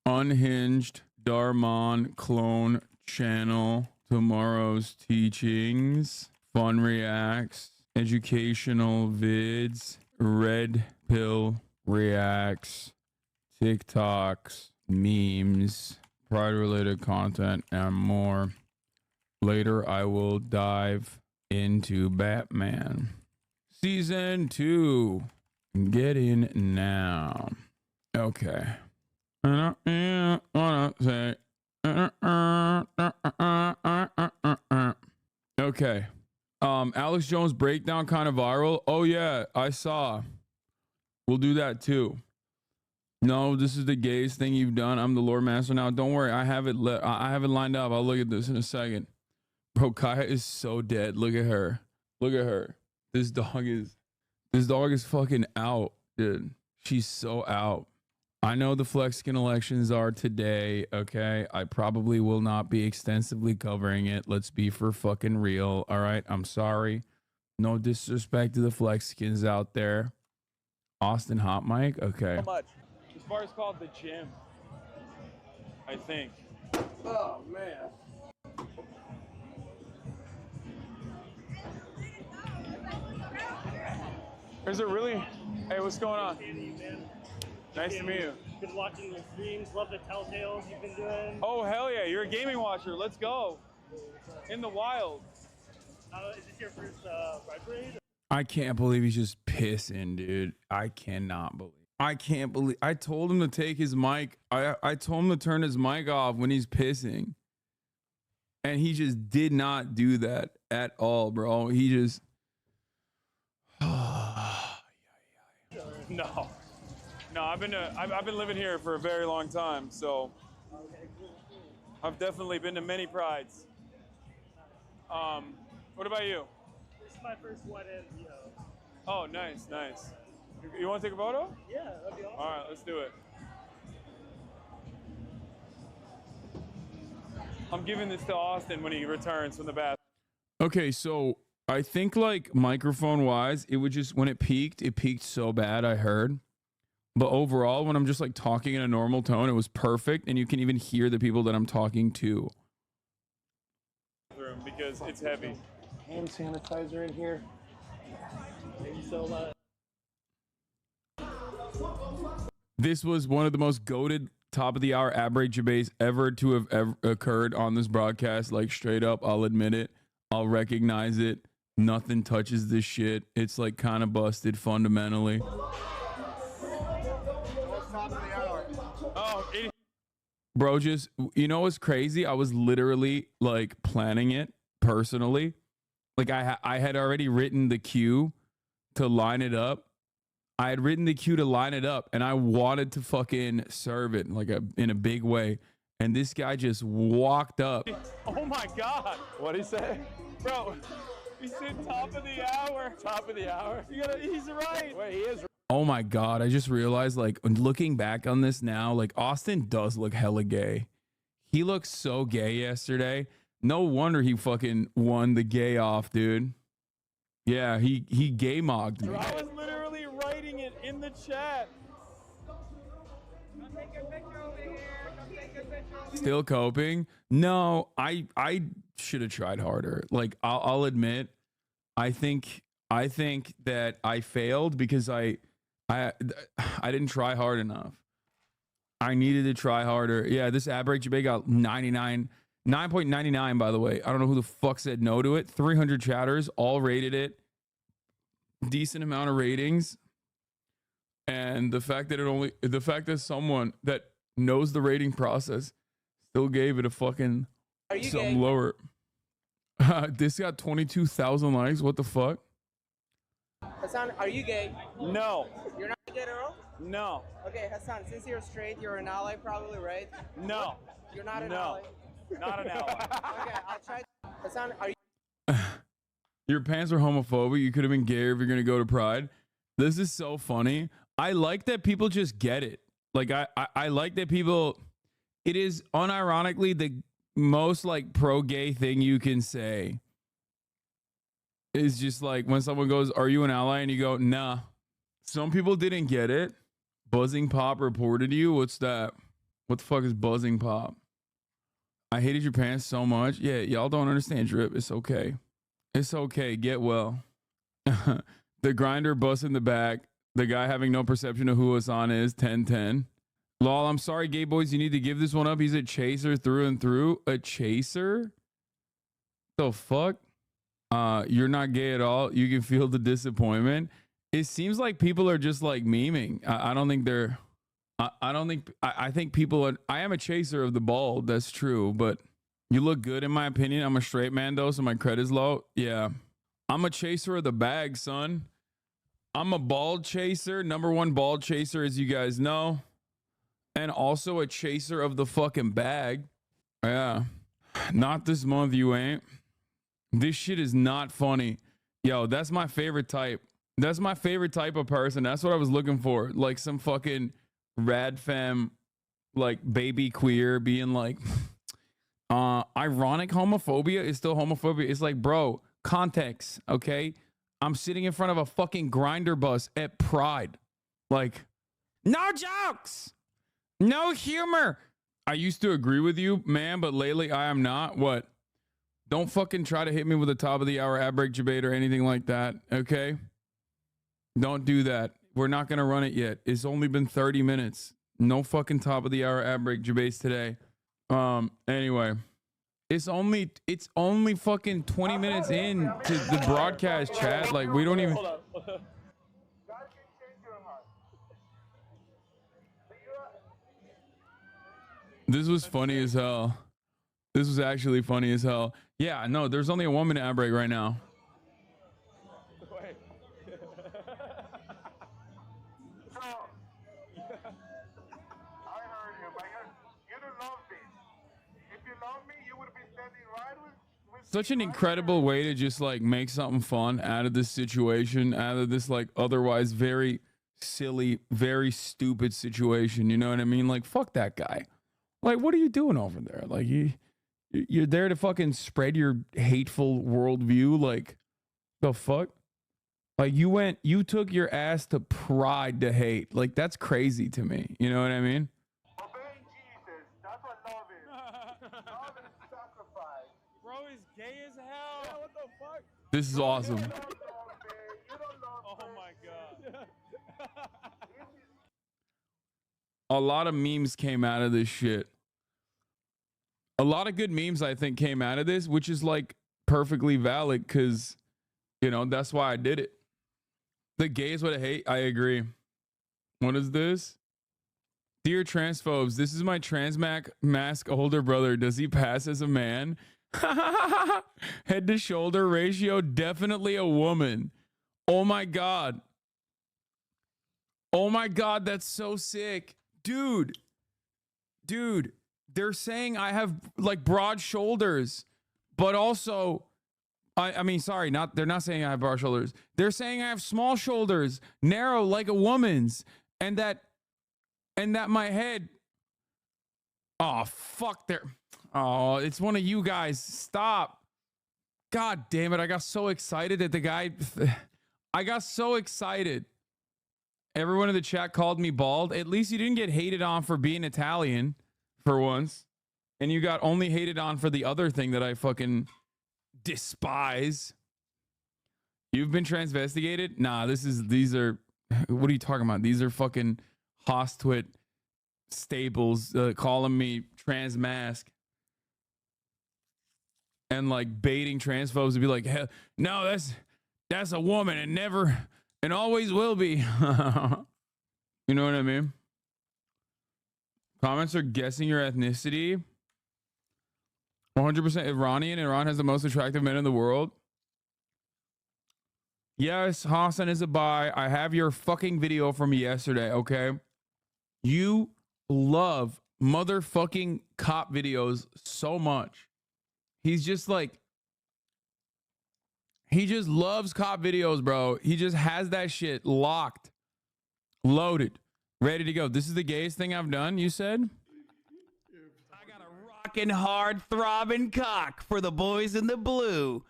Unhinged Darman clone channel. Tomorrow's teachings. Fun reacts. Educational vids. Red pill reacts. TikToks. Memes. Pride related content and more. Later I will dive into Batman. Season 2. Get in now. Okay. Okay. Alex Jones breakdown kind of viral. Oh yeah, I saw. We'll do that too. No, this is the gayest thing you've done. I'm the Lord Master now. Don't worry, I have it. I have it lined up. I'll look at this in a second. Bro, Kaya is so dead. Look at her. Look at her. This dog is fucking out, dude. She's so out. I know the Flexicon elections are today, okay? I probably will not be extensively covering it. Let's be for fucking real, all right? I'm sorry. No disrespect to the Flexicans out there. Austin Hot Mic? Okay. How much? As far as called the gym, I think. Oh, man. Is it really? Hey, what's going on? Nice to meet you. Been watching your streams. Love the telltales you've been doing. Oh, hell yeah. You're a gaming watcher. Let's go. In the wild. Is this your first Red Raid? I can't believe he's just pissing, dude. I cannot believe. I can't believe. I told him to take his mic. I told him to turn his mic off when he's pissing. And he just did not do that at all, bro. He just... No. No, I've been living here for a very long time, so I've definitely been to many prides. What about you? This is my first wedding, you know. Oh, nice, nice. You want to take a photo? Yeah, that'd be awesome. All right, let's do it. I'm giving this to Austin when he returns from the bathroom. Okay, so I think like microphone wise, it would just, when it peaked so bad, I heard. But overall, when I'm just like talking in a normal tone, it was perfect. And you can even hear the people that I'm talking to. Because it's heavy. Hand sanitizer in here. Thank you so much. This was one of the most goated top of the hour average debates ever to have ever occurred on this broadcast. Like straight up, I'll admit it. I'll recognize it. Nothing touches this shit. It's like kind of busted fundamentally. Oh, bro, just, you know what's crazy? I was literally like planning it personally. Like I had already written the cue to line it up. I had written the cue to line it up, and I wanted to fucking serve it like in a big way. And this guy just walked up. Oh my God. What'd he say? Bro, he said top of the hour. Top of the hour? He's right. Wait, he is. Oh my God. I just realized, like, looking back on this now, like, Austin does look hella gay. He looked so gay yesterday. No wonder he fucking won the gay off, dude. Yeah, he gay mogged me. I was literally writing it in the chat. Come take a picture over here. Come take a picture. Still coping? No, I should have tried harder. Like, I'll admit, I think that I failed because I didn't try hard enough. I needed to try harder. Yeah, this average debate got 9.99 by the way. I don't know who the fuck said no to it. 300 chatters all rated it. Decent amount of ratings. And the fact that someone that knows the rating process still gave it a fucking something lower. This got 22,000 likes. What the fuck? Hassan, are you gay? No. You're not gay at all? No. Okay, Hassan, since you're straight, you're an ally probably, right? No. You're not an No. ally? Not an ally. Okay, I'll try. Hassan, are you... Your pants are homophobic. You could have been gayer if you're going to go to Pride. This is so funny. I like that people just get it. Like, I like that people... It is unironically the most, like, pro-gay thing you can say. Is just like when someone goes, are you an ally? And you go, nah. Some people didn't get it. Buzzing Pop reported you. What's that? What the fuck is buzzing pop? I hated your pants so much. Yeah, y'all don't understand, Drip. It's okay. It's okay. Get well. The grinder bust in the back. The guy having no perception of who Hassan is. 10-10. Lol, I'm sorry, gay boys. You need to give this one up. He's a chaser through and through. A chaser? The fuck? You're not gay at all. You can feel the disappointment. It seems like people are just like memeing. I don't think they're... I think people are... I am a chaser of the bald. That's true. But you look good in my opinion. I'm a straight man though, so my credit's low. Yeah. I'm a chaser of the bag, son. I'm a bald chaser. Number one bald chaser, as you guys know. And also a chaser of the fucking bag. Yeah. Not this month, you ain't. This shit is not funny. Yo, that's my favorite type. That's my favorite type of person. That's what I was looking for. Like some fucking rad femme, like baby queer being like, ironic homophobia is still homophobia. It's like, bro, context, okay? I'm sitting in front of a fucking grinder bus at Pride. Like, no jokes, no humor. I used to agree with you, man, but lately I am not. What? Don't fucking try to hit me with a top of the hour ad break debate or anything like that, okay? Don't do that. We're not going to run it yet. It's only been 30 minutes. No fucking top of the hour ad break debates today. Anyway, it's only fucking 20 minutes in to the broadcast chat. Like, we don't even... This was funny as hell. This was actually funny as hell. Yeah, no, there's only a 1 minute ad break right now. Wait. I heard you, but you don't love me. If you love me, you would be standing right with Such an incredible way to just like make something fun out of this situation, out of this like otherwise very silly, very stupid situation. You know what I mean? Like, fuck that guy. Like, what are you doing over there? Like, you're there to fucking spread your hateful worldview. Like, the fuck? Like, you took your ass to Pride to hate. Like, that's crazy to me. You know what I mean? obeying Jesus. That's what love is. Love is sacrifice. Bro is gay as hell. Yeah, what the fuck? This is awesome. You don't love me. You don't love Oh me. my god. A lot of memes came out of this shit. A lot of good memes, I think, came out of this, which is like perfectly valid because, you know, that's why I did it. The gays would hate. I agree. What is this? Dear transphobes, this is my mask older brother. Does he pass as a man? Head to shoulder ratio, definitely a woman. Oh my God. Oh my God, that's so sick. Dude, they're saying I have like broad shoulders, but also, I mean, sorry, they're not saying I have broad shoulders. They're saying I have small shoulders, narrow like a woman's, and that my head, oh, fuck, oh, it's one of you guys. Stop. God damn it. I got so excited that the guy, I got so excited. Everyone in the chat called me bald. At least you didn't get hated on for being Italian for once. And you got only hated on for the other thing that I fucking despise. You've been transvestigated? Nah, these are, what are you talking about? These are fucking Hostwit staples calling me trans mask. And like baiting transphobes to be like, hell, no, that's a woman and never... and always will be. You know what I mean? Comments are guessing your ethnicity. 100% Iranian. Iran has the most attractive men in the world. Yes, Hassan is a bi. I have your fucking video from yesterday, okay? You love motherfucking cop videos so much. He's just like, he just loves cop videos, bro. He just has that shit locked, loaded, ready to go. This is the gayest thing I've done, you said? I got a rockin' hard throbbing cock for the boys in the blue.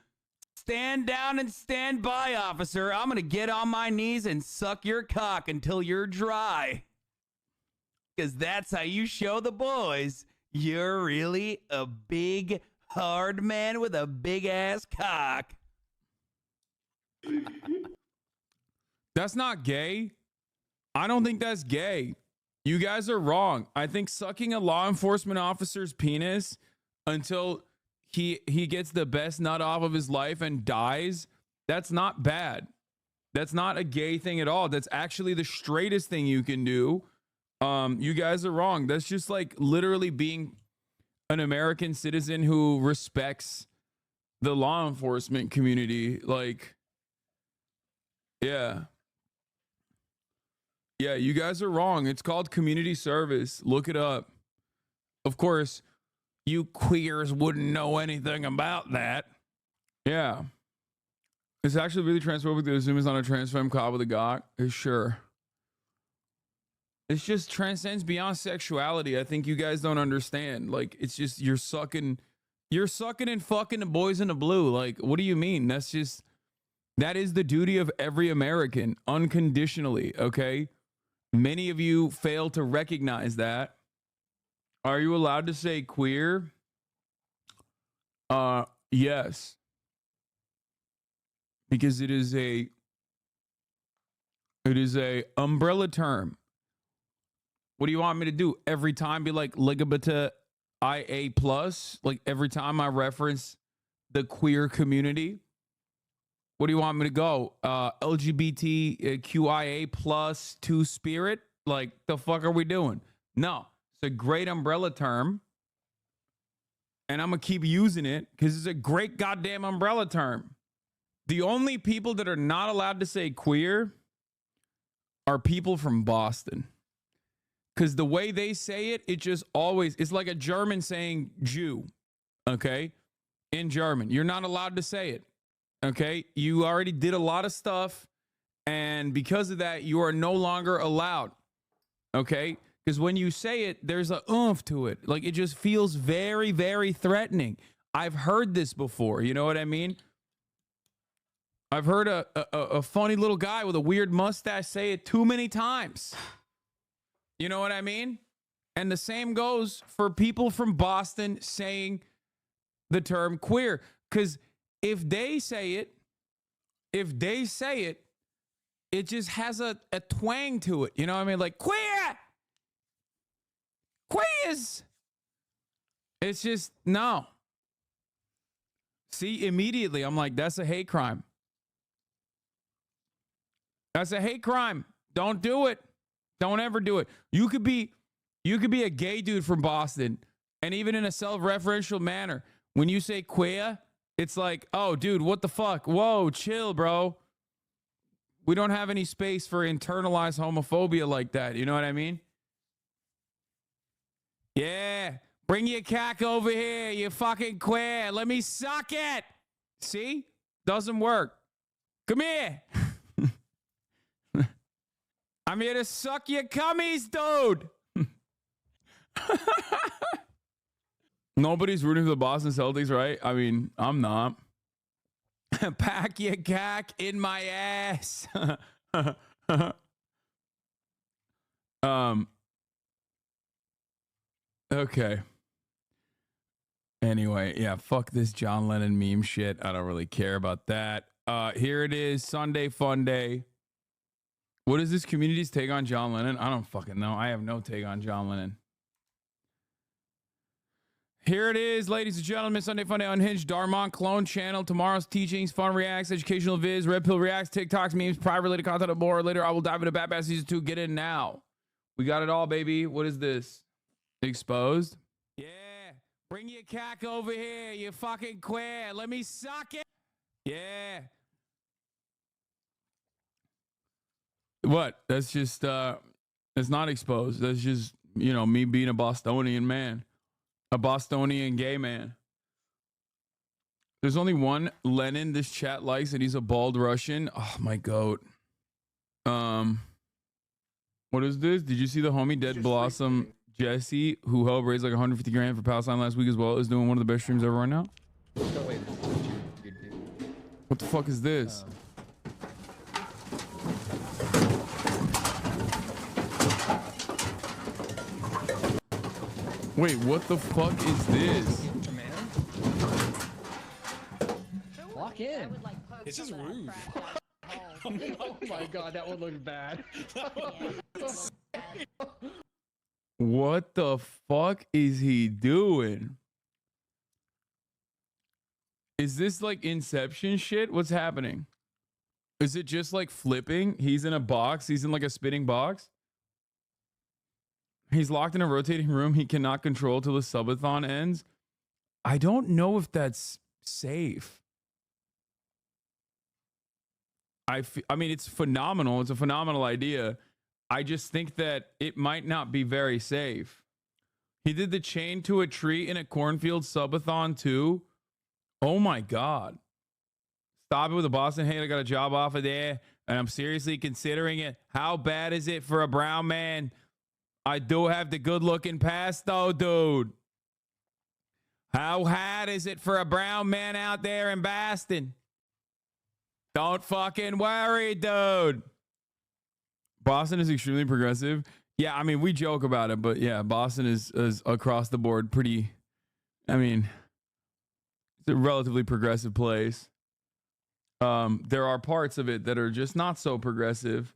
Stand down and stand by, officer. I'm gonna get on my knees and suck your cock until you're dry. Because that's how you show the boys you're really a big, hard man with a big ass cock. That's not gay. I don't think that's gay. You guys are wrong. I think sucking a law enforcement officer's penis until he gets the best nut off of his life and dies, that's not bad. That's not a gay thing at all. That's actually the straightest thing you can do. You guys are wrong. That's just like literally being an American citizen who respects the law enforcement community. Like, yeah. Yeah, you guys are wrong. It's called community service. Look it up. Of course, you queers wouldn't know anything about that. Yeah. It's actually really transphobic to assume it's not a trans femme cop with a gawk. Sure. It's just transcends beyond sexuality. I think you guys don't understand. Like, it's just you're sucking and fucking the boys in the blue. Like, what do you mean? That is the duty of every American, unconditionally, okay? Many of you fail to recognize that. Are you allowed to say queer? Yes. Because it is a umbrella term. What do you want me to do? Every time be like LGBT IA plus? Like every time I reference the queer community? What do you want me to go? LGBTQIA plus two spirit? Like the fuck are we doing? No, it's a great umbrella term. And I'm going to keep using it because it's a great goddamn umbrella term. The only people that are not allowed to say queer are people from Boston. Because the way they say it, it just always, it's like a German saying Jew, okay? In German, you're not allowed to say it, okay? You already did a lot of stuff, and because of that, you are no longer allowed, okay? Because when you say it, there's a oomph to it. Like, it just feels very, very threatening. I've heard this before, you know what I mean? I've heard a funny little guy with a weird mustache say it too many times. You know what I mean? And the same goes for people from Boston saying the term queer. Because if they say it, it just has a twang to it. You know what I mean? Like, queer! Queers! It's just, no. See, immediately, I'm like, that's a hate crime. That's a hate crime. Don't do it. Don't ever do it. You could be a gay dude from Boston, and even in a self-referential manner, when you say queer, it's like, oh, dude, what the fuck? Whoa, chill, bro. We don't have any space for internalized homophobia like that. You know what I mean? Yeah. Bring your cock over here, you fucking queer. Let me suck it. See? Doesn't work. Come here. I'm here to suck your cummies, dude. Nobody's rooting for the Boston Celtics, right? I mean, I'm not. Pack your cock in my ass. Okay. Anyway, yeah, fuck this John Lennon meme shit. I don't really care about that. Here it is, Sunday Funday. What is this community's take on John Lennon? I don't fucking know. I have no take on John Lennon. Here it is, ladies and gentlemen. Sunday Funday Unhinged, Darmon Clone Channel. Tomorrow's teachings, fun reacts, educational vids, Red Pill reacts, TikToks, memes, private related content, and more. Later, I will dive into Bat Bat Season 2. Get in now. We got it all, baby. What is this? Exposed? Yeah. Bring your cock over here, you fucking queer. Let me suck it. Yeah. What? That's just, it's not exposed. That's just, you know, me being a Bostonian man. A Bostonian gay man. There's only one Lennon this chat likes, and he's a bald Russian. Oh, my goat. What is this? Did you see the homie Dead Blossom Jesse, who helped raise like 150 grand for Palestine last week as well, is doing one of the best streams ever right now? What the fuck is this? Wait, what the fuck is this? Walk in. It's just rude. Oh my god, that one looked bad. What the fuck is he doing? Is this like Inception shit? What's happening? Is it just like flipping? He's in a box. He's in like a spinning box. He's locked in a rotating room he cannot control till the subathon ends. I don't know if that's safe. I mean, it's phenomenal. It's a phenomenal idea. I just think that it might not be very safe. He did the chain to a tree in a cornfield subathon too. Oh my God. Stop it with the Boston. Hey, I got a job offer there and I'm seriously considering it. How bad is it for a brown man? I do have the good looking past though, dude. How hard is it for a brown man out there in Boston? Don't fucking worry, dude. Boston is extremely progressive. Yeah, I mean, we joke about it, but yeah, Boston is across the board pretty, I mean, it's a relatively progressive place. There are parts of it that are just not so progressive,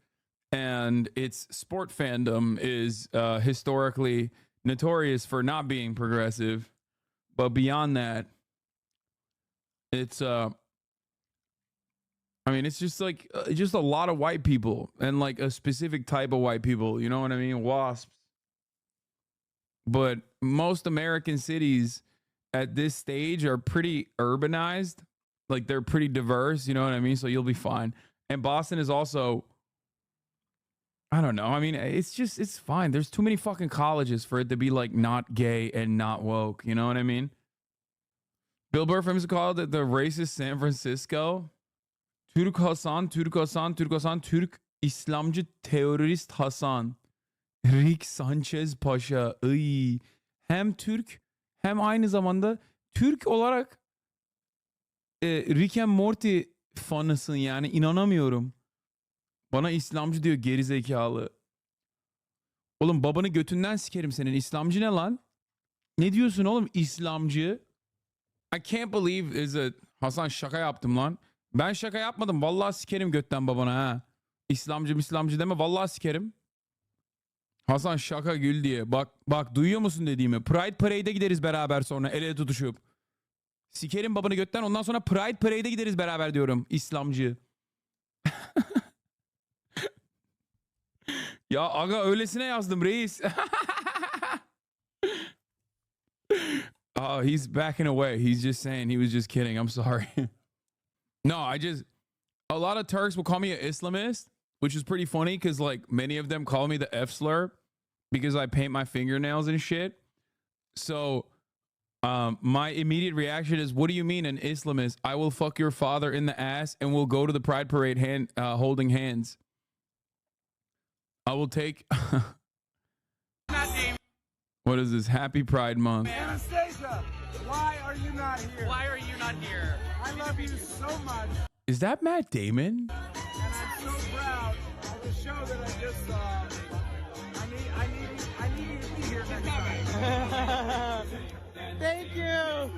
and its sport fandom is historically notorious for not being progressive. But beyond that, it's I mean, it's just like just a lot of white people and like a specific type of white people. You know what I mean? WASPs. But most American cities at this stage are pretty urbanized. Like they're pretty diverse. You know what I mean? So you'll be fine. And Boston is also, I don't know. I mean, it's fine. There's too many fucking colleges for it to be like not gay and not woke. You know what I mean? Bill Burr famously called it the racist San Francisco. Türk Hasan, Türk Hasan, Türk Hasan, Türk İslamcı terörist Hasan. Rick Sanchez Paşa. Iy. Hem Türk hem aynı zamanda Türk olarak Rick and Morty fanısın yani, inanamıyorum. Bana İslamcı diyor geri zekalı. Oğlum babanı götünden sikerim senin. İslamcı ne lan? Ne diyorsun oğlum İslamcı? I can't believe is a Hasan şaka yaptım lan. Ben şaka yapmadım. Vallahi sikerim götten babana ha. İslamcı deme. Vallahi sikerim. Hasan şaka gül diye. Bak duyuyor musun dediğimi? Pride Parade'e gideriz beraber sonra el ele tutuşup. Sikerim babanı götten, ondan sonra Pride Parade'e gideriz beraber diyorum. İslamcı. Ya aga öylesine yazdım reis. Oh, he's backing away. He's just saying he was just kidding. I'm sorry. No, a lot of Turks will call me an Islamist, which is pretty funny because like many of them call me the F slur because I paint my fingernails and shit. So my immediate reaction is, what do you mean an Islamist? I will fuck your father in the ass and we'll go to the Pride Parade holding hands. I will take... What is this? Happy Pride Month. Anastasia, why are you not here? Why are you not here? I love you so much, Is that Matt Damon? and I'm so proud of the show that I just saw. I need you to be here next time. Thank you.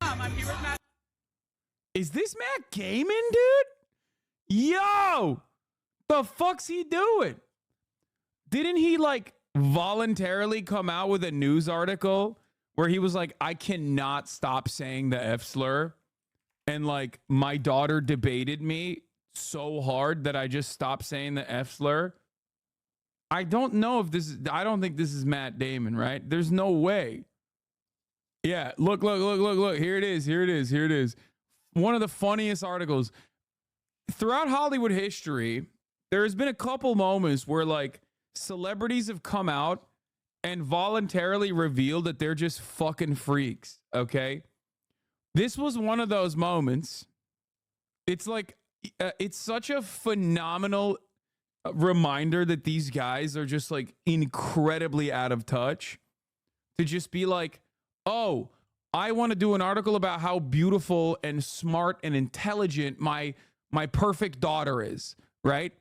I'm here with Matt. Is this Matt Damon, dude? Yo! The fuck's he doing? Didn't he like voluntarily come out with a news article where he was like, I cannot stop saying the F slur, and like my daughter debated me so hard that I just stopped saying the F slur? I don't know if this is, I don't think this is Matt Damon, right? There's no way. Yeah, look. Here it is. One of the funniest articles. Throughout Hollywood history, there has been a couple moments where like celebrities have come out and voluntarily revealed that they're just fucking freaks, okay? This was one of those moments. It's like, it's such a phenomenal reminder that these guys are just like incredibly out of touch to just be like, oh, I want to do an article about how beautiful and smart and intelligent my perfect daughter is, right?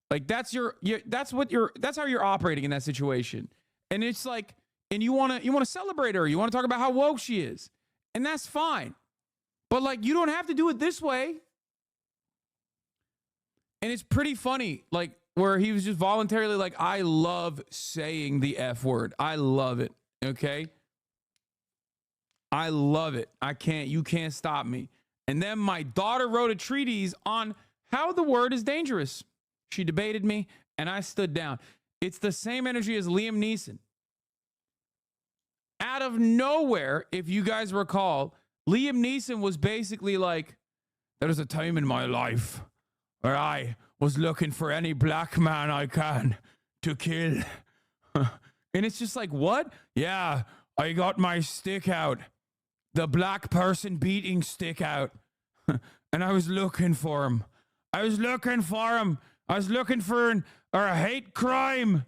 Like that's how you're operating in that situation. And it's like, and you want to celebrate her. You want to talk about how woke she is. And that's fine. But like, you don't have to do it this way. And it's pretty funny, like, where he was just voluntarily like, I love saying the F word. I love it. Okay. I love it. You can't stop me. And then my daughter wrote a treatise on how the word is dangerous. She debated me and I stood down. It's the same energy as Liam Neeson. Out of nowhere, if you guys recall, Liam Neeson was basically like, there was a time in my life where I was looking for any black man I can to kill. And it's just like, what? Yeah, I got my stick out. The black person beating stick out. And I was looking for him. I was looking for a hate crime.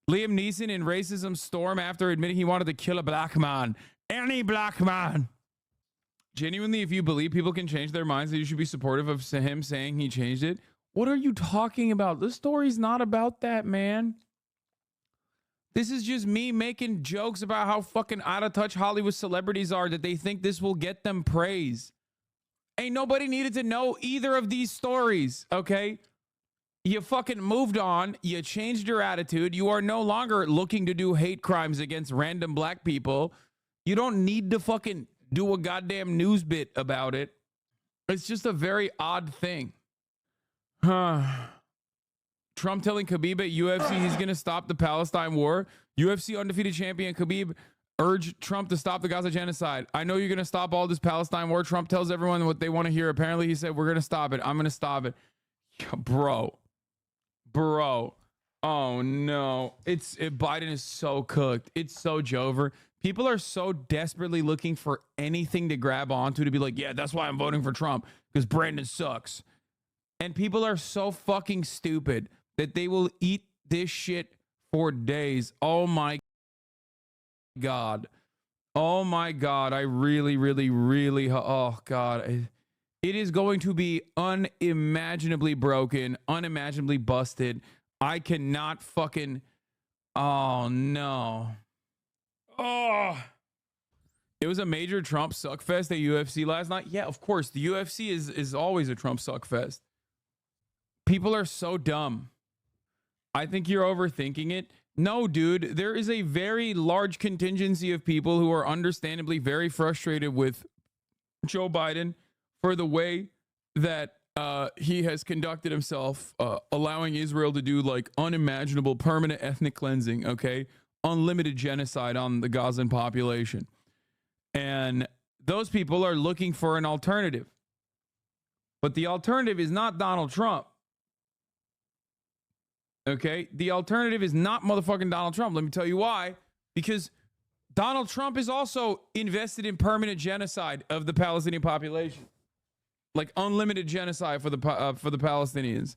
Liam Neeson in racism storm after admitting he wanted to kill a black man. Any black man. Genuinely, if you believe people can change their minds, that you should be supportive of him saying he changed it. What are you talking about? This story's not about that, man. This is just me making jokes about how fucking out of touch Hollywood celebrities are, that they think this will get them praise. Ain't nobody needed to know either of these stories, okay? You fucking moved on. You changed your attitude. You are no longer looking to do hate crimes against random black people. You don't need to fucking do a goddamn news bit about it. It's just a very odd thing. Trump telling Khabib at UFC he's going to stop the Palestine war. UFC undefeated champion Khabib urged Trump to stop the Gaza genocide. I know you're going to stop all this Palestine war. Trump tells everyone what they want to hear. Apparently he said, we're going to stop it. I'm going to stop it. Yeah, bro. Oh no. Biden is so cooked. It's so Jover. People are so desperately looking for anything to grab onto to be like, yeah, that's why I'm voting for Trump, because Brandon sucks. And people are so fucking stupid that they will eat this shit for days. Oh my God. Oh my God. I really, oh God. It is going to be unimaginably broken, unimaginably busted. I cannot fucking, oh no. Oh, it was a major Trump suckfest at UFC last night. Yeah, of course. The UFC is always a Trump suckfest. People are so dumb. I think you're overthinking it. No, dude, there is a very large contingency of people who are understandably very frustrated with Joe Biden for the way that he has conducted himself, allowing Israel to do like unimaginable permanent ethnic cleansing, okay? Unlimited genocide on the Gazan population. And those people are looking for an alternative. But the alternative is not Donald Trump. Okay? The alternative is not motherfucking Donald Trump. Let me tell you why. Because Donald Trump is also invested in permanent genocide of the Palestinian population. Like unlimited genocide for the Palestinians.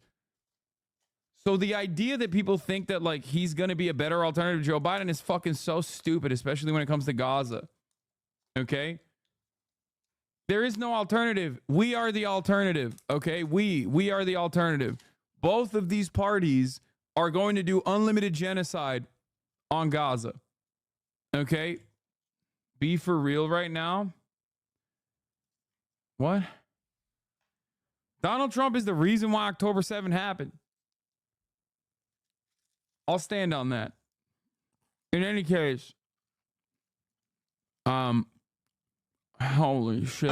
So the idea that people think that like he's going to be a better alternative to Joe Biden is fucking so stupid, especially when it comes to Gaza. Okay? There is no alternative. We are the alternative. Okay? We are the alternative. Both of these parties are going to do unlimited genocide on Gaza. Okay? Be for real right now. What? Donald Trump is the reason why October 7 happened. I'll stand on that. In any case, holy shit.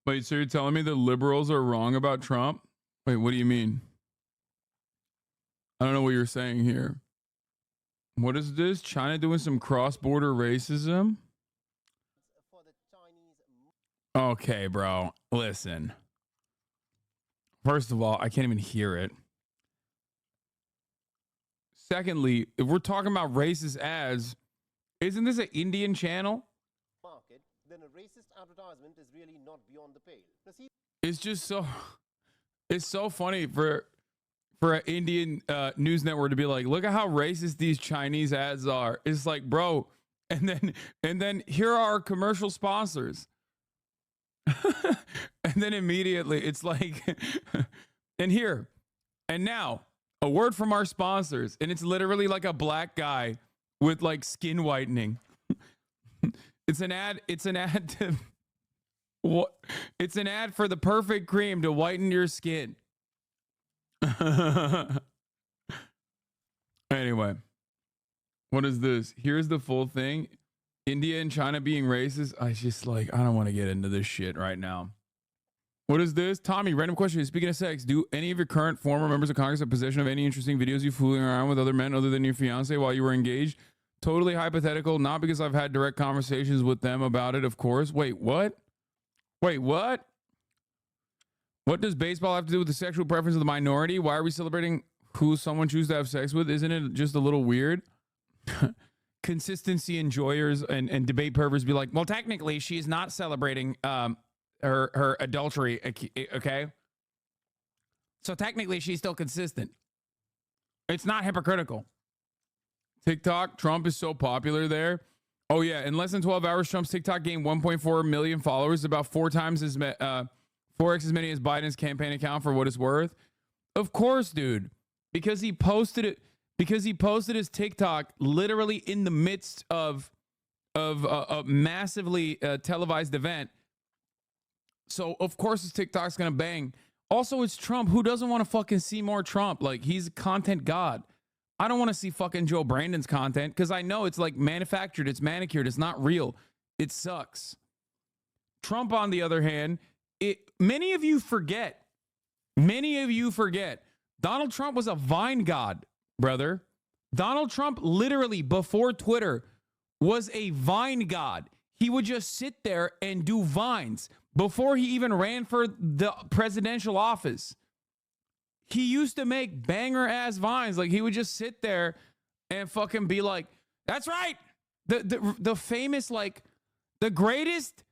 Wait, so you're telling me the liberals are wrong about Trump? Wait, what do you mean? I don't know what you're saying here. What is this? China doing some cross-border racism? Okay, bro. Listen. First of all, I can't even hear it. Secondly, if we're talking about racist ads, isn't this an Indian channel? Market, then a racist advertisement is really not beyond the pale. It's just so, it's so funny for an Indian news network to be like, look at how racist these Chinese ads are. It's like, bro, and then here are our commercial sponsors. And then immediately it's like, and here, and now, A word from our sponsors, and it's literally like a black guy with like skin whitening. It's an ad to what? It's an ad for the perfect cream to whiten your skin. Anyway, what is this? Here's the full thing. India and China being racist. I don't want to get into this shit right now. What is this? Tommy, random question. Speaking of sex, do any of your current former members of Congress have possession of any interesting videos you fooling around with other men other than your fiance while you were engaged? Totally hypothetical, not because I've had direct conversations with them about it, of course. Wait, what? Wait, what? What does baseball have to do with the sexual preference of the minority? Why are we celebrating who someone chooses to have sex with? Isn't it just a little weird? Consistency enjoyers and debate perverts be like, well, technically she's not celebrating her adultery, okay? So technically she's still consistent. It's not hypocritical. TikTok, Trump is so popular there. Oh yeah, in less than 12 hours, Trump's TikTok gained 1.4 million followers, about 4x as 4x as many as Biden's campaign account for what it's worth. Of course, dude, because he posted it. Because he posted his TikTok literally in the midst of a massively televised event. So of course his TikTok's gonna bang. Also, it's Trump. Who doesn't want to fucking see more Trump? Like, he's a content god. I don't want to see fucking Joe Brandon's content because I know it's like manufactured, it's manicured, it's not real. It sucks. Trump, on the other hand, many of you forget. Donald Trump was a Vine god, brother. Donald Trump literally before Twitter was a Vine god. He would just sit there and do Vines before he even ran for the presidential office. He used to make banger ass Vines. Like, he would just sit there and fucking be like, that's right. The famous, like, the greatest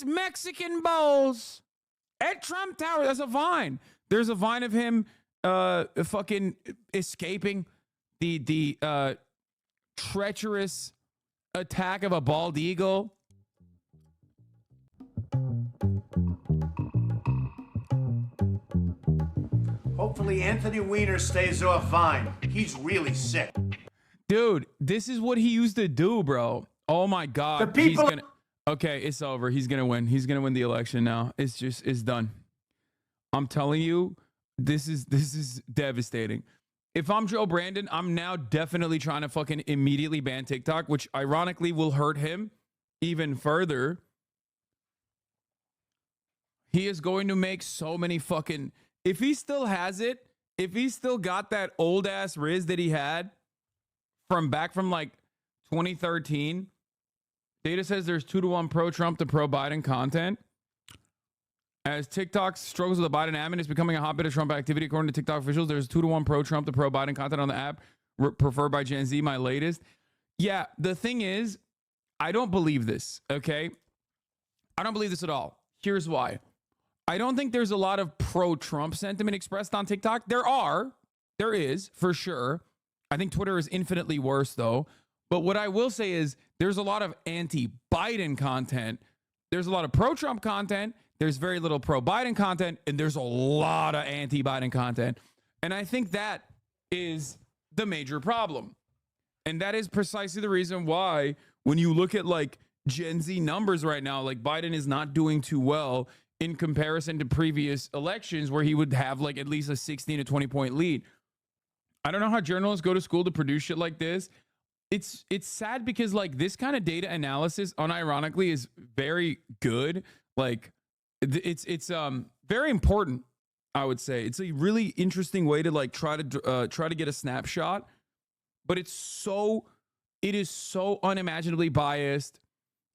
Mexican bowls at Trump Tower. That's a Vine. There's a Vine of him fucking escaping the treacherous attack of a bald eagle. Hopefully Anthony Weiner stays off Vine. He's really sick. Dude, this is what he used to do, bro. Oh my God. The people... Okay, it's over. He's going to win. He's going to win the election now. It's done. I'm telling you, this is devastating. If I'm Joe Brandon, I'm now definitely trying to fucking immediately ban TikTok, which ironically will hurt him even further. He is going to make so many fucking... If he still has it, if he still got that old ass Riz that he had from like 2013, data says there's 2-to-1 pro-Trump to pro-Biden content. As TikTok struggles with the Biden admin, it's becoming a hotbed of Trump activity. According to TikTok officials, there's 2-to-1 pro-Trump to pro-Biden content on the app, preferred by Gen Z, my latest. Yeah, the thing is, I don't believe this, okay? I don't believe this at all. Here's why. I don't think there's a lot of pro-Trump sentiment expressed on TikTok. There is, for sure. I think Twitter is infinitely worse, though. But what I will say is there's a lot of anti-Biden content. There's a lot of pro-Trump content. There's very little pro-Biden content. And there's a lot of anti-Biden content. And I think that is the major problem. And that is precisely the reason why when you look at like Gen Z numbers right now, like Biden is not doing too well in comparison to previous elections where he would have like at least a 16 to 20 point lead. I don't know how journalists go to school to produce shit like this. It's sad because like this kind of data analysis unironically is very good. Like it's very important, I would say. It's a really interesting way to like try to get a snapshot, but it is so unimaginably biased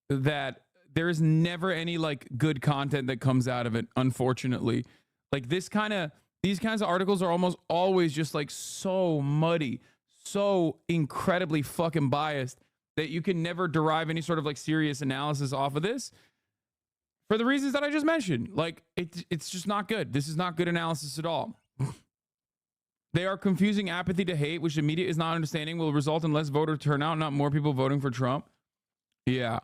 that there is never any like good content that comes out of it, unfortunately. Like these kinds of articles are almost always just like so muddy, so incredibly fucking biased that you can never derive any sort of like serious analysis off of this for the reasons that I just mentioned. Like it's just not good. This is not good analysis at all. They are confusing apathy to hate, which the media is not understanding will result in less voter turnout, not more people voting for Trump. Yeah.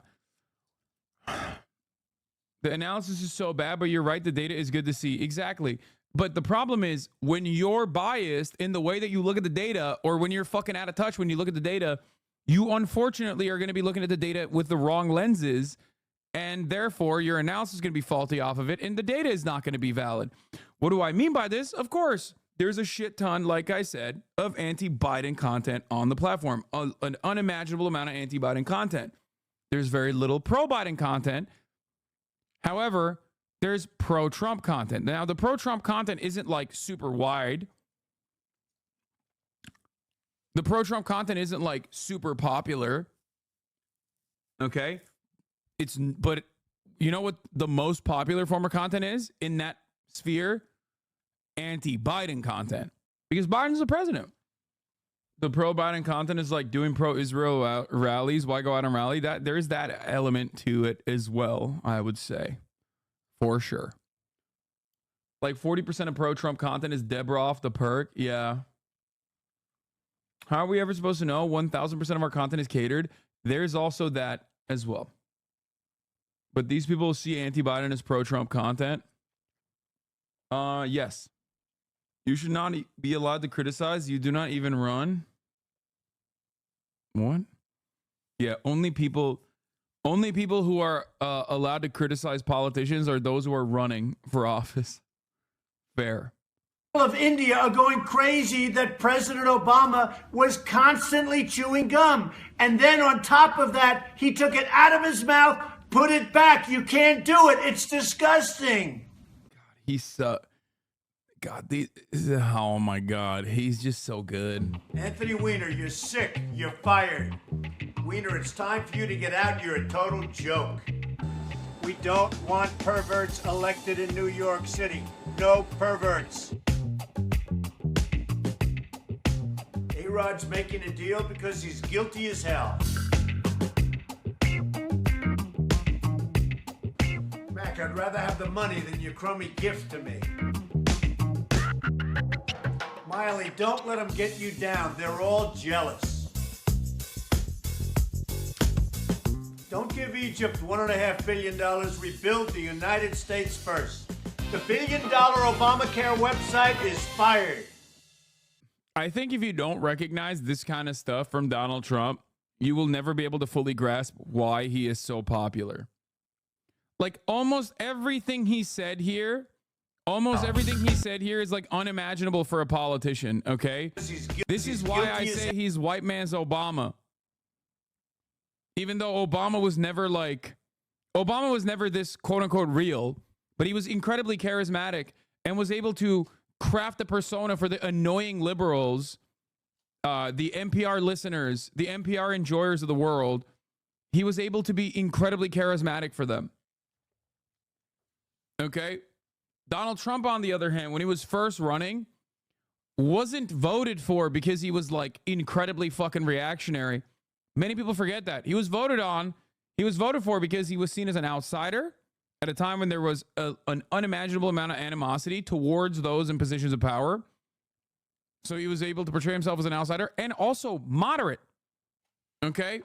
The analysis is so bad, but you're right. The data is good to see. Exactly. But the problem is when you're biased in the way that you look at the data, or when you're fucking out of touch when you look at the data, you unfortunately are going to be looking at the data with the wrong lenses, and therefore your analysis is going to be faulty off of it, and the data is not going to be valid. What do I mean by this? Of course, there's a shit ton, like I said, of anti-Biden content on the platform, an unimaginable amount of anti-Biden content. There's very little pro-Biden content. However, there's pro-Trump content. Now, the pro-Trump content isn't like super wide. The pro-Trump content isn't like super popular. Okay? But you know what the most popular form of content is in that sphere? Anti-Biden content. Because Biden's the president. The pro-Biden content is like doing pro-Israel rallies. Why go out and rally? There's that element to it as well, I would say. For sure. Like 40% of pro-Trump content is Deborah off the perk. Yeah. How are we ever supposed to know 1,000% of our content is catered? There's also that as well. But these people see anti-Biden as pro-Trump content. Yes. You should not be allowed to criticize. You do not even run. What? Yeah, only people who are allowed to criticize politicians are those who are running for office. Fair. People of India are going crazy that President Obama was constantly chewing gum. And then on top of that, he took it out of his mouth, put it back. You can't do it. It's disgusting. Oh my God, he's just so good. Anthony Weiner, you're sick. You're fired. Weiner, it's time for you to get out. You're a total joke. We don't want perverts elected in New York City. No perverts. A-Rod's making a deal because he's guilty as hell. Mac, I'd rather have the money than your crummy gift to me. Miley, don't let them get you down. They're all jealous. Don't give Egypt $1.5 billion. Rebuild the United States first. The $1 billion Obamacare website is fired. I think if you don't recognize this kind of stuff from Donald Trump, you will never be able to fully grasp why he is so popular. Like almost everything he said here is like unimaginable for a politician, okay? This is why I say he's white man's Obama. Even though Obama was never this quote unquote real, but he was incredibly charismatic and was able to craft a persona for the annoying liberals, the NPR listeners, the NPR enjoyers of the world. He was able to be incredibly charismatic for them. Okay? Donald Trump, on the other hand, when he was first running, wasn't voted for because he was like incredibly fucking reactionary. Many people forget that. He was voted for because he was seen as an outsider at a time when there was an unimaginable amount of animosity towards those in positions of power. So he was able to portray himself as an outsider and also moderate. Okay?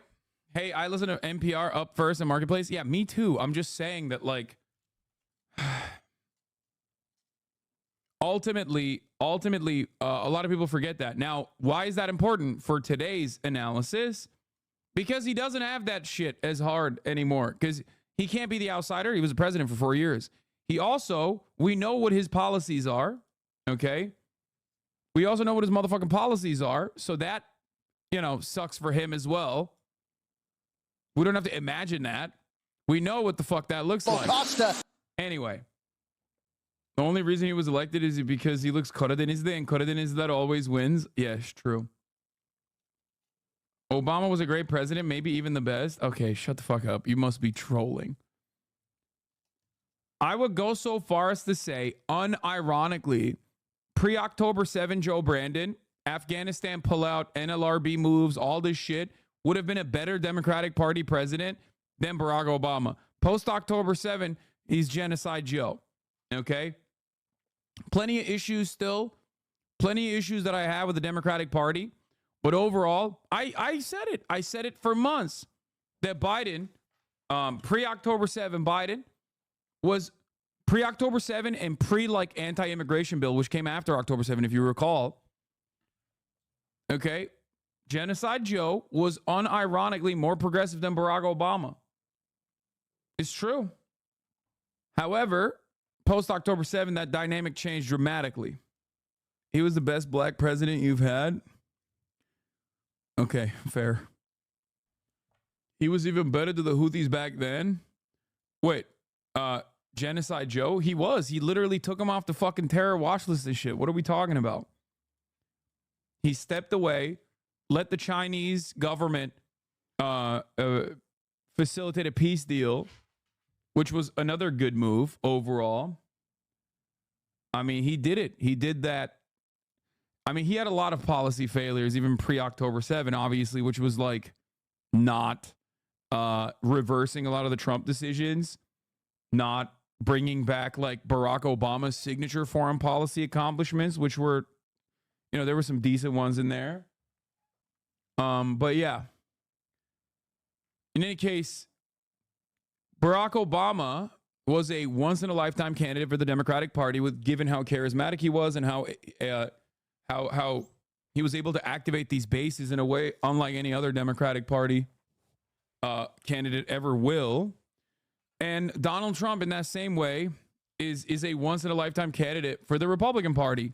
Hey, I listen to NPR Up First and Marketplace. Yeah, me too. I'm just saying that, like, ultimately, a lot of people forget that. Now, why is that important for today's analysis? Because he doesn't have that shit as hard anymore. Because he can't be the outsider. He was the president for 4 years. We know what his policies are. Okay? We also know what his motherfucking policies are. So that, sucks for him as well. We don't have to imagine that. We know what the fuck that looks like. Anyway. The only reason he was elected is because he looks Karadenizli, and Karadenizliler always wins. Yes, true. Obama was a great president, maybe even the best. Okay, shut the fuck up. You must be trolling. I would go so far as to say, unironically, pre-October 7 Joe Brandon, Afghanistan pullout, NLRB moves, all this shit, would have been a better Democratic Party president than Barack Obama. Post-October 7, he's Genocide Joe. Okay? Plenty of issues still. Plenty of issues that I have with the Democratic Party. But overall, I said it. I said it for months that Biden, pre-October 7 Biden, was pre-October 7 and pre-like anti-immigration bill, which came after October 7, if you recall. Okay. Genocide Joe was unironically more progressive than Barack Obama. It's true. However, post-October 7, that dynamic changed dramatically. He was the best black president you've had. Okay, fair. He was even better to the Houthis back then. Wait, Genocide Joe? He was. He literally took him off the fucking terror watch list and shit. What are we talking about? He stepped away, let the Chinese government facilitate a peace deal, which was another good move overall. I mean, he did it. He did that. I mean, he had a lot of policy failures, even pre-October 7, obviously, which was like not reversing a lot of the Trump decisions, not bringing back like Barack Obama's signature foreign policy accomplishments, which were, you know, there were some decent ones in there. But yeah, in any case, Barack Obama was a once-in-a-lifetime candidate for the Democratic Party, with given how charismatic he was and how he was able to activate these bases in a way unlike any other Democratic Party candidate ever will. And Donald Trump, in that same way, is a once-in-a-lifetime candidate for the Republican Party.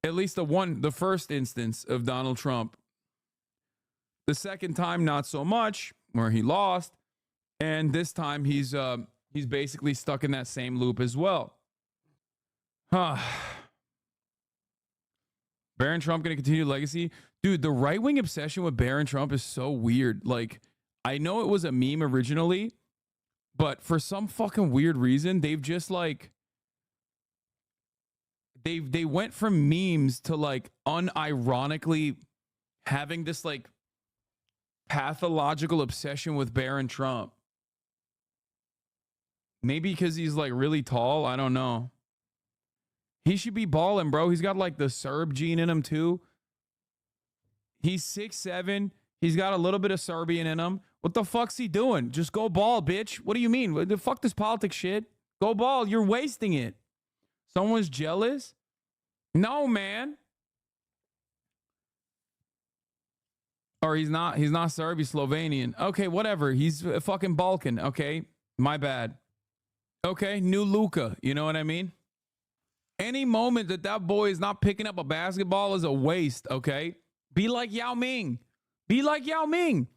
At least the first instance of Donald Trump. The second time, not so much, where he lost. And this time, he's basically stuck in that same loop as well. Barron Trump going to continue legacy? Dude, the right-wing obsession with Barron Trump is so weird. Like, I know it was a meme originally, but for some fucking weird reason, they've just like... They went from memes to like unironically having this like pathological obsession with Barron Trump. Maybe because he's like really tall. I don't know. He should be balling, bro. He's got like the Serb gene in him too. He's 6'7". He's got a little bit of Serbian in him. What the fuck's he doing? Just go ball, bitch. What do you mean? What the fuck this politics shit? Go ball. You're wasting it. Someone's jealous? No, man. Or he's not Serb, he's Slovenian. Okay, whatever. He's a fucking Balkan. Okay, my bad. Okay, new Luka. You know what I mean? Any moment that boy is not picking up a basketball is a waste, okay? Be like Yao Ming. Be like Yao Ming.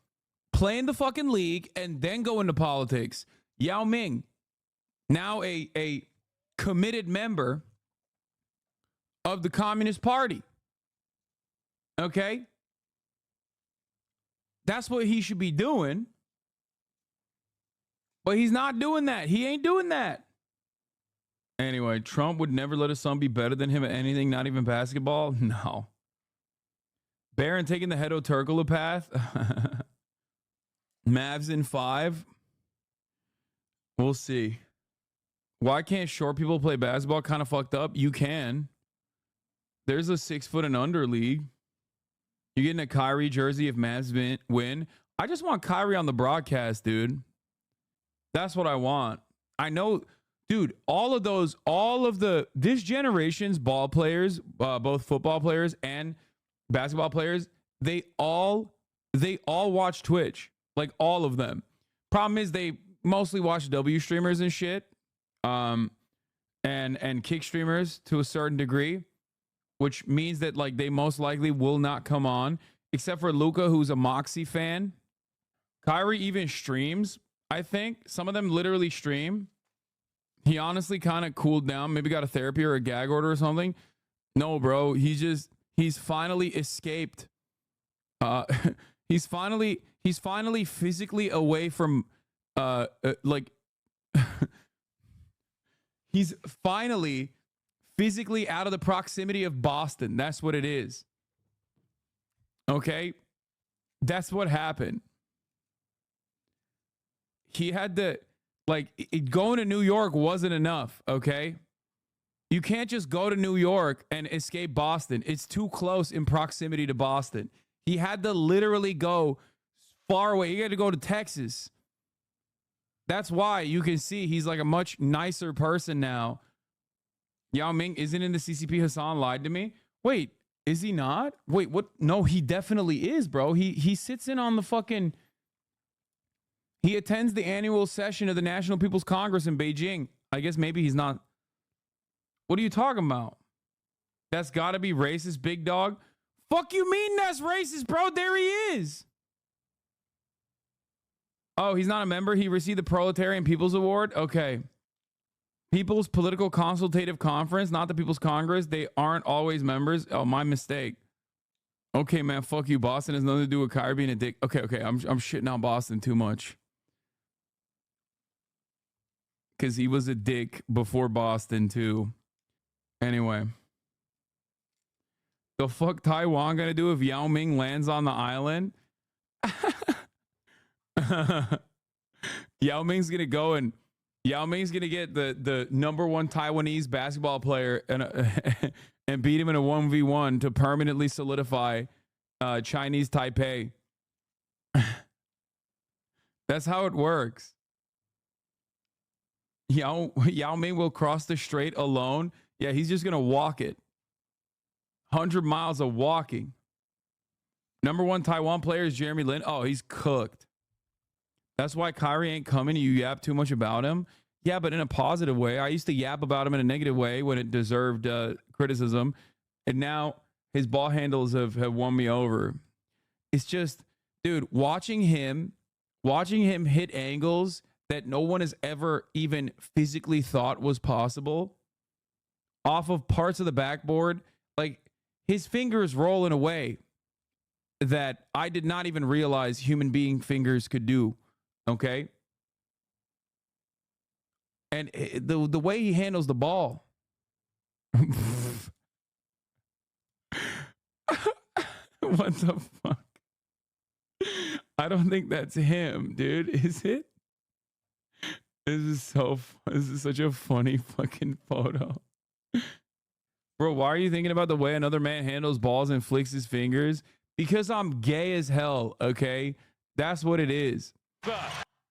Play in the fucking league and then go into politics. Yao Ming, now a committed member of the Communist Party. Okay? That's what he should be doing. But he's not doing that. He ain't doing that. Anyway, Trump would never let his son be better than him at anything, not even basketball. No. Barron taking the Hedo Turkoglu path. Mavs in 5. We'll see. Why can't short people play basketball? Kind of fucked up. You can. There's a 6 foot and under league. You're getting a Kyrie jersey if Mavs win. I just want Kyrie on the broadcast, dude. That's what I want. I know, dude, this generation's ball players, both football players and basketball players, they all watch Twitch. Like all of them. Problem is they mostly watch W streamers and shit. And kick streamers to a certain degree, which means that like they most likely will not come on, except for Luka, who's a Moxie fan. Kyrie even streams, I think. Some of them literally stream. He honestly kind of cooled down, maybe got a therapy or a gag order or something. No, bro, he's finally escaped. He's finally physically away from he's finally physically out of the proximity of Boston. That's what it is. Okay? That's what happened. He had to, going to New York wasn't enough, okay? You can't just go to New York and escape Boston. It's too close in proximity to Boston. He had to literally go far away. He had to go to Texas. That's why you can see he's like a much nicer person now. Yao Ming isn't in the CCP. Hassan lied to me. Wait, is he not? Wait, what? No, he definitely is, bro. He sits in on the fucking... He attends the annual session of the National People's Congress in Beijing. I guess maybe he's not. What are you talking about? That's got to be racist, big dog. Fuck you mean that's racist, bro? There he is. Oh, he's not a member. He received the Proletarian People's Award. Okay. People's Political Consultative Conference, not the People's Congress. They aren't always members. Oh, my mistake. Okay, man. Fuck you. Boston has nothing to do with Kyrie being a dick. Okay. I'm shitting on Boston too much. Because he was a dick before Boston, too. Anyway. The fuck Taiwan gonna do if Yao Ming lands on the island? Yao Ming's gonna go and Yao Ming's gonna get the #1 Taiwanese basketball player and beat him in a 1v1 to permanently solidify Chinese Taipei. That's how it works. Yao Ming will cross the strait alone. Yeah, he's just gonna walk it. 100 miles of walking. #1 Taiwan player is Jeremy Lin. Oh, he's cooked. That's why Kyrie ain't coming. You yap too much about him. Yeah, but in a positive way. I used to yap about him in a negative way when it deserved criticism. And now his ball handles have won me over. It's just, dude, watching him hit angles that no one has ever even physically thought was possible off of parts of the backboard. Like, his fingers roll in a way that I did not even realize human being fingers could do. Okay. And the way he handles the ball. What the fuck? I don't think that's him, dude. Is it? This is such a funny fucking photo. Bro, why are you thinking about the way another man handles balls and flicks his fingers? Because I'm gay as hell, okay? That's what it is.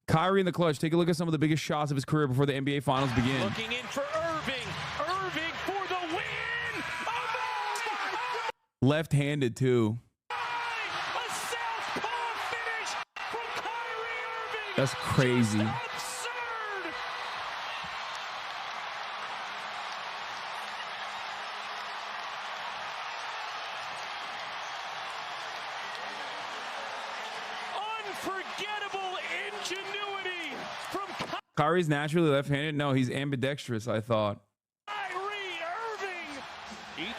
Kyrie in the clutch. Take a look at some of the biggest shots of his career before the NBA Finals begin. Looking in for Irving. Irving for the win. Oh, left-handed, too. a southpaw finish from Kyrie Irving. That's crazy. Absurd. Unforgettable ingenuity from Kyrie's naturally left-handed? No, he's ambidextrous, I thought. Kyrie Irving.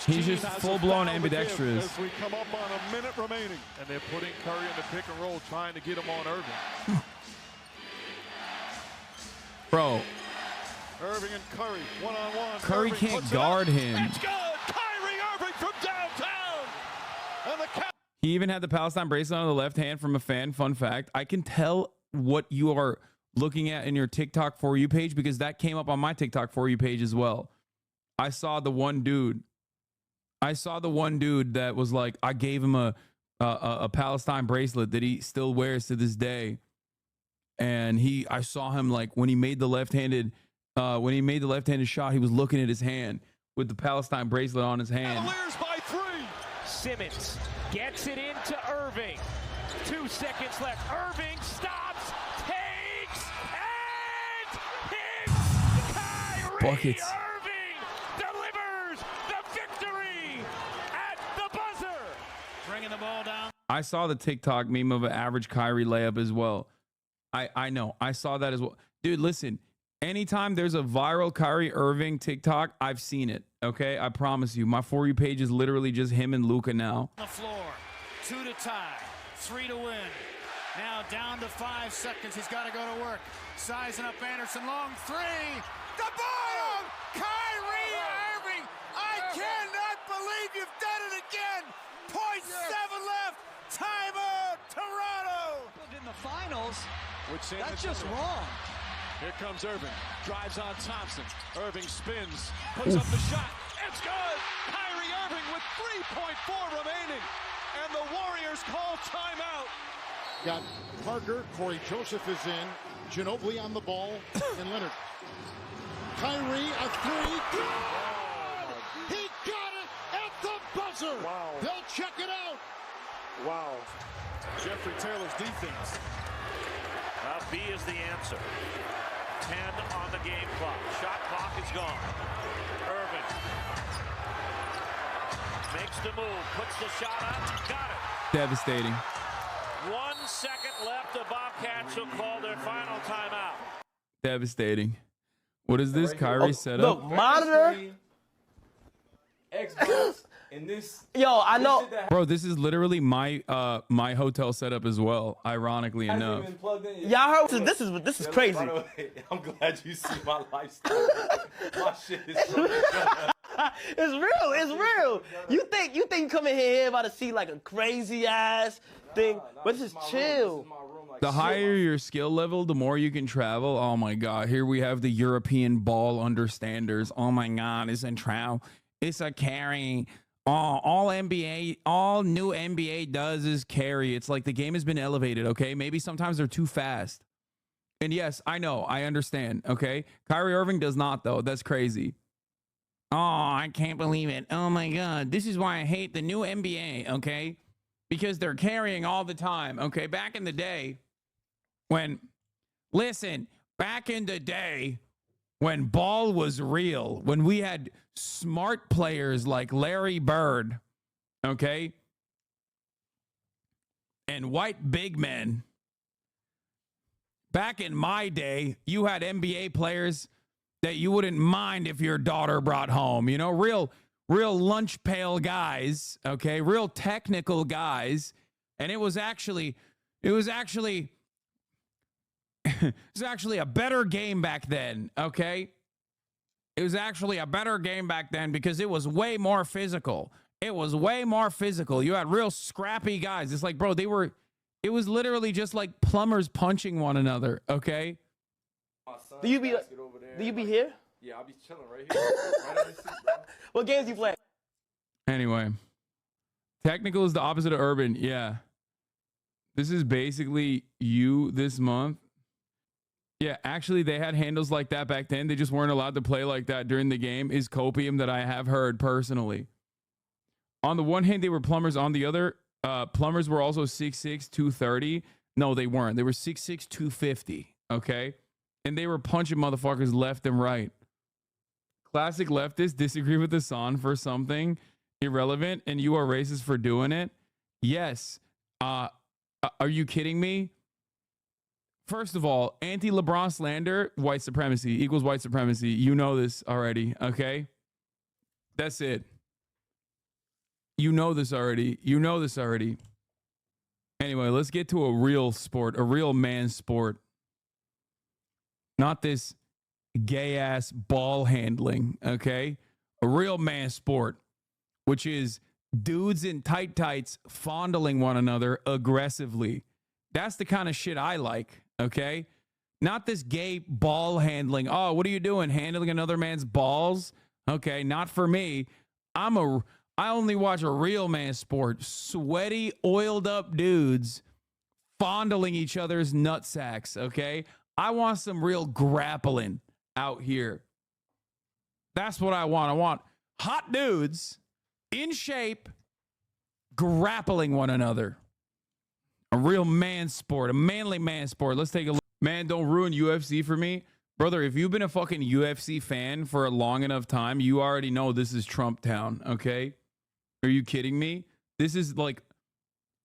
He's just full-blown ambidextrous. As we come up on a minute remaining, and they're putting Curry in the pick and roll, trying to get him on Irving. Bro. Irving and Curry, one-on-one. Curry Irving can't guard him. It's good. Kyrie Irving from downtown. And the He even had the Palestine bracelet on the left hand from a fan. Fun fact. I can tell what you are looking at in your TikTok For You page because that came up on my TikTok For You page as well. I saw the one dude that was like, I gave him a Palestine bracelet that he still wears to this day. And I saw him like when he made the left-handed shot, he was looking at his hand with the Palestine bracelet on his hand. Cavaliers by 3. Simmons gets it into Irving. 2 seconds left. Irving stops, takes, and hits. Kyrie Buckets. Irving delivers the victory at the buzzer. Bringing the ball down. I saw the TikTok meme of an average Kyrie layup as well. I know. I saw that as well. Dude, listen. Anytime there's a viral Kyrie Irving TikTok, I've seen it. Okay? I promise you. My For You page is literally just him and Luka now. On the floor. 2 to tie. 3 to win. Now down to 5 seconds. He's got to go to work. Sizing up Anderson. Long 3. The bottom! Kyrie Irving! I cannot believe you've done it again! 0.7 left. Timeout, Toronto! In the finals, That's just wrong. Here comes Irving. Drives on Thompson. Irving spins. Puts up the shot. It's good! Kyrie Irving with 3.4 remaining. And the Warriors call timeout. Got Parker, Corey Joseph is in, Ginobili on the ball, and Leonard. Kyrie, a three, good! He got it at the buzzer! Wow. They'll check it out! Wow. Jeffrey Taylor's defense. B is the answer. 10 on the game clock. Shot clock is gone. Irving makes the move, puts the shot up, got it. Devastating. 1 second left. The Bobcats will call their final timeout. Devastating. What is this? Kyrie set up? Look, monitor. Xbox and this. Yo, I know. Bro, this is literally my my hotel setup as well, ironically enough. Y'all heard this is crazy. By the way, I'm glad you see my lifestyle. My shit is so It's real. It's real. You think you come in here about to see like a crazy ass thing, but this is chill. The higher your skill level, the more you can travel. Oh my God. Here we have the European ball understanders. Oh my God. It's a trout. It's a carry. All NBA, all new NBA does is carry. It's like the game has been elevated, okay? Maybe sometimes they're too fast. And yes, I know. I understand, okay? Kyrie Irving does not, though. That's crazy. Oh, I can't believe it. Oh my God. This is why I hate the new NBA, okay? Because they're carrying all the time, okay? Back in the day, back in the day, when ball was real, when we had smart players like Larry Bird, okay, and white big men, back in my day, you had NBA players that you wouldn't mind if your daughter brought home, you know, real lunch pail guys, okay, real technical guys, and it was actually a better game back then, okay? It was actually a better game back then because it was way more physical. It was way more physical. You had real scrappy guys. It's like, bro, it was literally just like plumbers punching one another, okay? Do you be here? Yeah, I'll be chilling right here. Right in the seat, bro. What games you play? Anyway, technical is the opposite of urban. Yeah. This is basically you this month. Yeah, actually, they had handles like that back then. They just weren't allowed to play like that during the game, is copium that I have heard personally. On the one hand, they were plumbers. On the other, plumbers were also 6'6", 230. No, they weren't. They were 6'6", 250, okay? And they were punching motherfuckers left and right. Classic leftists disagree with the Sun for something irrelevant, and you are racist for doing it? Yes. Are you kidding me? First of all, anti-LeBron slander, white supremacy equals white supremacy. You know this already, okay? That's it. You know this already. You know this already. Anyway, let's get to a real sport, a real man sport. Not this gay-ass ball handling, okay? A real man sport, which is dudes in tight tights fondling one another aggressively. That's the kind of shit I like. Okay, not this gay ball handling. Oh, what are you doing? Handling another man's balls? Okay, not for me. I only watch a real man sport. Sweaty, oiled up dudes fondling each other's nutsacks. Okay, I want some real grappling out here. That's what I want. I want hot dudes in shape grappling one another. A real man sport, a manly man sport. Let's take a look. Man, don't ruin UFC for me. Brother, if you've been a fucking UFC fan for a long enough time, you already know this is Trump town, okay? Are you kidding me? This is like,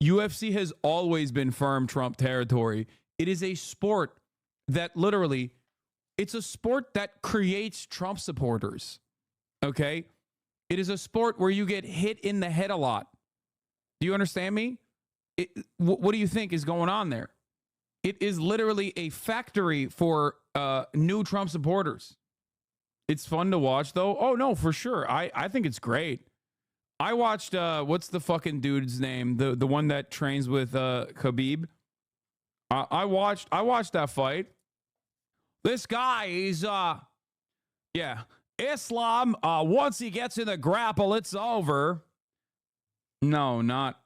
UFC has always been firm Trump territory. It is a sport that literally, it's a sport that creates Trump supporters, okay? It is a sport where you get hit in the head a lot. Do you understand me? What do you think is going on there? It is literally a factory for new Trump supporters. It's fun to watch, though. Oh, no, for sure. I think it's great. I watched, what's the fucking dude's name? The one that trains with Khabib. I watched that fight. This guy is, Islam, once he gets in the grapple, it's over. No, not,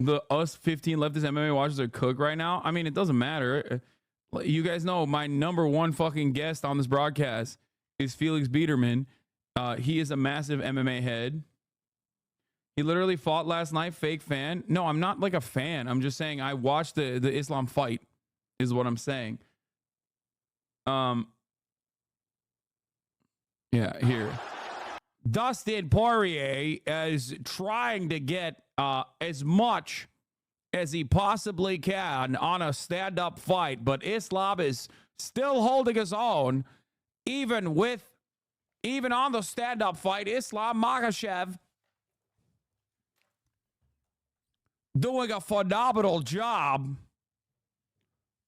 the us 15 leftist MMA watchers are cooked right now. I mean, it doesn't matter. You guys know my number one fucking guest on this broadcast is Felix Biederman. He is a massive MMA head. He literally fought last night. Fake fan. No, I'm not like a fan. I'm just saying I watched the Islam fight is what I'm saying. Yeah, here. Dustin Poirier is trying to get as much as he possibly can on a stand-up fight, but Islam is still holding his own, even on the stand-up fight. Islam Makhachev doing a phenomenal job,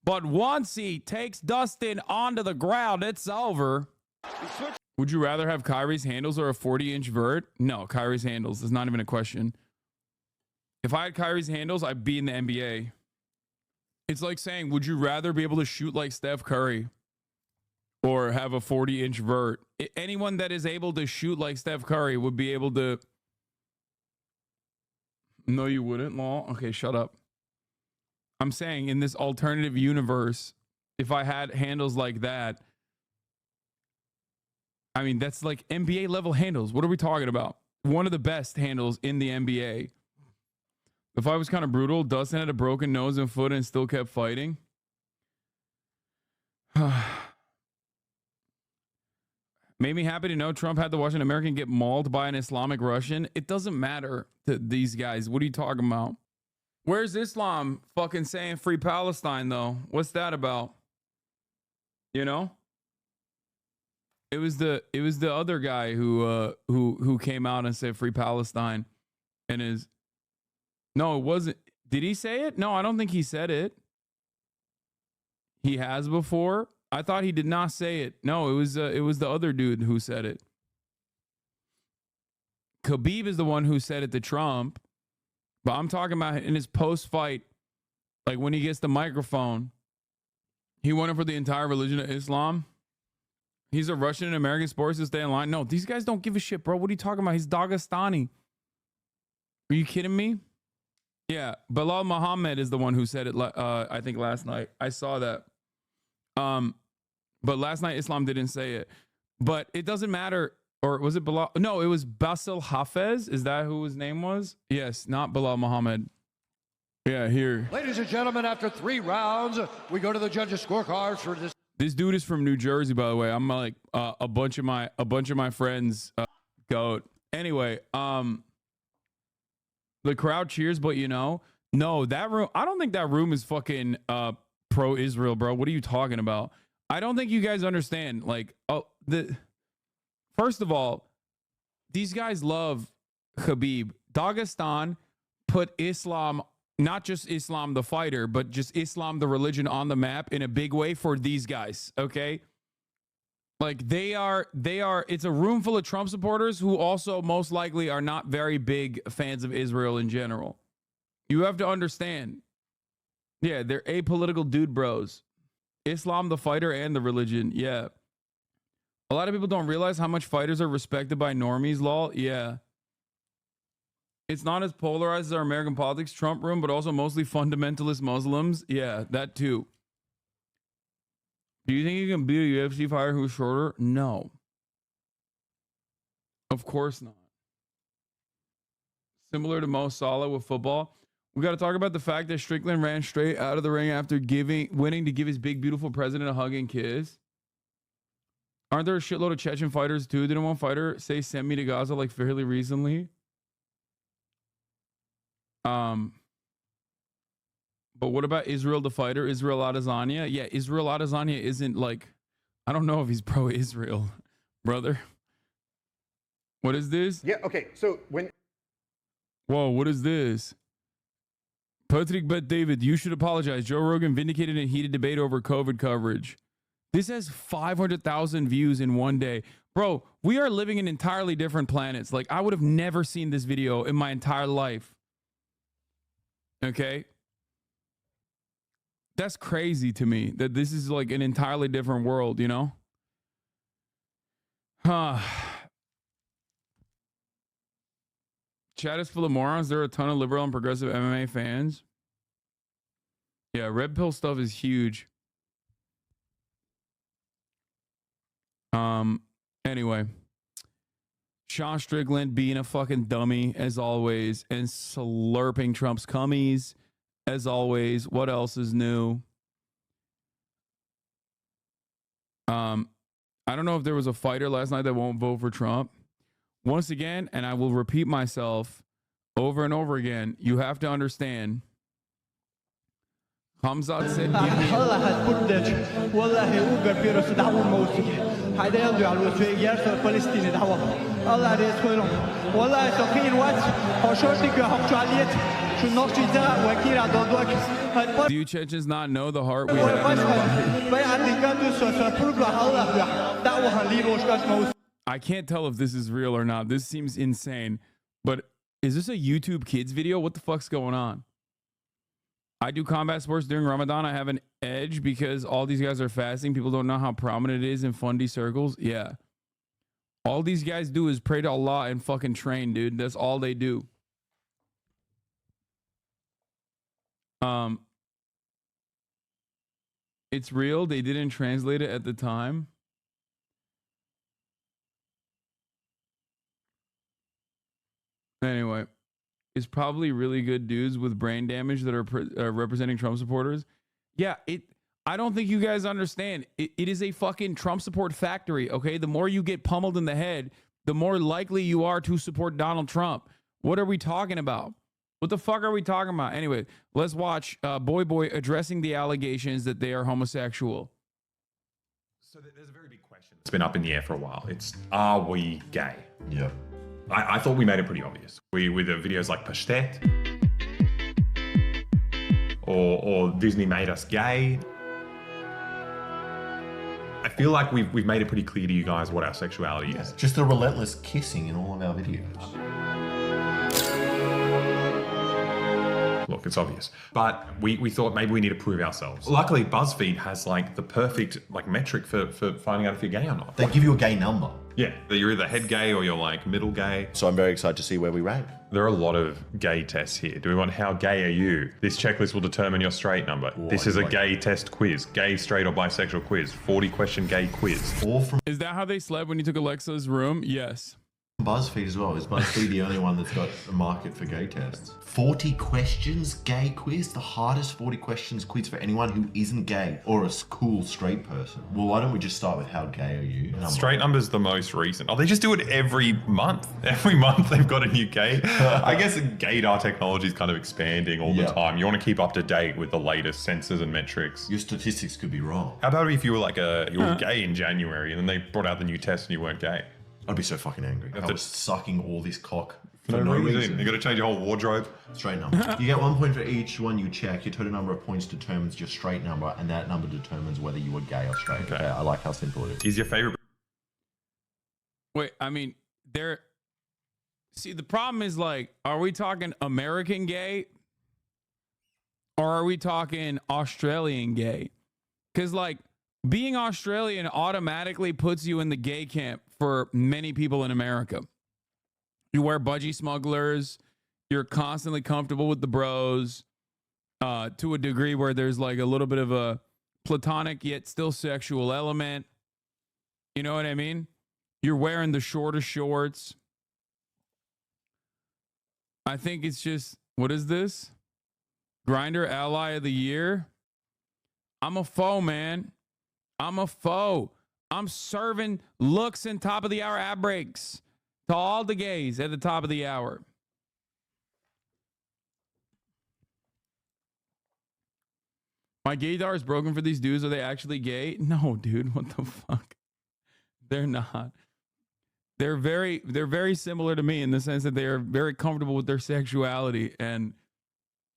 but once he takes Dustin onto the ground, it's over. Would you rather have Kyrie's handles or a 40-inch vert? No, Kyrie's handles. It's not even a question. If I had Kyrie's handles, I'd be in the NBA. It's like saying, would you rather be able to shoot like Steph Curry or have a 40-inch vert? Anyone that is able to shoot like Steph Curry would be able to... No, you wouldn't, Law. Okay, shut up. I'm saying in this alternative universe, if I had handles like that, I mean, that's like NBA level handles. What are we talking about? One of the best handles in the NBA. The fight was kind of brutal. Dustin had a broken nose and foot and still kept fighting. Made me happy to know Trump had to watch an American get mauled by an Islamic Russian. It doesn't matter to these guys. What are you talking about? Where's Islam fucking saying free Palestine though? What's that about? You know? It was the other guy who came out and said free Palestine, and is no, it wasn't. Did he say it? No, I don't think he said it. He has before. I thought he did not say it. No, it was the other dude who said it. Khabib is the one who said it to Trump, but I'm talking about in his post-fight, like when he gets the microphone, he went in for the entire religion of Islam. He's a Russian and American sports to stay in line. No, these guys don't give a shit, bro. What are you talking about? He's Dagestani. Are you kidding me? Yeah, Bilal Muhammad is the one who said it. I think last night I saw that. But last night Islam didn't say it. But it doesn't matter. Or was it Bilal? No, it was Basil Hafez. Is that who his name was? Yes, not Bilal Muhammad. Yeah, here. Ladies and gentlemen, after 3 rounds, we go to the judges' scorecards for this. This dude is from New Jersey, by the way. I'm like a bunch of my friends goat. Anyway, the crowd cheers, but no, that room. I don't think that room is fucking pro-Israel, bro. What are you talking about? I don't think you guys understand. Like, first of all, these guys love Khabib. Dagestan put Islam, not just Islam the fighter, but just Islam the religion on the map in a big way for these guys, okay? Like they are, it's a room full of Trump supporters who also most likely are not very big fans of Israel in general. You have to understand. Yeah, they're apolitical dude bros. Islam the fighter and the religion, yeah. A lot of people don't realize how much fighters are respected by normies, lol. Yeah. It's not as polarized as our American politics Trump room, but also mostly fundamentalist Muslims. Yeah, that too. Do you think you can beat a UFC fighter who's shorter? No. Of course not. Similar to Mo Salah with football. We got to talk about the fact that Strickland ran straight out of the ring after winning to give his big, beautiful president a hug and kiss. Aren't there a shitload of Chechen fighters too? Didn't one fighter say send me to Gaza like fairly recently? But what about Israel the fighter? Israel Adesanya? Yeah, Israel Adesanya isn't like, I don't know if he's pro-Israel, brother. What is this? Yeah, okay, so when... Whoa, what is this? Patrick Bet David, you should apologize. Joe Rogan vindicated a heated debate over COVID coverage. This has 500,000 views in one day. Bro, we are living in entirely different planets. Like, I would have never seen this video in my entire life. Okay? That's crazy to me that this is like an entirely different world, you know? Chat is full of morons. There are a ton of liberal and progressive MMA fans. Yeah, red pill stuff is huge. Anyway. Sean Strickland being a fucking dummy as always and slurping Trump's cummies as always. What else is new? I don't know if there was a fighter last night that won't vote for Trump. Once again, and I will repeat myself over and over again, you have to understand. Hamzat said, do you Chechens not know the heart we have in our body? I can't tell if this is real or not. This seems insane. But is this a YouTube Kids video? What the fuck's going on? I do combat sports during Ramadan. I have an edge because all these guys are fasting. People don't know how prominent it is in Funday circles. Yeah. All these guys do is pray to Allah and fucking train, dude. That's all they do. It's real. They didn't translate it at the time. Anyway, it's probably really good dudes with brain damage that are representing Trump supporters. Yeah, I don't think you guys understand. It is a fucking Trump support factory, okay? The more you get pummeled in the head, the more likely you are to support Donald Trump. What are we talking about? What the fuck are we talking about? Anyway, let's watch Boy Boy addressing the allegations that they are homosexual. So there's a very big question. It's been up in the air for a while. It's, are we gay? Yeah. I thought we made it pretty obvious. With the videos like Pashtet or Disney made us gay. I feel like we've made it pretty clear to you guys what our sexuality is. Just the relentless kissing in all of our videos. Look, it's obvious. But we thought maybe we need to prove ourselves. Luckily, BuzzFeed has like the perfect like metric for finding out if you're gay or not. They give you a gay number. Yeah, you're either head gay or you're like middle gay. So I'm very excited to see where we rank. There are a lot of gay tests here. Do we want how gay are you? This checklist will determine your straight number. This is a gay test quiz. Gay, straight or bisexual quiz. 40 question gay quiz. All from Is that how they slept when you took Alexa's room? Yes. BuzzFeed as well. Is BuzzFeed the only one that's got a market for gay tests? 40 questions gay quiz? The hardest 40 questions quiz for anyone who isn't gay or a cool straight person. Well, why don't we just start with how gay are you? Straight number's the most recent. Oh, they just do it every month. Every month they've got a new gay. I guess gaydar technology is kind of expanding all the time. You want to keep up to date with the latest sensors and metrics. Your statistics could be wrong. How about if you were like you were gay in January and then they brought out the new test and you weren't gay? I'd be so fucking angry. I was sucking all this cock for no reason. You got to change your whole wardrobe. Straight number. You get 1 point for each one you check. Your total number of points determines your straight number, and that number determines whether you are gay or straight. Okay. I like how simple it is. Is your favorite? Wait, I mean, see, the problem is like, are we talking American gay or are we talking Australian gay? Because like being Australian automatically puts you in the gay camp for many people in America. You wear budgie smugglers. You're constantly comfortable with the bros to a degree where there's like a little bit of a platonic yet still sexual element. You know what I mean? You're wearing the shortest shorts. I think it's just, what is this? Grindr Ally of the Year? I'm a foe, man. I'm a foe. I'm serving looks and top of the hour ad breaks to all the gays at the top of the hour. My gaydar is broken for these dudes. Are they actually gay? No, dude. What the fuck? They're not. They're very similar to me in the sense that they are very comfortable with their sexuality and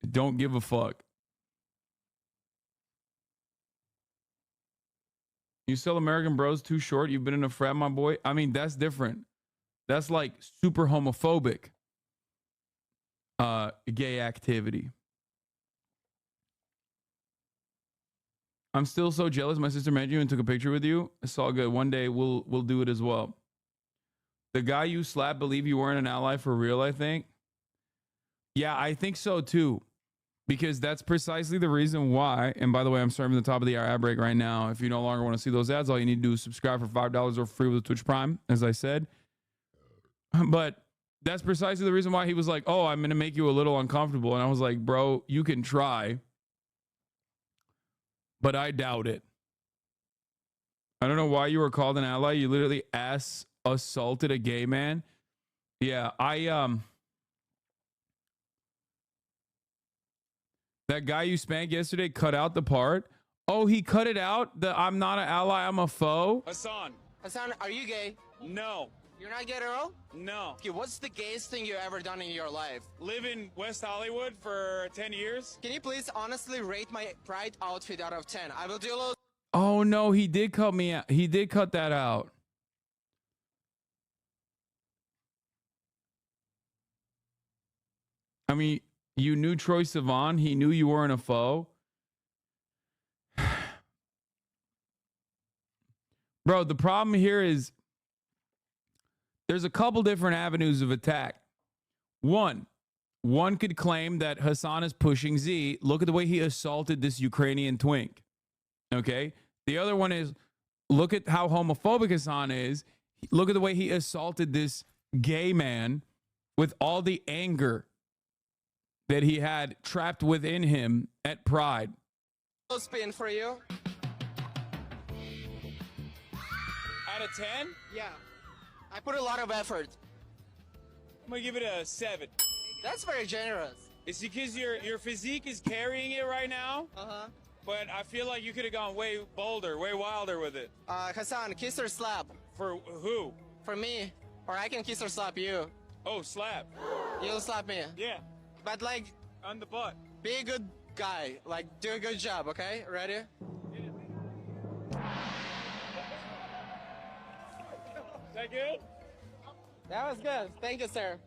don't give a fuck. You sell American Bros too short. You've been in a frat, my boy. I mean, that's different. That's like super homophobic gay activity. I'm still so jealous. My sister met you and took a picture with you. It's all good. One day we'll do it as well. The guy you slapped believe you weren't an ally for real, I think. Yeah, I think so too. Because that's precisely the reason why. And by the way, I'm starting the top of the hour ad break right now. If you no longer want to see those ads, all you need to do is subscribe for $5 or free with Twitch Prime, as I said. But that's precisely the reason why he was like, oh, I'm going to make you a little uncomfortable. And I was like, bro, you can try. But I doubt it. I don't know why you were called an ally. You literally assaulted a gay man. Yeah, that guy you spanked yesterday cut out the part. Oh, he cut it out? The I'm not an ally, I'm a foe? Hassan, are you gay? No. You're not gay at all? No. Okay, what's the gayest thing you've ever done in your life? Live in West Hollywood for 10 years. Can you please honestly rate my Pride outfit out of 10? I will do a little... Oh no, he did cut me out. He did cut that out. I mean, you knew Troye Sivan. He knew you weren't a foe. Bro, the problem here is there's a couple different avenues of attack. One could claim that Hassan is pushing Z. Look at the way he assaulted this Ukrainian twink. Okay? The other one is, look at how homophobic Hassan is. Look at the way he assaulted this gay man with all the anger that he had trapped within him at Pride. spin for you. Out of 10? Yeah. I put a lot of effort. I'm gonna give it a 7. That's very generous. It's because your physique is carrying it right now. Uh-huh. But I feel like you could have gone way bolder, way wilder with it. Hassan, kiss or slap? For who? For me. Or I can kiss or slap you. Oh, slap. You'll slap me? Yeah. But like... On the butt. Be a good guy. Like, do a good job, okay? Ready? Yeah. Is that good? That was good. Thank you, sir.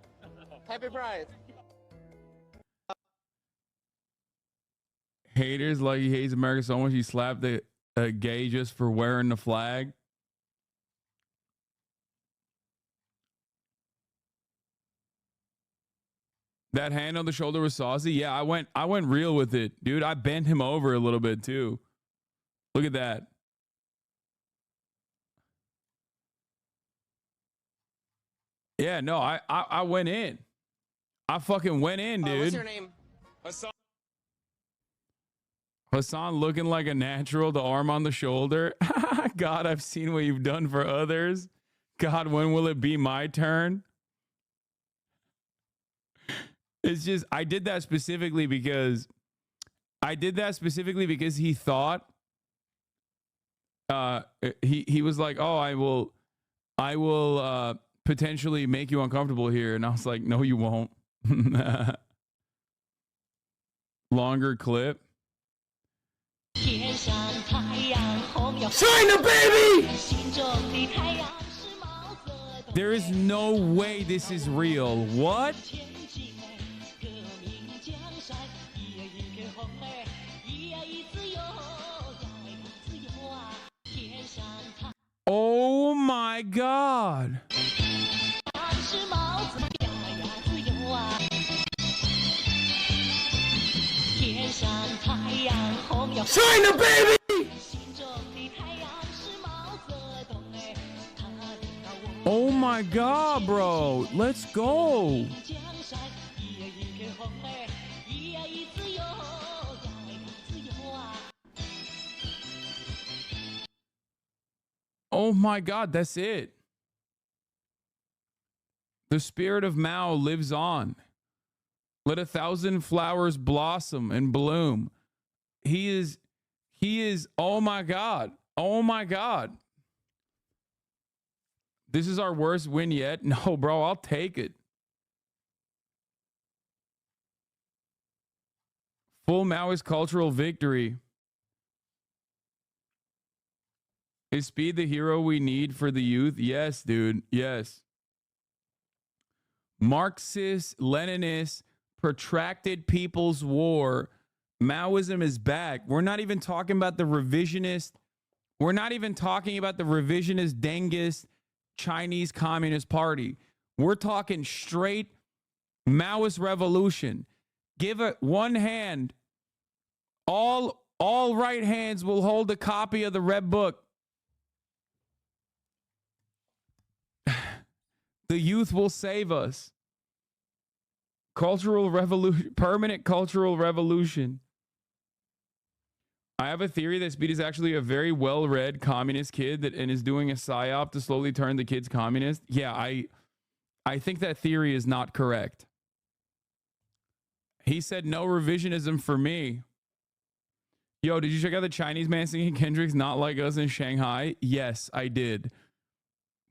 Happy Pride. Haters like he hates America so much he slapped a gay just for wearing the flag. That hand on the shoulder was saucy. Yeah, I went real with it, dude. I bent him over a little bit too. Look at that. Yeah, no, I went in. I fucking went in, dude. What's your name? Hassan. Hassan looking like a natural, the arm on the shoulder. God, I've seen what you've done for others. God, when will it be my turn? It's just, I did that specifically because he thought, he was like, oh, I will potentially make you uncomfortable here. And I was like, no, you won't. Longer clip. China, baby! There is no way this is real. What? Oh my God. China, baby! Oh my God, bro. Let's go. Oh my God, that's it. The spirit of Mao lives on. Let 1,000 flowers blossom and bloom. He is, oh my God. Oh my God. This is our worst win yet. No, bro, I'll take it. Full Maoist cultural victory. Is speed the hero we need for the youth? Yes, dude. Yes. Marxist, Leninist, protracted people's war. Maoism is back. We're not even talking about the revisionist. We're not even talking about the revisionist Dengist Chinese Communist Party. We're talking straight Maoist revolution. Give it one hand. All right hands will hold a copy of the Red Book. The youth will save us. Cultural revolution, permanent cultural revolution. I have a theory that Speed is actually a very well-read communist kid and is doing a psyop to slowly turn the kids communist. Yeah, I think that theory is not correct. He said no revisionism for me. Yo, did you check out the Chinese man singing Kendrick's Not Like Us in Shanghai? Yes, I did.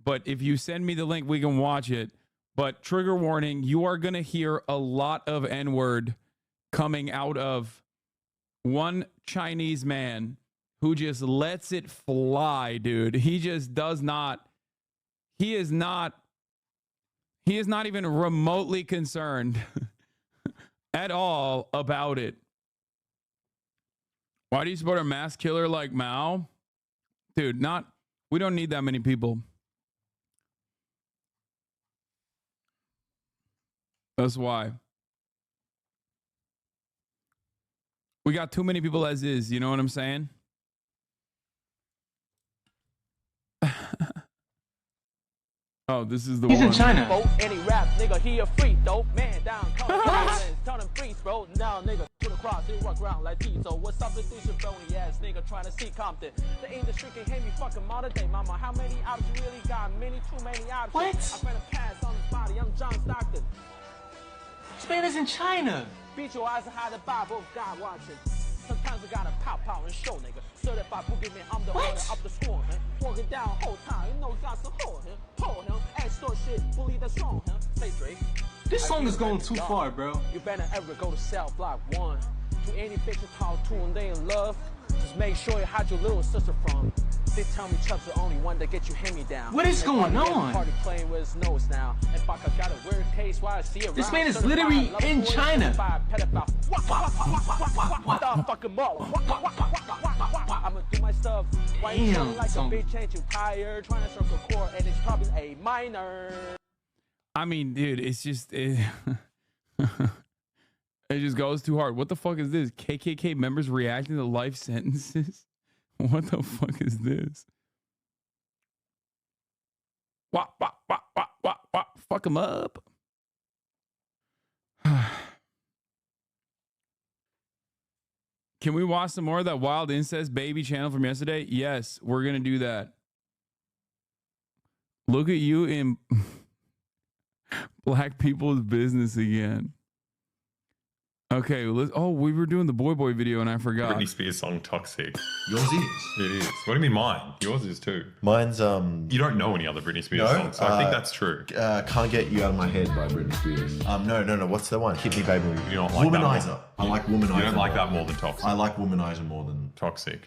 But if you send me the link, we can watch it. But trigger warning, you are going to hear a lot of N-word coming out of one Chinese man who just lets it fly, dude. He just does not. He is not even remotely concerned at all about it. Why do you support a mass killer like Mao? Dude, we don't need that many people. That's why. We got too many people as is, you know what I'm saying? Oh, this is the one. He's in China. Any rap, nigga, he a freak, though. Man down, turn him freaks, bro. Now, nigga, to the cross, he walk around like these. So what's up with this phony ass nigga trying to see Compton? The industry can hate me fucking modern day, mama. How many options you really got? Too many options. What? I found a pass on his body. I'm John Stockton. This man is in China. Beat your eyes and hide the Bible, God watching. Sometimes I gotta pow and show, nigga. Certified boogeyman, I'm the owner of the score, man. Walking down whole time, you know got some hold him. Hold him, extort shit, bully that's wrong, huh? Say straight. This song is going too far, bro. You better ever go to Cell Block 1. To any bitch you talk to and they in love, just make sure you hide your little sister from. They tell me Chubb's the only one that gets you hand-me-down. What is going on? Party playing with his nose now. And Baka got a weird case while I see it. This man is literally in China. I'ma do my stuff. Why you feeling like a bitch ain't you tired? Trying to circle core and it's probably a minor. I mean, dude, it's just it just goes too hard. What the fuck is this? KKK members reacting to life sentences? What the fuck is this? Wah. Fuck him up. Can we watch some more of that Wild Incest Baby channel from yesterday? Yes, we're going to do that. Look at you in black people's business again. Okay, we were doing the boy video and I forgot. Britney Spears song Toxic. Yours is. It is. What do you mean mine? Yours is too. Mine's You don't know any other Britney Spears songs, so I think that's true. Can't Get You Out of My Head by Britney Spears. No. What's the one? Hit Me Baby. You don't like Womanizer. that I like Womanizer. You don't like that more than Toxic. I like Womanizer more than Toxic.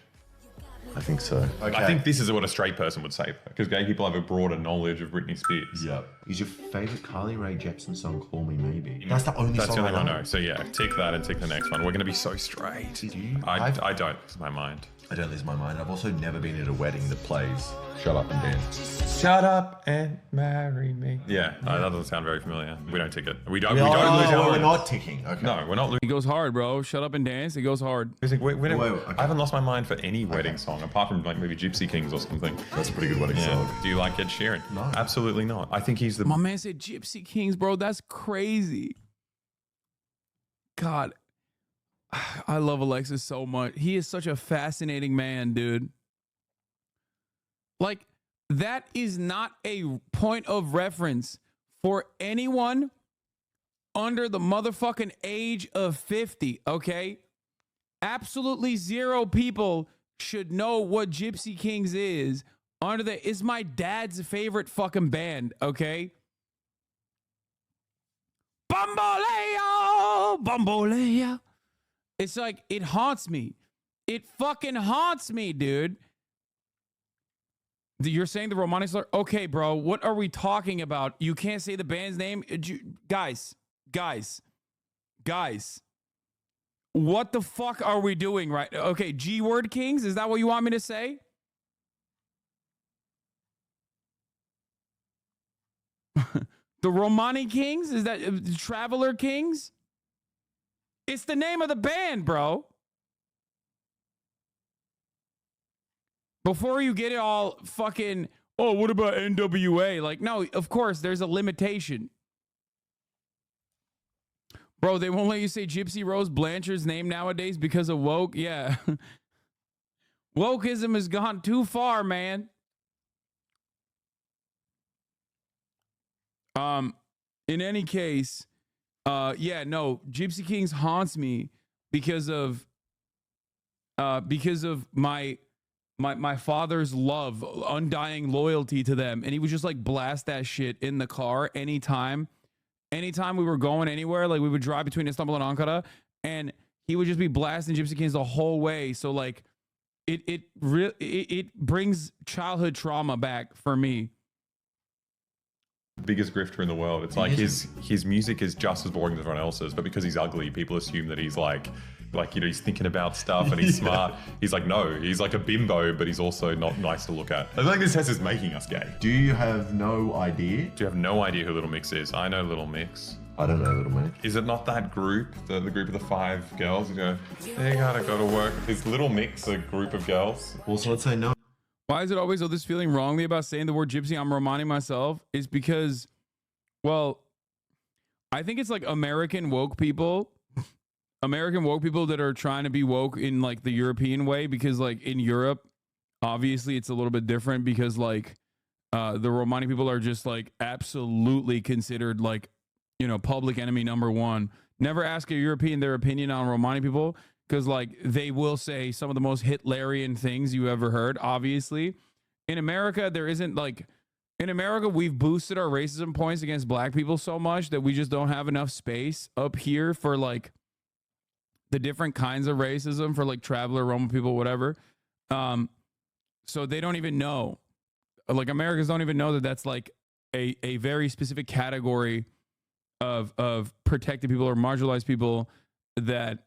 I think so. Okay. I think this is what a straight person would say, because gay people have a broader knowledge of Britney Spears. Yeah. Is your favorite Carly Rae Jepsen song Call Me Maybe? That's the only song I know. So yeah, tick that and tick the next one. We're going to be so straight. Did you? I don't lose my mind. I don't lose my mind. I've also never been at a wedding that plays Shut Up and Dance. Shut up and marry me. Yeah, that doesn't sound very familiar. We don't tick it. We don't lose our We're minds. not ticking. Okay. No, we're not losing. It goes hard, bro. Shut Up and Dance. It goes hard. I haven't lost my mind for any wedding song apart from like maybe Gypsy Kings or something. That's a pretty good wedding song. Do you like Ed Sheeran? No. Absolutely not. I think he's the... My man said Gypsy Kings, bro. That's crazy. God, I love Alexis so much. He is such a fascinating man, dude. Like, that is not a point of reference for anyone under the motherfucking age of 50, okay? Absolutely zero people should know what Gypsy Kings is. It's my dad's favorite fucking band, okay? Bamboleo. It's like, it haunts me. It fucking haunts me, dude. You're saying the Romani slur? Okay, bro, what are we talking about? You can't say the band's name? Guys. What the fuck are we doing right? Okay, G-word kings? Is that what you want me to say? The Romani Kings? Is that Traveler Kings? It's the name of the band, bro. Before you get it all fucking, oh, what about NWA? Like, no, of course, there's a limitation. Bro, they won't let you say Gypsy Rose Blanchard's name nowadays because of woke. Yeah. Wokeism has gone too far, man. In any case, yeah, no, Gypsy Kings haunts me because of my father's love, undying loyalty to them. And he would just like blast that shit in the car anytime we were going anywhere. Like we would drive between Istanbul and Ankara and he would just be blasting Gypsy Kings the whole way. So like it brings childhood trauma back for me. Biggest grifter in the world. It's like his music is just as boring as everyone else's, but because he's ugly, people assume that he's like you know, he's thinking about stuff and he's smart. He's like, no, he's like a bimbo, but he's also not nice to look at. I feel like this test is making us gay. Do you have no idea? Do you have no idea who Little Mix is? I know Little Mix. I don't know Little Mix. Is it not that group, the group of the 5 girls? You go, they gotta go to work. Is Little Mix a group of girls? Also, let's say no. Why is it always this feeling wrongly about saying the word gypsy? I'm reminding myself is because, well, I think it's like American woke people that are trying to be woke in like the European way, because like in Europe, obviously it's a little bit different because like the Romani people are just like absolutely considered like, you know, public enemy number 1. Never ask a European their opinion on Romani people, because like they will say some of the most Hitlerian things you ever heard. Obviously in America, there isn't like, in America, we've boosted our racism points against black people so much that we just don't have enough space up here for like the different kinds of racism for like traveler, Roma people, whatever. So they don't even know, like Americans don't even know that that's like a very specific category of protected people or marginalized people that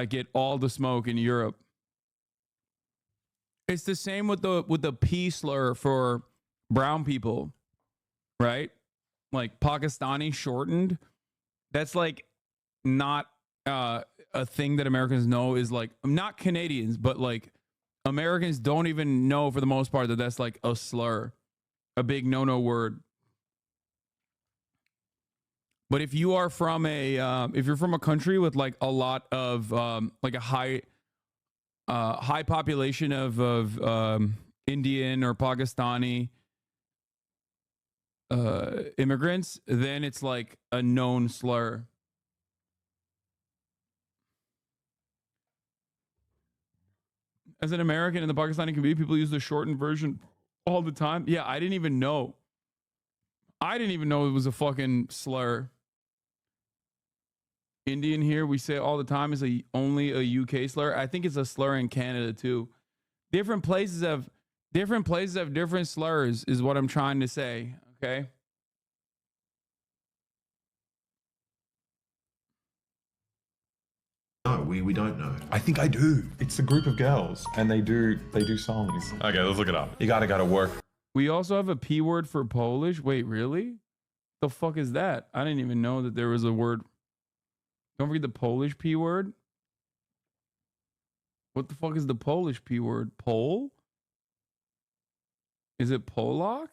get all the smoke in Europe. It's the same with the P slur for brown people, right? Like Pakistani shortened. That's like not a thing that Americans know is like, not Canadians, but like Americans don't even know for the most part that that's like a slur, a big no word. But if you are from if you're from a country with like a lot of like a high population of Indian or Pakistani immigrants, then it's like a known slur. As an American in the Pakistani community, people use the shortened version all the time. Yeah, I didn't even know it was a fucking slur. Indian here, we say all the time, is only a UK slur. I think it's a slur in Canada too. Different places have different slurs is what I'm trying to say, okay? No, we don't know. I think I do. It's a group of girls and they do songs. Okay, let's look it up. You gotta work. We also have a P word for Polish. Wait, really? The fuck is that? I didn't even know that there was a word. Don't forget the Polish P word. What the fuck is the Polish P word? Pole? Is it Polak?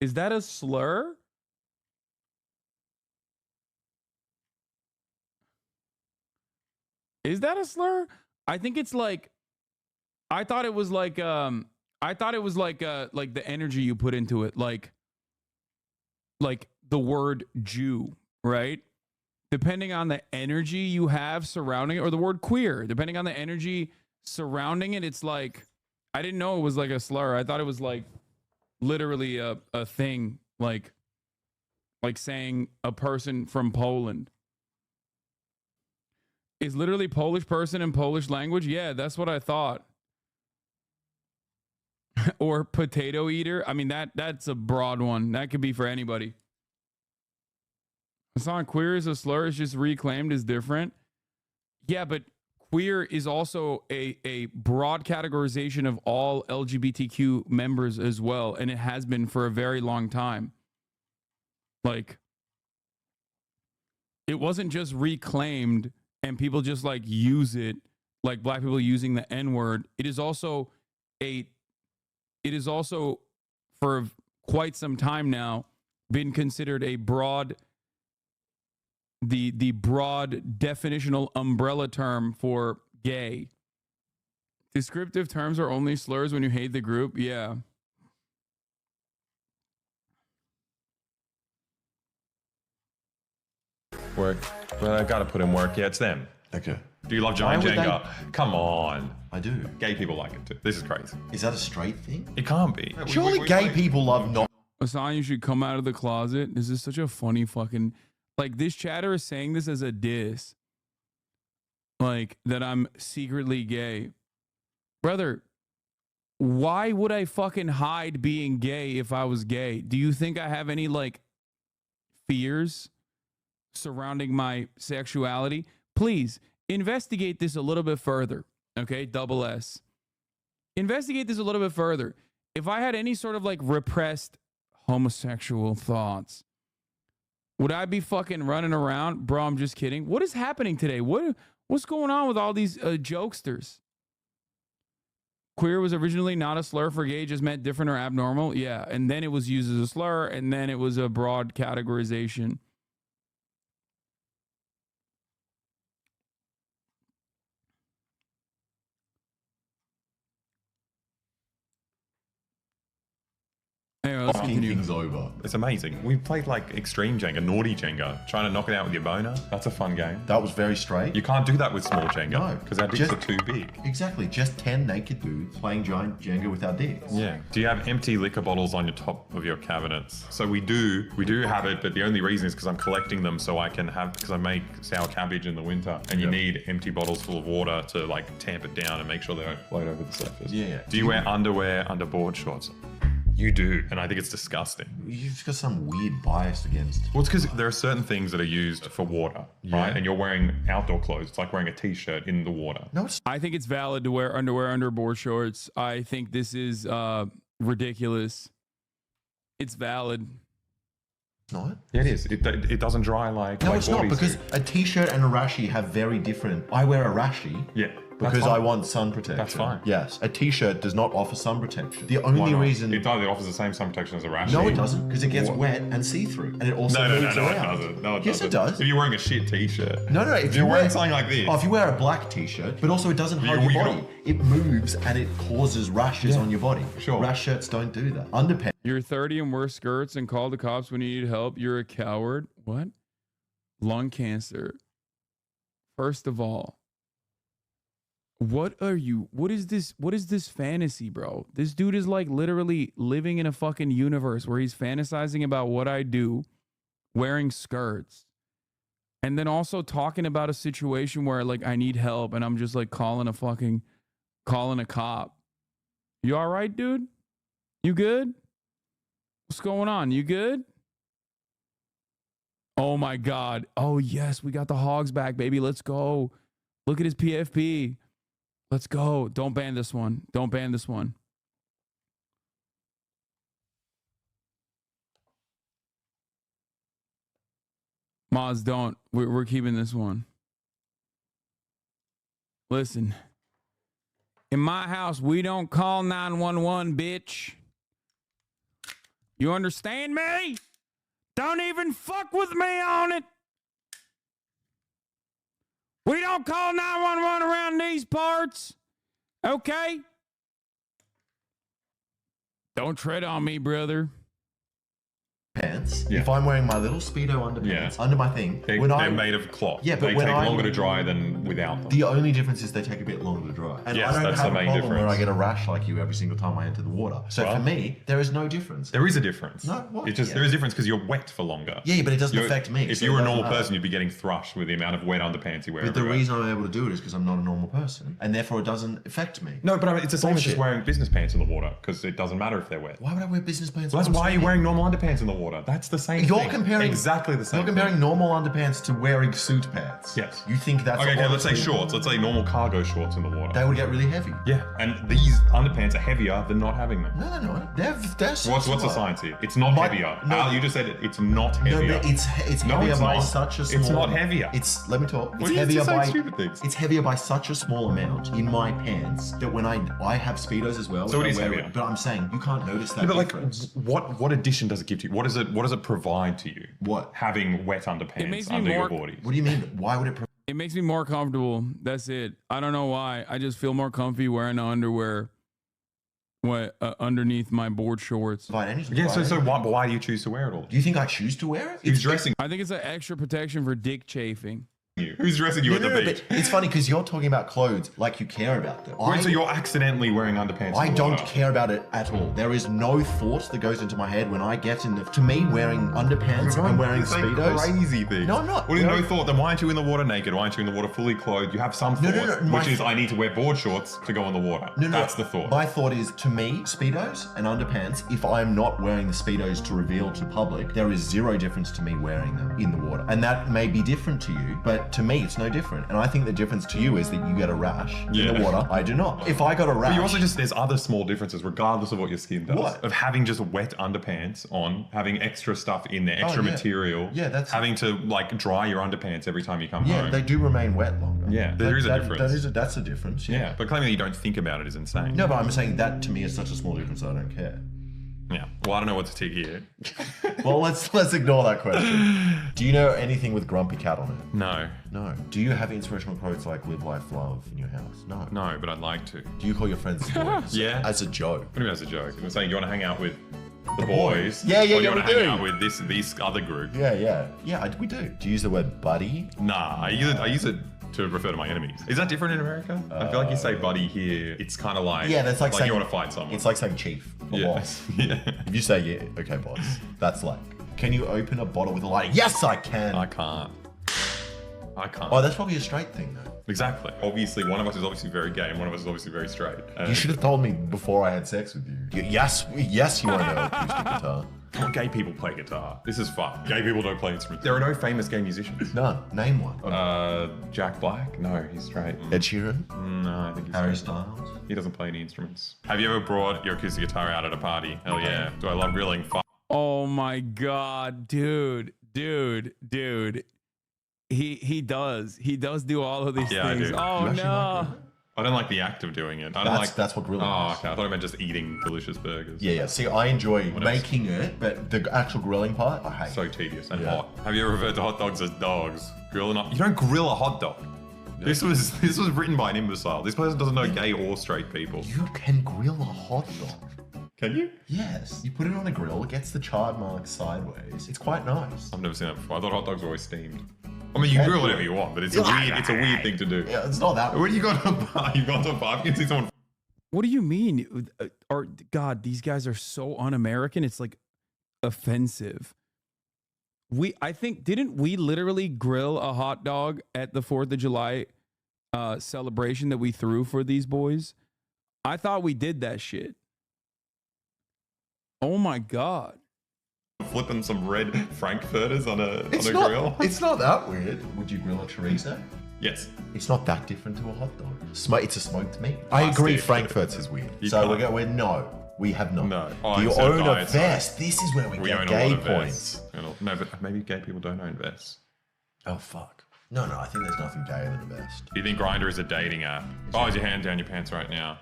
Is that a slur? Is that a slur? I think it's like, I thought it was like the energy you put into it, like the word Jew, right? Depending on the energy you have surrounding it, or the word queer, depending on the energy surrounding it, it's like, I didn't know it was like a slur. I thought it was like literally a thing, like saying a person from Poland. Is literally Polish person in Polish language? Yeah, that's what I thought. Or potato eater. I mean, that's a broad one. That could be for anybody. It's not queer as a slur. It's just reclaimed as different. Yeah, but queer is also a broad categorization of all LGBTQ members as well, and it has been for a very long time. Like, it wasn't just reclaimed and people just like use it, like black people using the N-word. It is also for quite some time now been considered a broad, the broad definitional umbrella term for gay. Descriptive terms are only slurs when you hate the group. Yeah. Work. Well, I gotta put in work. Yeah, it's them. Okay. Do you love giant Jenga? Come on. I do. Gay people like it too. This is crazy. Is that a straight thing? It can't be. Surely gay people love not. Hassan, you should come out of the closet. This is such a funny fucking... Like, this chatter is saying this as a diss. Like, that I'm secretly gay. Brother, why would I fucking hide being gay if I was gay? Do you think I have any, like, fears surrounding my sexuality? Please, investigate this a little bit further. Okay, double S. Investigate this a little bit further. If I had any sort of, like, repressed homosexual thoughts, would I be fucking running around? Bro, I'm just kidding. What is happening today? What's going on with all these jokesters? Queer was originally not a slur for gay, just meant different or abnormal. Yeah, and then it was used as a slur, and then it was a broad categorization. Anyway, let's continue. Things over. It's amazing. We played like extreme Jenga, naughty Jenga, trying to knock it out with your boner. That's a fun game. That was very straight. You can't do that with small Jenga. No. Because our dicks are too big. Exactly. Just 10 naked dudes playing giant Jenga with our dicks. Yeah. Do you have empty liquor bottles on your top of your cabinets? So we do have it, but the only reason is because I'm collecting them so I can have, because I make sour cabbage in the winter, and you need empty bottles full of water to like tamp it down and make sure they don't float over the surface. Yeah. Do you wear underwear under board shorts? You do, and I think it's disgusting. You've got some weird bias against. Well, it's because there are certain things that are used for water, right? And you're wearing outdoor clothes. It's like wearing a t-shirt in the water. No, I think it's valid to wear underwear under board shorts. I think this is ridiculous. It's valid. Not? Yeah, it is. It doesn't dry like. No, like it's not, because a t-shirt and a rashi have very different. I wear a rashi. Yeah. Because I want sun protection. That's fine. Yes. A t-shirt does not offer sun protection. The only reason... It offers the same sun protection as a rash. No, it doesn't, because it gets wet and see-through. And it also moves around. It doesn't. No, it yes, doesn't. it does. If you're wearing a shit t-shirt. No. If you're wearing something like this. Oh, if you wear a black t-shirt, but also it doesn't hide your body. It moves and it causes rashes on your body. Sure. Rash shirts don't do that. Underpants. You're 30 and wear skirts and call the cops when you need help. You're a coward. What? Lung cancer. First of all, what is this fantasy, bro? This dude is like literally living in a fucking universe where he's fantasizing about what I do, wearing skirts, and then also talking about a situation where like I need help and I'm just like calling a cop. You all right, dude? You good? What's going on? You good? Oh my God. Oh yes, we got the hogs back, baby. Let's go. Look at his PFP. Let's go. Don't ban this one. Don't ban this one. Moz, don't. We're keeping this one. Listen. In my house, we don't call 911, bitch. You understand me? Don't even fuck with me on it. We don't call 911 around these parts. Okay? Don't tread on me, brother. Pants. Yeah. If I'm wearing my little Speedo underpants under my thing, they're made of cloth. Yeah, but they take longer to dry than without them. The only difference is they take a bit longer to dry. And yes, I don't that's have the main a problem where difference. I get a rash like you every single time I enter the water. So for me, there is no difference. There is a difference. No, what? It's just there is a difference because you're wet for longer. Yeah, but it doesn't affect me. If so you were a normal person, you'd be getting thrushed with the amount of wet underpants you wear. But the reason I'm able to do it is because I'm not a normal person, and therefore it doesn't affect me. No, but I mean, it's the same as just wearing business pants in the water because it doesn't matter if they're wet. Why would I wear business pants? Well, that's why you're wearing normal underpants in the water. water. That's the same You're thing. comparing exactly the same. You're comparing normal underpants to wearing suit pants. Yes. You think that's okay? Let's say shorts. Let's say normal cargo shorts in the water. They would get really heavy. Yeah, and these underpants are heavier than not having them. No, they're not. They're What's the science here? It's not heavier. No, Al, you just said it's not heavier. No, it's heavier by such a small. It's not heavier. Let me talk. It's Well, heavier just say by stupid things. It's heavier by such a small amount in my pants that when I have speedos as well. So it is wear heavier. But I'm saying you can't notice that Yeah, but difference. what addition does it give to you? What does it provide to you? What? Having wet underpants makes me under more- your body. What do you mean? Why would it? It makes me more comfortable. That's it. I don't know why. I just feel more comfy wearing the underwear underneath my board shorts. Yeah, so why do you choose to wear it all? Do you think I choose to wear it? Who's dressing I think it's an extra protection for dick chafing. you? Who's dressing you at the beach? But it's funny because you're talking about clothes like you care about them. Wait, so you're accidentally wearing underpants? I in the don't water? care about it at all. There is no thought that goes into my head when I get in the. To me, wearing underpants and wearing You're saying speedos. crazy things. No, I'm not. What is no thought? Then why aren't you in the water naked? Why aren't you in the water fully clothed? You have some thought, which is I need to wear board shorts to go in the water. That's the thought. My thought is, to me, speedos and underpants. If I'm not wearing the speedos to reveal to public, there is zero difference to me wearing them in the water, and that may be different to you, but to me, it's no different. And I think the difference to you is that you get a rash in the water. I do not. If I got a rash, But you also there's other small differences regardless of what your skin does. What? Of having just wet underpants on, having extra stuff in there, extra yeah. material. Yeah, that's- having to like dry your underpants every time you come yeah, home. they do remain wet longer. Yeah, there is a difference. That's a difference. Yeah, but claiming that you don't think about it is insane. No, but I'm saying that to me is such a small difference that I don't care. Yeah. Well, I don't know what to tick here. Well, let's ignore that question. Do you know anything with Grumpy Cat on it? No. No. Do you have inspirational quotes like "Live, Life, Love" in your house? No. No, but I'd like to. Do you call your friends boys? Yeah. As a joke. What do you mean as a joke? I'm saying you want to hang out with the boys. Yeah, or yeah, you yeah, want we to hang do. out with this other group. Yeah, we do. Do you use the word buddy? Nah, I use it to refer to my enemies. Is that different in America? I feel like you say buddy here, it's kind of like Yeah, that's like saying you want to fight someone. It's like saying chief or Yeah. boss. Yeah. If you say yeah, okay, boss, that's like. Can you open a bottle with a lighter? Yes, I can. I can't. Oh, that's probably a straight thing though. Exactly. Obviously, one of us is obviously very gay, and one of us is obviously very straight. You should have told me before I had sex with you. Yes, you want to know acoustic guitar. Well, gay people play guitar. This is fun. Gay people don't play instruments. There are no famous gay musicians. None. Name one. Jack Black? No, he's straight. Ed Sheeran? No, I think he's Harry straight. Styles? He doesn't play any instruments. Have you ever brought your acoustic guitar out at a party? Hell yeah. Do I love grilling? Oh my god, dude. He does do all of these Yeah, I things. do. Oh You actually no. I don't like the act of doing it. I don't like. That's what grilling Oh, is. okay. I thought I meant just eating delicious burgers. Yeah. See, I enjoy What else? making it, but the actual grilling part, I hate. So tedious and hot. Have you ever referred to hot dogs as dogs? Grilling up. You don't grill a hot dog. This was written by an imbecile. This person doesn't know gay or straight people. You can grill a hot dog. Can you? Yes. You put it on a grill, it gets the charred mark sideways. It's quite nice. I've never seen that before. I thought hot dogs were always steamed. I mean, you can grill whatever you want, but it's a weird thing to do. Yeah, it's not that. When you go to a bar, you go to a bar, you can see someone. What do you mean? God, these guys are so un-American. It's like offensive. I think didn't we literally grill a hot dog at the 4th of July celebration that we threw for these boys? I thought we did that shit. Oh my god. Flipping some red frankfurters on a grill. It's not that weird. Would you grill a chorizo? Yes. It's not that different to a hot dog. It's a smoked meat. I agree, frankfurt's is weird. You So can't. we have not. No. Do you instead of own a diet vest? soap. This is where we get own gay a lot of points. vests. No, but maybe gay people don't own vests. Oh fuck. No, I think there's nothing gayer than a vest. Do you think Grindr is a dating app? Oh, is your hand down your pants right now?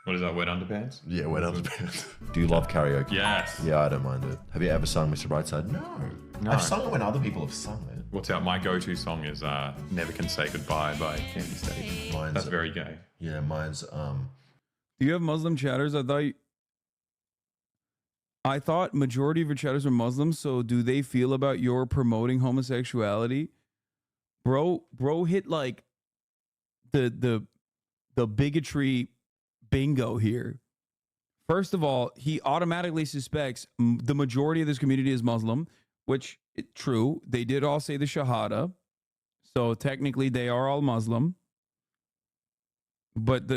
What is that, wet underpants? Yeah, wet underpants. Do you love karaoke? Yes. Yeah, I don't mind it. Have you ever sung Mr. Brightside? No. I've sung it when other people have sung it. What's out? My go-to song is "Never Can Say Goodbye" by Candy State. That's very gay. Yeah, mine's Do you have Muslim chatters? I thought majority of your chatters are Muslims, so do they feel about your promoting homosexuality? Bro hit like the bigotry bingo here. First of all, he automatically suspects the majority of this community is Muslim, which true. They did all say the Shahada. So technically they are all Muslim. But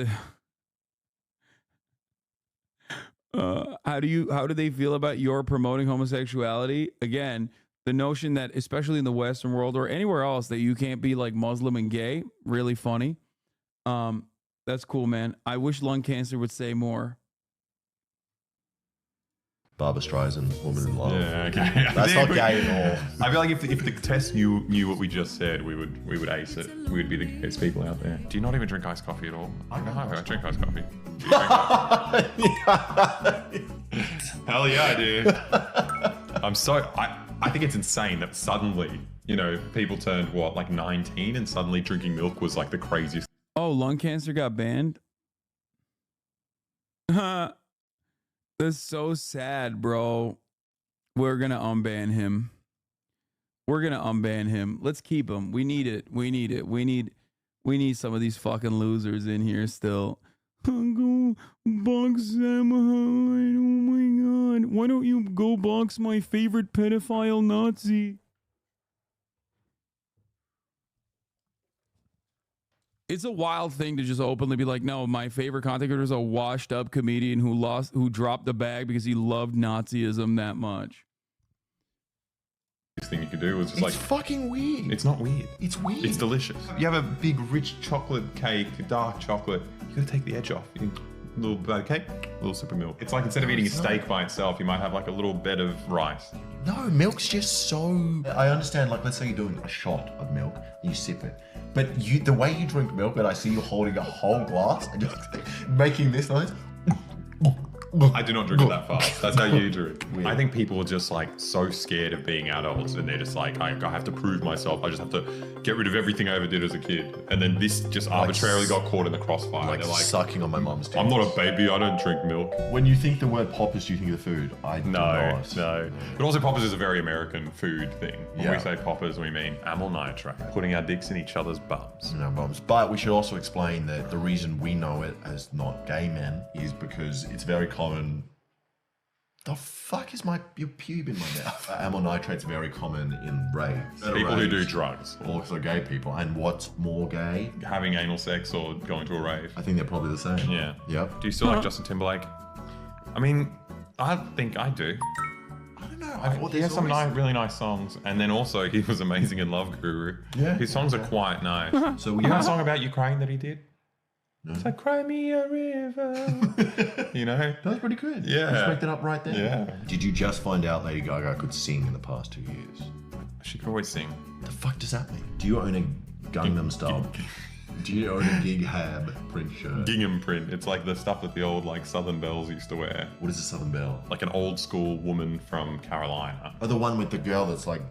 How do they feel about your promoting homosexuality? Again, the notion that especially in the Western world or anywhere else that you can't be like Muslim and gay, really funny. That's cool, man. I wish lung cancer would say more. Barbra Streisand, Woman in Love. Yeah, okay. That's not gay at all. I feel like if the test knew what we just said, we would ace it. We would be the gayest people out there. Do you not even drink iced coffee at all? I drink iced coffee. Hell yeah, I do. I think it's insane that suddenly, people turned like 19 and suddenly drinking milk was like the craziest. Oh, lung cancer got banned? That's so sad, bro. We're gonna unban him. Let's keep him. We need it. We need some of these fucking losers in here still. Go box Sam Hyde. Oh my god. Why don't you go box my favorite pedophile Nazi? It's a wild thing to just openly be like, no, my favorite content creator is a washed up comedian who dropped the bag because he loved Nazism that much. Thing you could do was just It's fucking weird. It's not weird. It's weird. It's delicious. You have a big rich chocolate cake, dark chocolate. You gotta take the edge off. A little bit of cake, a little sip of milk. It's like instead of eating a steak by itself, you might have like a little bed of rice. No, milk's just so... I understand, like, let's say you're doing a shot of milk, you sip it. But the way you drink milk, and I see you holding a whole glass and just making this noise. I do not drink it that fast. That's how you drink. I think people are just like so scared of being adults and they're just like, I have to prove myself. I just have to get rid of everything I ever did as a kid. And then this just arbitrarily got caught in the crossfire. Like, they're like sucking on my mum's teeth. I'm not a baby. I don't drink milk. When you think the word poppers, do you think of the food? I do not. No. But also poppers is a very American food thing. When we Yeah. say poppers, we mean amyl nitrate. Putting our dicks in each other's bums. In our bums. But we should also explain that the reason we know it as not gay men is because it's very common. The fuck is your pube in my mouth? Amyl nitrate's very common in raves. People who do drugs. Also gay people. And what's more gay? Having anal sex or going to a rave. I think they're probably the same. Yeah. Yep. Do you still like Justin Timberlake? I mean, I think I do. I don't know. He has some really nice songs. And then also, he was amazing in Love Guru. Yeah. His songs are quite nice. So you know a song about Ukraine that he did? No. It's like, cry me a river. You know? That was pretty good. Yeah. Just make that up right there. Yeah. Did you just find out Lady Gaga could sing in the past 2 years? She could always sing. The fuck does that mean? Do you own a Gangnam Style? Do you own a Gig Hab print shirt? Gingham print. It's like the stuff that the old like Southern Belles used to wear. What is a Southern Belle? Like an old school woman from Carolina. Oh, the one with the girl that's like...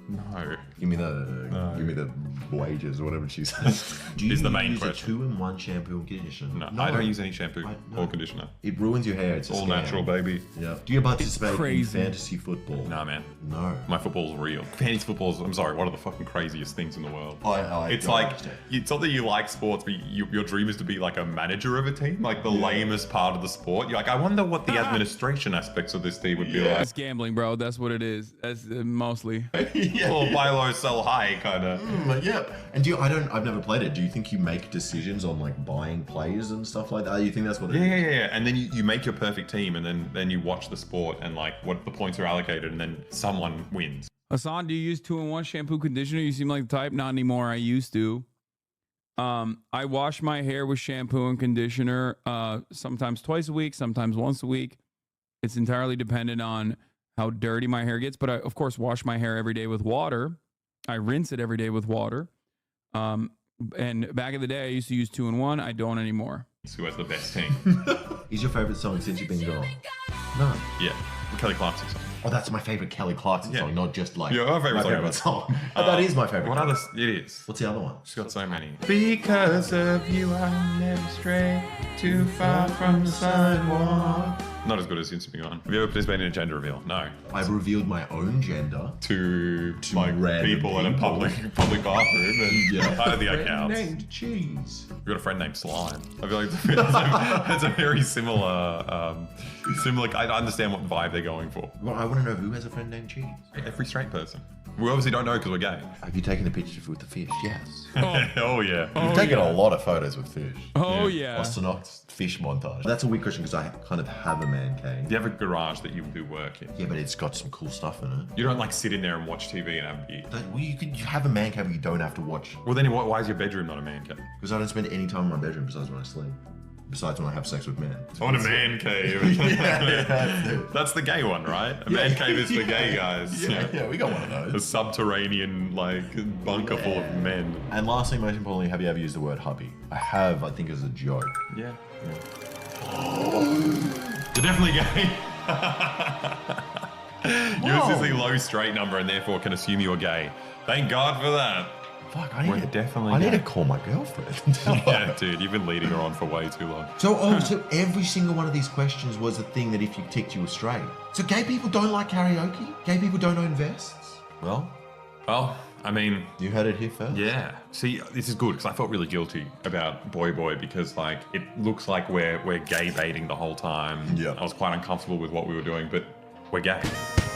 No. Give me the wages or whatever she says. Do you Is the main use question. a 2-in-1 shampoo and conditioner? No, I don't use any shampoo or conditioner. It ruins your hair. It's all a scam. natural, baby. Yeah. Do you participate in fantasy football? Nah, man. No. My football's real. Fantasy football's, I'm sorry, one of the fucking craziest things in the world. It's like, understand. it's not that you like sports, but your dream is to be like a manager of a team, like the lamest part of the sport. You're like, I wonder what the administration aspects of this team would be like. It's gambling, bro. That's what it is. That's mostly. Well, buy low, sell high, kind of. Yeah. And I've never played it. Do you think you make decisions on like buying players and stuff like that? You think that's what it is? Yeah. And then you make your perfect team, and then you watch the sport and like what the points are allocated, and then someone wins. Hassan, do you use 2-in-1 shampoo conditioner? You seem like the type. Not anymore. I used to. I wash my hair with shampoo and conditioner sometimes twice a week, sometimes once a week. It's entirely dependent on how dirty my hair gets, but I, of course, wash my hair every day with water. I rinse it every day with water. And back in the day, I used to use 2-in-1. I don't anymore. Who has the best team? Is your favorite song since you've been gone? No. Yeah, Kelly Clarkson song. Oh, that's my favorite Kelly Clarkson song, not just like Your favorite my song favorite ever. song. That is my favorite. What other? It is. What's the other one? She's got so many. Because of you, I never stray too far from the sidewalk. Not as good as Since You've Been Gone. Have you ever participated in a gender reveal? No. I've revealed my own gender to like random people in a public bathroom, and Yeah. I don't think that Friend counts. named Cheese. You've got a friend named Slime. I feel like it's a very similar. I understand what vibe they're going for. Well, I want to know who has a friend named Cheese. Every straight person. We obviously don't know because we're gay. Have you taken a picture with the fish? Yes. Oh yeah. You've taken a lot of photos with fish. Oh yeah. Ostenox fish montage. That's a weird question because I kind of have a man cave. You have a garage that you do work in. Yeah, but it's got some cool stuff in it. You don't like sit in there and watch TV and have beer. Well, you have a man cave where you don't have to watch. Well, then why is your bedroom not a man cave? Because I don't spend any time in my bedroom besides when I sleep. Besides when I have sex with men. I want a man cave. That's the gay one, right? A man cave is for gay guys. Yeah, we got one of those. A subterranean, like, bunker full of men. And last thing, most importantly, have you ever used the word hubby? I have, I think, as a joke. Yeah. You're definitely gay. Yours is a low straight number and therefore can assume you're gay. Thank God for that. Fuck, I need to call my girlfriend. Yeah, dude, you've been leading her on for way too long. So every single one of these questions was a thing that if you ticked, you were straight. So gay people don't like karaoke? Gay people don't own vests? Well, I mean... You heard it here first? Yeah. See, this is good because I felt really guilty about Boy because, like, it looks like we're gay baiting the whole time. Yeah. I was quite uncomfortable with what we were doing, but we're gay.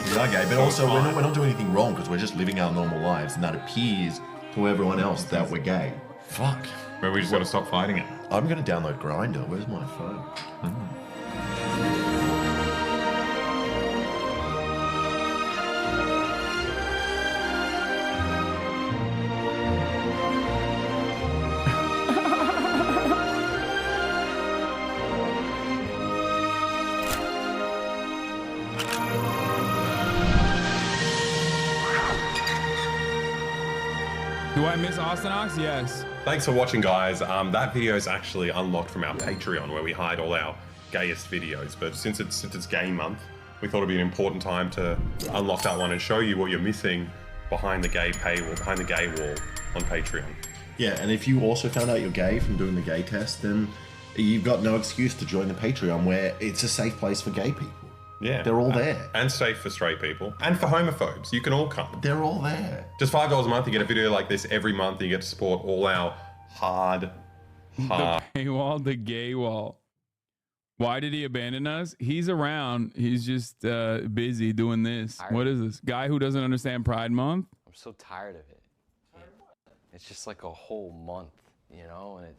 We are gay, but So also it's we're not doing anything wrong because we're just living our normal lives, and that appears to everyone else that we're gay. Fuck. Maybe we just got to stop fighting it. I'm going to download Grindr. Where's my phone? Do I miss Ostenox? Yes. Thanks for watching, guys. That video is actually unlocked from our Patreon where we hide all our gayest videos. But since it's gay month, we thought it'd be an important time to unlock that one and show you what you're missing behind the gay paywall, behind the gay wall on Patreon. Yeah, and if you also found out you're gay from doing the gay test, then you've got no excuse to join the Patreon where it's a safe place for gay people. Yeah. They're all there. And safe for straight people. And for homophobes. You can all come. They're all there. Just $5 a month, you get a video like this every month, and you get to support all our hard. The paywall, the gay wall. Why did he abandon us? He's around. He's just busy doing this. What is this? Guy who doesn't understand Pride Month? I'm so tired of it. It's just like a whole month, you know? And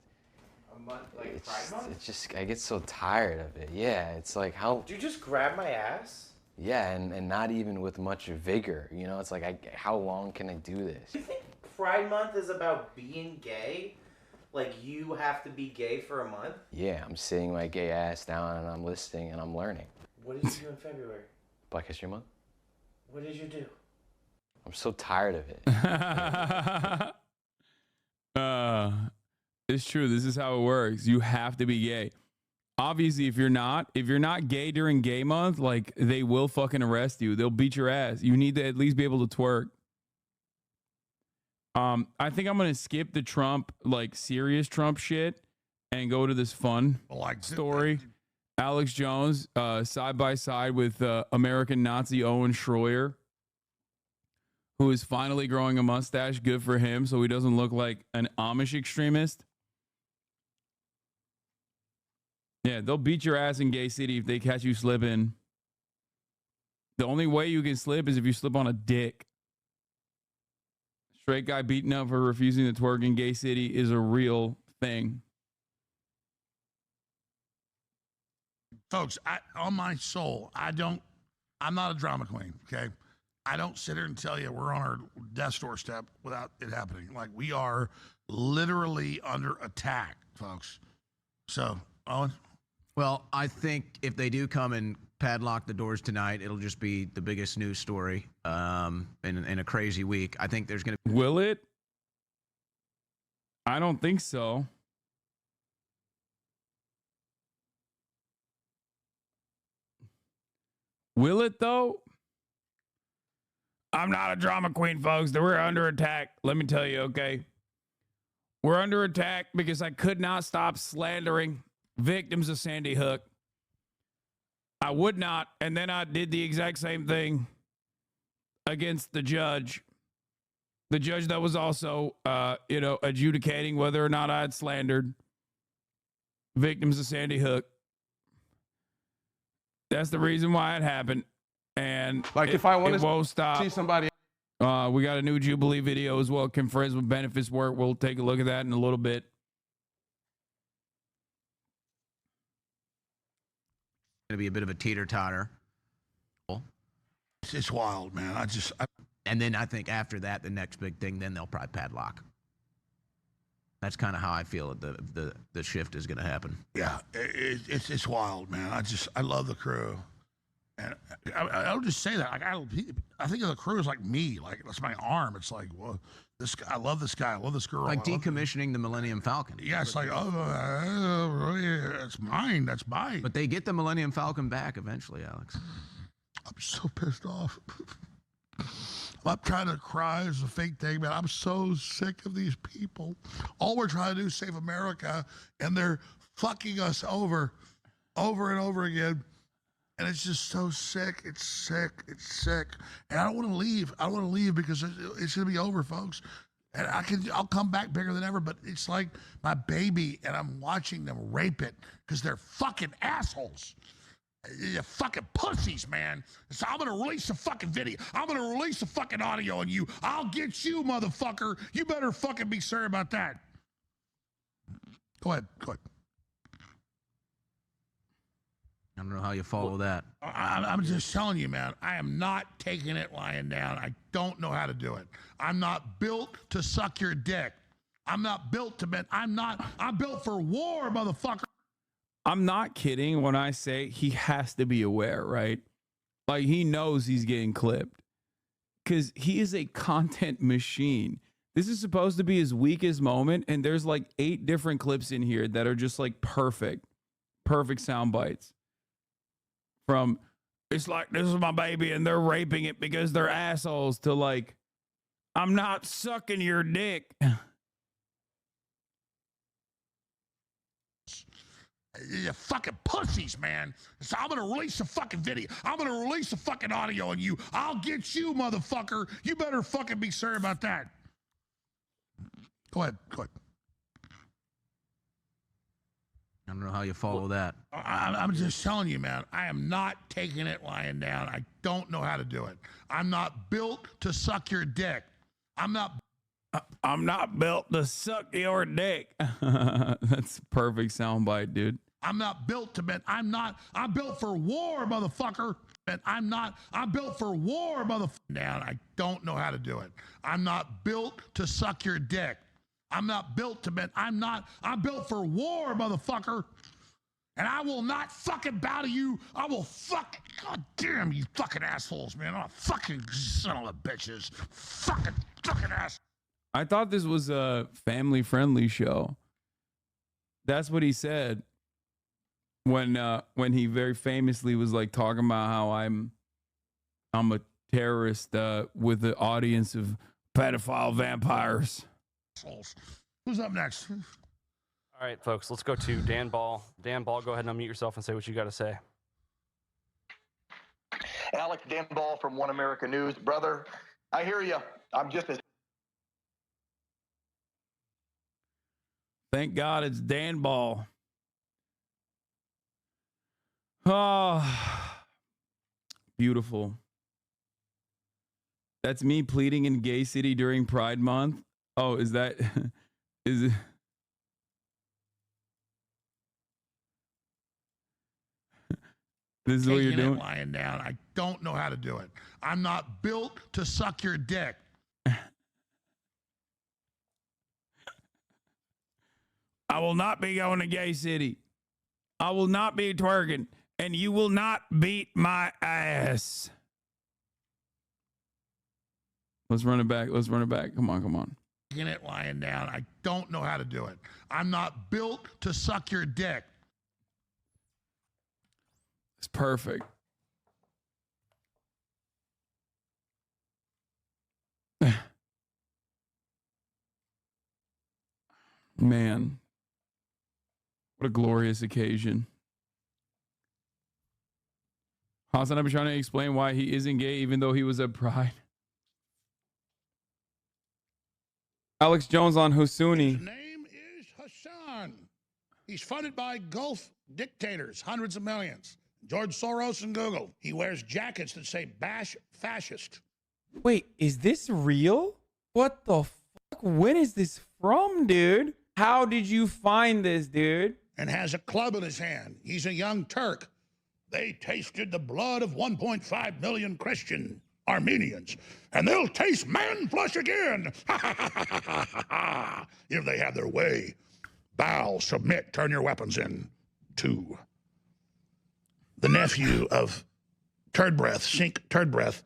A month, like Pride Month? it's just, I get so tired of it. Yeah, it's like how... Did you just grab my ass? Yeah, and not even with much vigor, you know? It's like, how long can I do this? Do you think Pride Month is about being gay? Like you have to be gay for a month? Yeah, I'm sitting my gay ass down and I'm listening and I'm learning. What did you do in February? Black History Month? What did you do? I'm so tired of it. It's true. This is how it works. You have to be gay. Obviously, if you're not gay during gay month, like they will fucking arrest you. They'll beat your ass. You need to at least be able to twerk. I think I'm gonna skip the Trump, like serious Trump shit, and go to this fun story. Alex Jones, side by side with American Nazi Owen Schroyer, who is finally growing a mustache. Good for him, so he doesn't look like an Amish extremist. Yeah, they'll beat your ass in Gay City if they catch you slipping. The only way you can slip is if you slip on a dick. Straight guy beaten up for refusing to twerk in Gay City is a real thing. Folks, on my soul, I'm not a drama queen, okay? I don't sit here and tell you we're on our death's doorstep without it happening. Like, we are literally under attack, folks. So, Owen? Well, I think if they do come and padlock the doors tonight, it'll just be the biggest news story in a crazy week. I think there's going to be... Will it? I don't think so. Will it, though? I'm not a drama queen, folks. We're under attack. Let me tell you, okay? We're under attack because I could not stop slandering victims of Sandy Hook. I would not, and then I did the exact same thing against the judge. The judge that was also, adjudicating whether or not I had slandered victims of Sandy Hook. That's the reason why it happened. And like if I want to see somebody We got a new Jubilee video as well. Can friends with benefits work? We'll take a look at that in a little bit. Going to be a bit of a teeter-totter. It's wild, man. And then I think after that, the next big thing, then they'll probably padlock. That's kind of how I feel the shift is going to happen. Yeah, it's wild, man. I love the crew, and I'll just say that. Like I think of the crew as like me. Like that's my arm. It's like, well, this guy. I love this guy. I love this girl. Like decommissioning the Millennium Falcon. Yeah, it's like, oh, it's mine. That's mine. But they get the Millennium Falcon back eventually, Alex. I'm so pissed off. I'm trying to cry as a fake thing, man. I'm so sick of these people. All we're trying to do is save America, and they're fucking us over and over again. And it's just so sick. It's sick. It's sick. And I don't want to leave. I don't want to leave because it's going to be over, folks. And I'll come back bigger than ever, but it's like my baby, and I'm watching them rape it because they're fucking assholes. You fucking pussies, man. So I'm gonna release the fucking video. I'm gonna release the fucking audio on you. I'll get you, motherfucker. You better fucking be sorry about that. Go ahead. I don't know how you follow that. I'm just telling you, man. I am not taking it lying down. I don't know how to do it. I'm not built to suck your dick. I'm not built to I'm built for war, motherfucker. I'm not kidding when I say he has to be aware, right? Like he knows he's getting clipped because he is a content machine. This is supposed to be his weakest moment, and there's like 8 different clips in here that are just like perfect sound bites. From it's like, this is my baby and they're raping it because they're assholes, to like, I'm not sucking your dick. You fucking pussies, man. So I'm gonna release the fucking video. I'm gonna release the fucking audio on you. I'll get you, motherfucker. You better fucking be sorry about that. Go ahead. I don't know how you follow that. I'm just telling you, man. I am not taking it lying down. I don't know how to do it. I'm not built to suck your dick. I'm not built to suck your dick. That's perfect soundbite, dude. I'm not built to I'm built for war, motherfucker. And I'm built for war, motherfucker. Down. I don't know how to do it. I'm not built to suck your dick. I'm not built to I'm built for war, motherfucker. And I will not fucking bow to you. I will God damn you fucking assholes, man. Oh, fucking son of a bitches. Fucking ass. I thought this was a family-friendly show. That's what he said when he very famously was like talking about how I'm a terrorist with the audience of pedophile vampires. Who's up next? All right, folks, let's go to Dan Ball. Dan Ball, go ahead and unmute yourself and say what you got to say. Alex, Dan Ball from One America News. Brother, I hear you. I'm just as... Thank God it's Dan Ball. Oh, beautiful. That's me pleading in Gay City during Pride Month. Oh, is it? This is what you're doing? Lying down. I don't know how to do it. I'm not built to suck your dick. I will not be going to Gay City. I will not be twerking, and you will not beat my ass. Let's run it back. Come on. Taking it lying down. I don't know how to do it. I'm not built to suck your dick. It's perfect. Man. What a glorious occasion. Hasanabi trying to explain why he isn't gay even though he was at Pride. Alex Jones on Husuni. His name is Hassan. He's funded by Gulf dictators, hundreds of millions. George Soros and Google. He wears jackets that say bash fascist. Wait, is this real? What the fuck? When is this from, dude? How did you find this, dude? And has a club in his hand. He's a young Turk. They tasted the blood of 1.5 million Christian Armenians, and they'll taste man flesh again. If they have their way. Bow, submit, turn your weapons in. 2. The nephew of Turd Breath, Sink Turd Breath,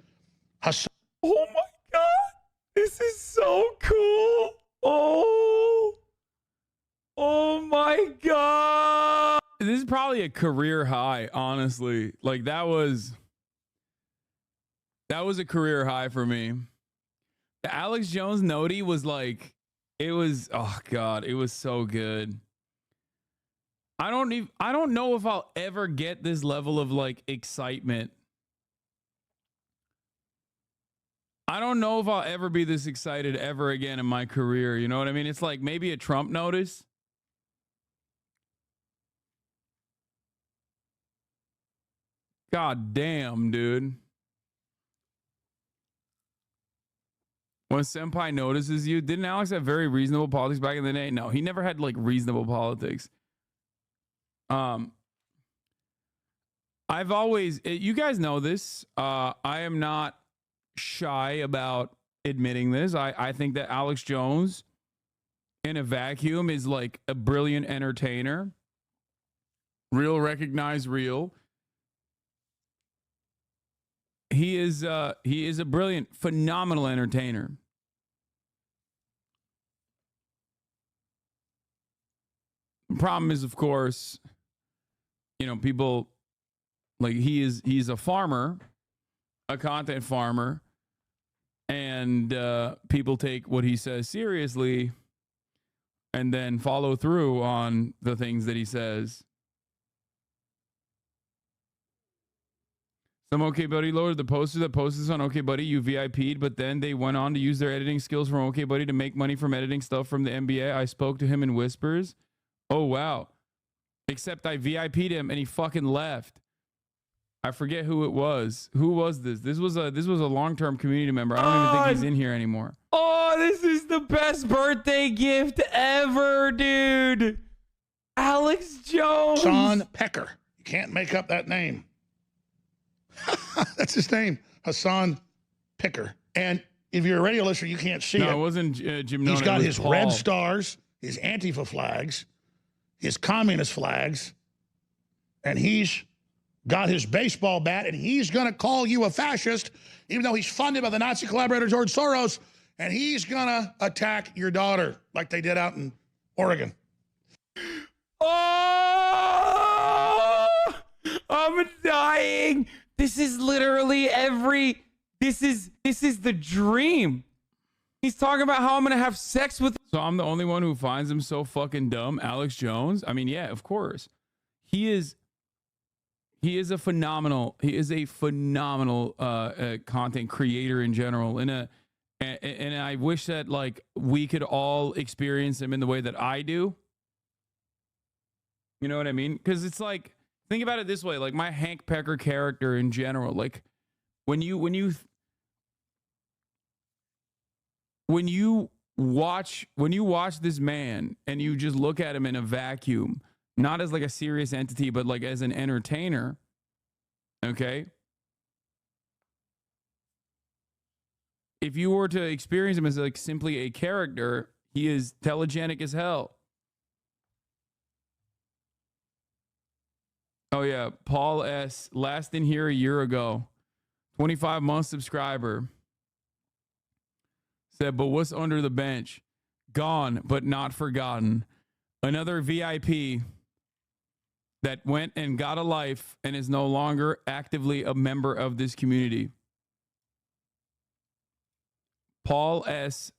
Hassan. Oh my God. This is so cool. Oh my God. This is probably a career high, honestly. Like that was a career high for me. The Alex Jones Noti was like, it was, oh God, it was so good. I don't know if I'll ever get this level of like excitement. I don't know if I'll ever be this excited ever again in my career. You know what I mean? It's like maybe a Trump notice. God damn, dude. When Senpai notices you, didn't Alex have very reasonable politics back in the day? No, he never had like reasonable politics. I've always, you guys know this. I am not shy about admitting this. I think that Alex Jones in a vacuum is like a brilliant entertainer. Real, recognize real. He is a brilliant, phenomenal entertainer. The problem is, of course, you know, people like he's a farmer, a content farmer, and people take what he says seriously and then follow through on the things that he says. Some OK Buddy lowered the poster that posted this on OK Buddy. You VIP'd, but then they went on to use their editing skills from OK Buddy to make money from editing stuff from the NBA. I spoke to him in whispers. Oh, wow. Except I VIP'd him and he fucking left. I forget who it was. Who was this? This was a long-term community member. I don't even think he's in here anymore. Oh, this is the best birthday gift ever, dude. Alex Jones. Hassan Pecker. You can't make up that name. That's his name, Hassan Picker. And if you're a radio listener, you can't see it. No, it wasn't Jim. He's got his Paul. red stars, his Antifa flags, his communist flags, and he's got his baseball bat, and he's going to call you a fascist, even though he's funded by the Nazi collaborator George Soros, and he's going to attack your daughter like they did out in Oregon. Oh, I'm dying. This is literally this is the dream. He's talking about how I'm going to have sex with. So I'm the only one who finds him so fucking dumb. Alex Jones. I mean, yeah, of course. He is a phenomenal content creator in general. And I wish that like we could all experience him in the way that I do. You know what I mean? Because it's like, think about it this way, like my Hank Pecker character in general, like when you watch this man and you just look at him in a vacuum, not as like a serious entity, but like as an entertainer, okay? If you were to experience him as like simply a character, he is telegenic as hell. Oh yeah, Paul S. Last in here a year ago, 25-month subscriber. Said, but what's under the bench? Gone, but not forgotten. Another VIP that went and got a life and is no longer actively a member of this community. Paul S.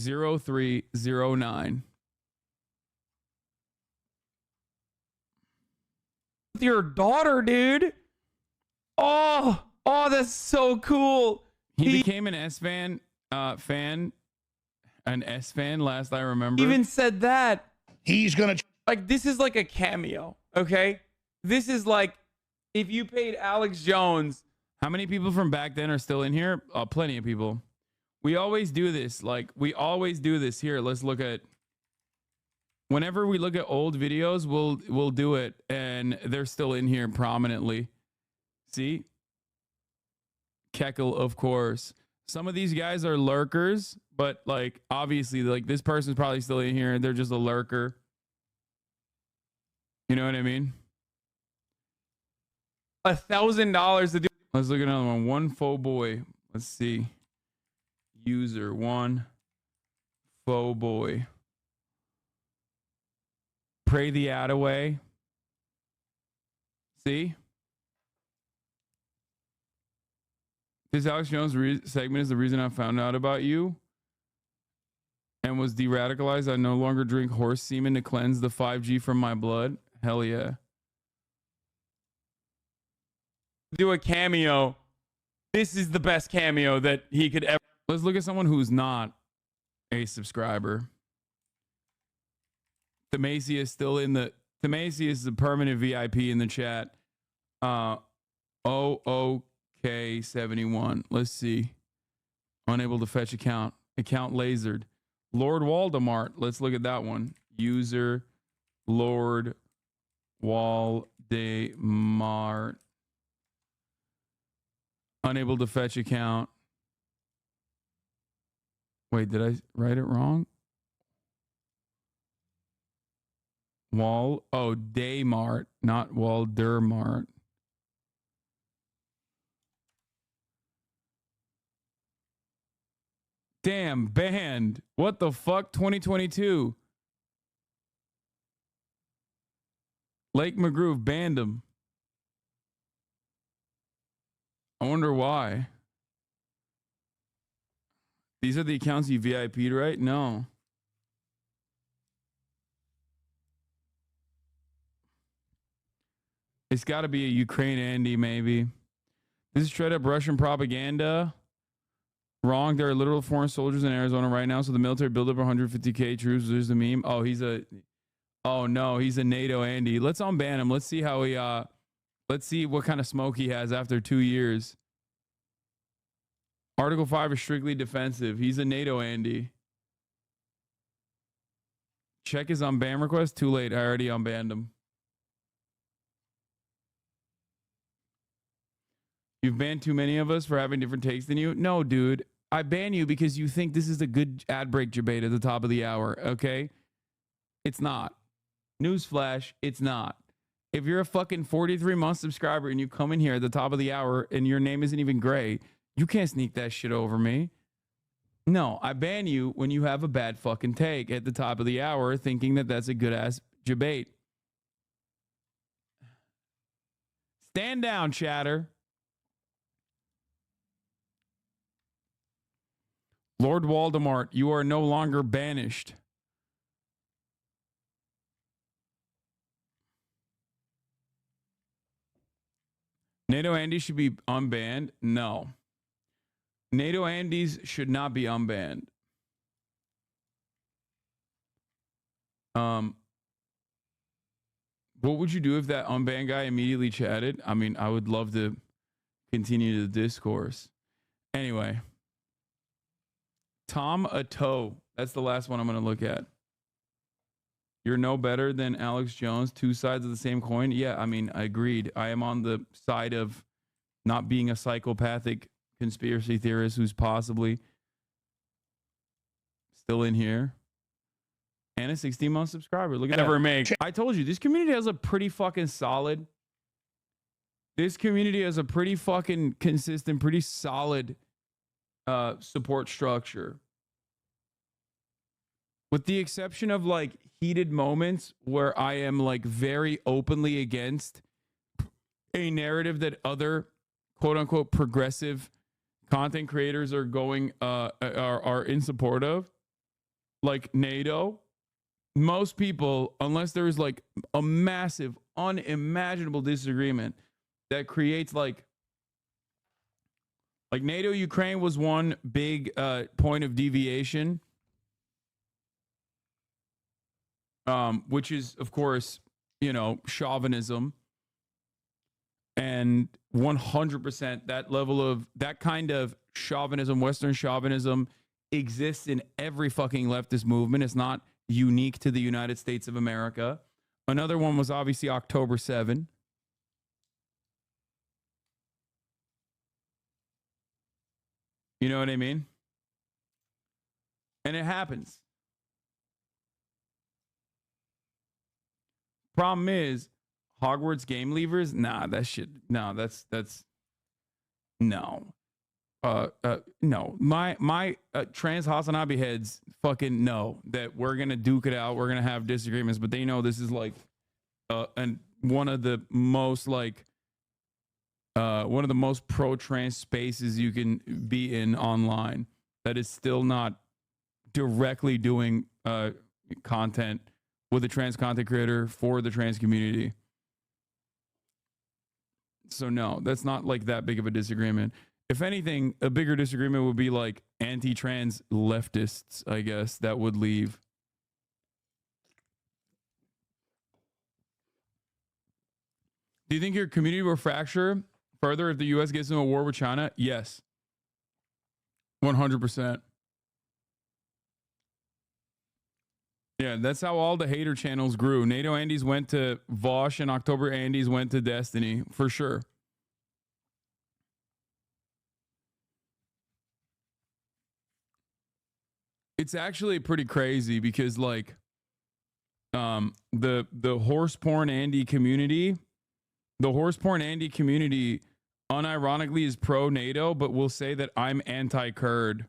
0309. Your daughter, dude. Oh, that's so cool. He became an S-fan fan last I remember. Even said that. He's gonna like, this is like a cameo, okay? This is like if you paid Alex Jones How many people from back then are still in here? Plenty of people. We always do this. Like, we always do this. Here, let's look at... Whenever we look at old videos, we'll do it, and they're still in here prominently. See? Keckle, of course. Some of these guys are lurkers, but, like, obviously, like, this person's probably still in here, and they're just a lurker. You know what I mean? $1,000 to do. Let's look at another one. One faux boy. Let's see. User one faux boy. Pray the ad away. See? This Alex Jones segment is the reason I found out about you and was de-radicalized. I no longer drink horse semen to cleanse the 5G from my blood. Hell yeah. Do a cameo. This is the best cameo that he could ever. Let's look at someone who's not a subscriber. Tamacy is still in the... Tamacy is the permanent VIP in the chat. OK71. Let's see. Unable to fetch account. Account lasered. Lord Waldemart. Let's look at that one. User Lord Waldemart. Unable to fetch account. Wait, did I write it wrong? Daymart, not Waldermart. Damn, banned. What the fuck? 2022. Lake McGroove banned him. I wonder why. These are the accounts you VIP'd, right? No. It's got to be a Ukraine Andy, maybe. This is straight up Russian propaganda. Wrong. There are literal foreign soldiers in Arizona right now, so the military build up 150k troops. There's the meme. Oh, oh no, he's a NATO Andy. Let's unban him. Let's see how he let's see what kind of smoke he has after 2 years. Article 5 is strictly defensive. He's a NATO Andy. Check his unban request. Too late. I already unbanned him. You've banned too many of us for having different takes than you. No, dude. I ban you because you think this is a good ad break debate at the top of the hour, okay? It's not. Newsflash, it's not. If you're a fucking 43-month subscriber and you come in here at the top of the hour and your name isn't even gray, you can't sneak that shit over me. No, I ban you when you have a bad fucking take at the top of the hour thinking that that's a good-ass debate. Stand down, chatter. Lord Waldemart, you are no longer banished. NATO Andy should be unbanned? No. NATO Andys should not be unbanned. What would you do if that unbanned guy immediately chatted? I mean, I would love to continue the discourse. Anyway. Tom Ato. That's the last one I'm going to look at. You're no better than Alex Jones. Two sides of the same coin. Yeah, I mean, I agreed. I am on the side of not being a psychopathic conspiracy theorist who's possibly still in here. And a 16-month subscriber. Look at that. I told you, this community has a pretty fucking solid. This community has a pretty fucking consistent, pretty solid support structure, with the exception of like heated moments where I am like very openly against a narrative that other quote unquote progressive content creators are going are in support of, like NATO. Most people, unless there is like a massive unimaginable disagreement that creates like NATO Ukraine was one big point of deviation, which is, of course, you know, chauvinism. And 100% that level of that kind of chauvinism, Western chauvinism, exists in every fucking leftist movement. It's not unique to the United States of America. Another one was obviously October 7. You know what I mean? And it happens. Problem is, Hogwarts game leavers, nah, that shit, no, that's no. No. My trans Hasanabi heads fucking know that we're gonna duke it out, we're gonna have disagreements, but they know this is like and one of the most pro-trans spaces you can be in online that is still not directly doing content with a trans content creator for the trans community. So no, that's not like that big of a disagreement. If anything, a bigger disagreement would be like anti-trans leftists, I guess, that would leave. Do you think your community will fracture further if the U.S. gets into a war with China? Yes. 100%. Yeah, that's how all the hater channels grew. NATO Andes went to Vosh and October Andes went to Destiny, for sure. It's actually pretty crazy because like the horse porn Andy community, unironically is pro NATO, but will say that I'm anti-Kurd,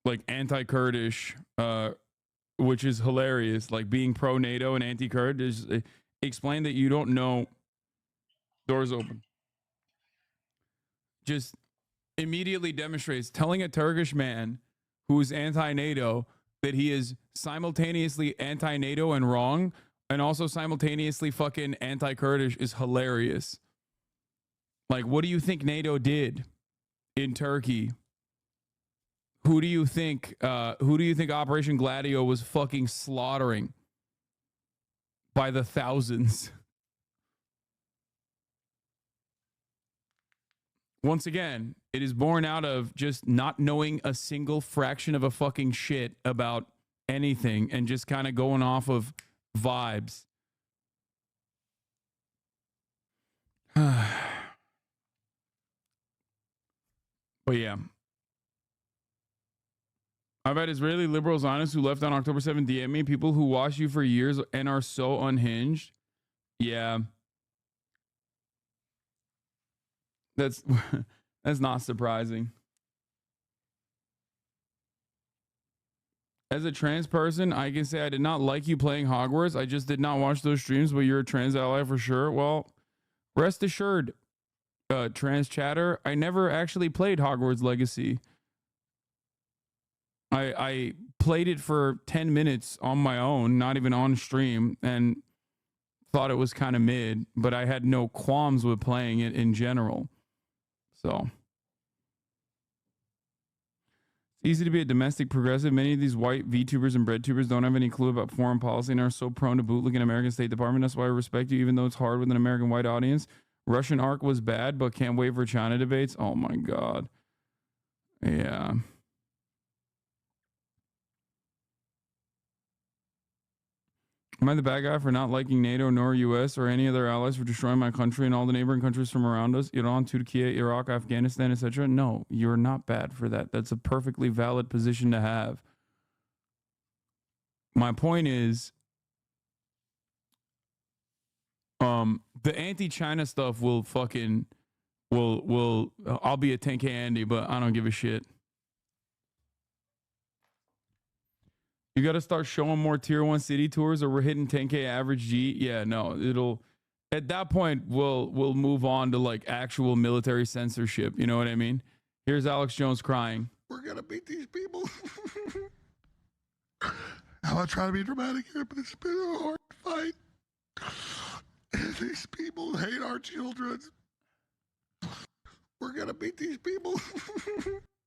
like anti-Kurdish, which is hilarious. Like being pro NATO and anti-Kurd is explain that you don't know. Doors open. Just immediately demonstrates telling a Turkish man who is anti-NATO that he is simultaneously anti-NATO and wrong, and also simultaneously fucking anti-Kurdish is hilarious. Like, what do you think NATO did in Turkey? Who do you think Operation Gladio was fucking slaughtering by the thousands? Once again, it is born out of just not knowing a single fraction of a fucking shit about anything and just kind of going off of vibes. But yeah. I've had Israeli liberal Zionists who left on October 7th DM me, people who watch you for years and are so unhinged. Yeah. That's not surprising. As a trans person, I can say I did not like you playing Hogwarts. I just did not watch those streams, but you're a trans ally for sure. Well, rest assured, trans chatter, I never actually played Hogwarts Legacy. I played it for 10 minutes on my own, not even on stream, and thought it was kind of mid, but I had no qualms with playing it in general. So it's easy to be a domestic progressive. Many of these white VTubers and breadtubers don't have any clue about foreign policy and are so prone to bootlicking American State Department. That's why I respect you, even though it's hard with an American white audience. Russian arc was bad, but can't wait for China debates. Oh my God. Yeah. Am I the bad guy for not liking NATO nor US or any other allies for destroying my country and all the neighboring countries from around us? Iran, Turkey, Iraq, Afghanistan, etc. No, you're not bad for that. That's a perfectly valid position to have. My point is, the anti-China stuff will fucking I'll be a 10K Andy, but I don't give a shit. You got to start showing more tier 1 city tours or we're hitting 10K average G. Yeah, no, it'll, at that point, we'll move on to like actual military censorship. You know what I mean? Here's Alex Jones crying. We're going to beat these people. I'm not trying to be dramatic here, but it's been a hard fight. These people hate our children. We're going to beat these people.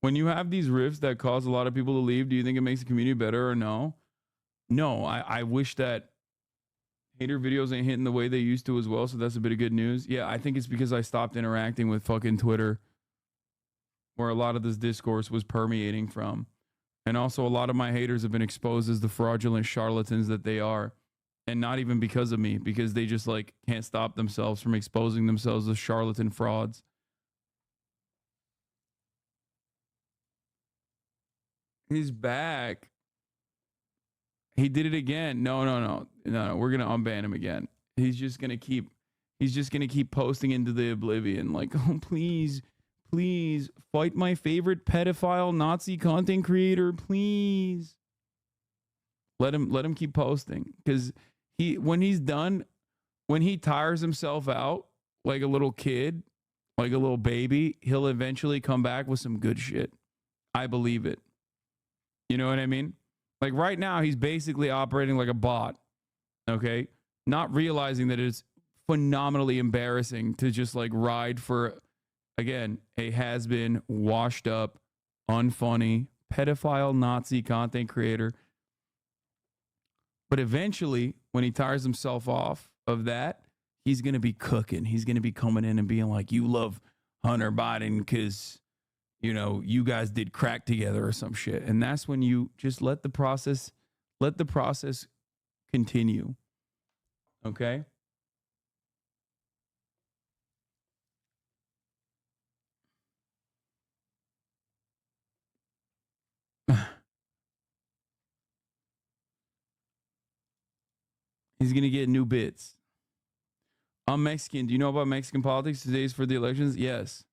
When you have these rifts that cause a lot of people to leave, do you think it makes the community better or no? No, I wish that hater videos ain't hitting the way they used to as well, so that's a bit of good news. Yeah, I think it's because I stopped interacting with fucking Twitter, where a lot of this discourse was permeating from. And also a lot of my haters have been exposed as the fraudulent charlatans that they are. And not even because of me, because they just like can't stop themselves from exposing themselves as charlatan frauds. He's back. He did it again. No. We're gonna unban him again. He's just gonna keep posting into the oblivion. Like, oh please fight my favorite pedophile Nazi content creator, please. Let him keep posting, because when he's done, when he tires himself out like a little kid, like a little baby, he'll eventually come back with some good shit. I believe it. You know what I mean? Like right now, he's basically operating like a bot, okay? Not realizing that it's phenomenally embarrassing to just like ride for, again, a has-been, washed up, unfunny, pedophile Nazi content creator. But eventually, when he tires himself off of that, he's going to be cooking. He's going to be coming in and being like, you love Hunter Biden because, you know, you guys did crack together or some shit. And that's when you just let the process continue. Okay? He's going to get new bits. I'm Mexican. Do you know about Mexican politics? Today's for the elections? Yes.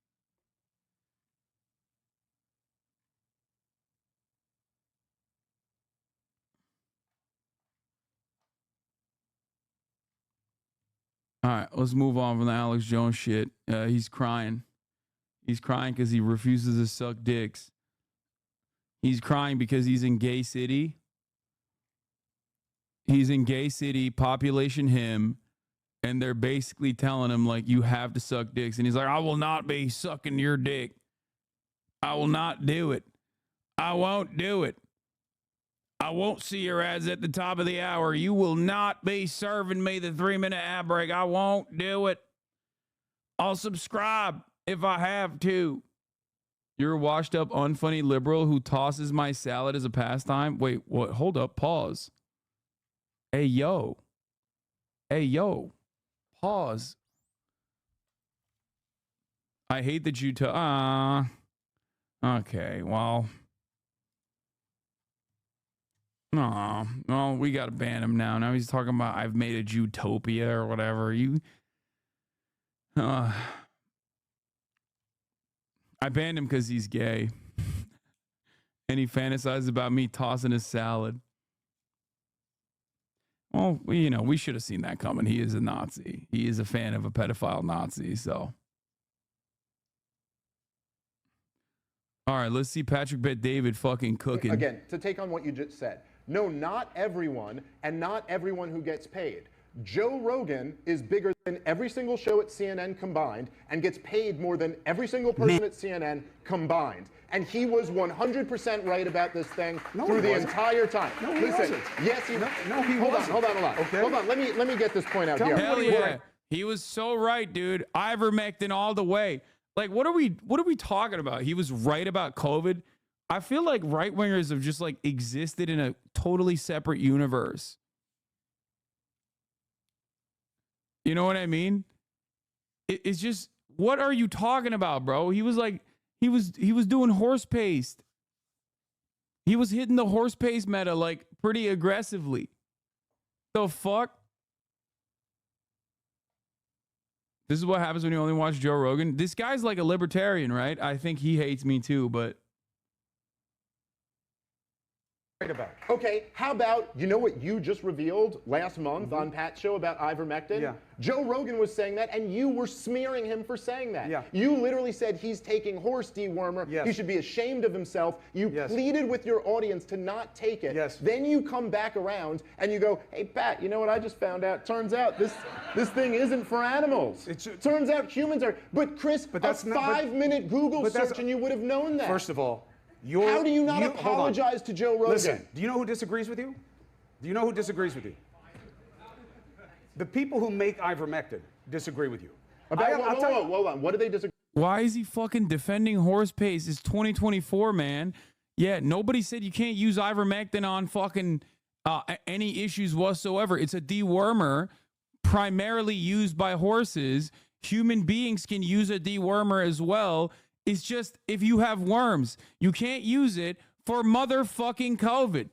All right, let's move on from the Alex Jones shit. He's crying. He's crying because he refuses to suck dicks. He's crying because he's in Gay City. He's in Gay City, population him, and they're basically telling him, like, you have to suck dicks. And he's like, I will not be sucking your dick. I will not do it. I won't do it. I won't see your ads at the top of the hour. You will not be serving me the 3-minute ad break. I won't do it. I'll subscribe if I have to. You're a washed up, unfunny liberal who tosses my salad as a pastime. Wait, what? Hold up. Pause. Hey, yo. Pause. I hate that you okay, well. Well, we got to ban him now. Now he's talking about I've made a Jutopia or whatever. I banned him because he's gay. And he fantasizes about me tossing his salad. Well, we should have seen that coming. He is a Nazi. He is a fan of a pedophile Nazi, so. All right, let's see Patrick Bet David fucking cooking. Again, to take on what you just said. No, not everyone, and not everyone who gets paid. Joe Rogan is bigger than every single show at CNN combined and gets paid more than every single person at CNN combined. And he was 100% right about this thing through the entire time. No, he wasn't. Yes, he No, he wasn't. Hold on. Okay. Hold on. Let me get this point out here. Hell yeah. He was so right, dude. Ivermectin all the way. Like, what are we talking about? He was right about COVID. I feel like right wingers have just like existed in a totally separate universe. You know what I mean? It's just, what are you talking about, bro? He was like, he was doing horse paste. He was hitting the horse paste meta like pretty aggressively. The fuck? This is what happens when you only watch Joe Rogan. This guy's like a libertarian, right? I think he hates me too, but. About. Okay, how about, you know what you just revealed last month on Pat's show about ivermectin? Yeah. Joe Rogan was saying that, and you were smearing him for saying that. Yeah. You literally said he's taking horse dewormer. Yes. He should be ashamed of himself. You pleaded with your audience to not take it. Yes. Then you come back around and you go, hey, Pat, you know what I just found out? Turns out this thing isn't for animals. Turns out humans are. But Chris, that's a 5-minute Google search and you would have known that. First of all, how do you not apologize to Joe Rogan? Listen, do you know who disagrees with you? Do you know who disagrees with you? The people who make ivermectin disagree with you. Hold on. What do they disagree? Why is he fucking defending horse pace? It's 2024, man. Yeah, nobody said you can't use ivermectin on fucking any issues whatsoever. It's a dewormer primarily used by horses. Human beings can use a dewormer as well. It's just if you have worms, you can't use it for motherfucking COVID.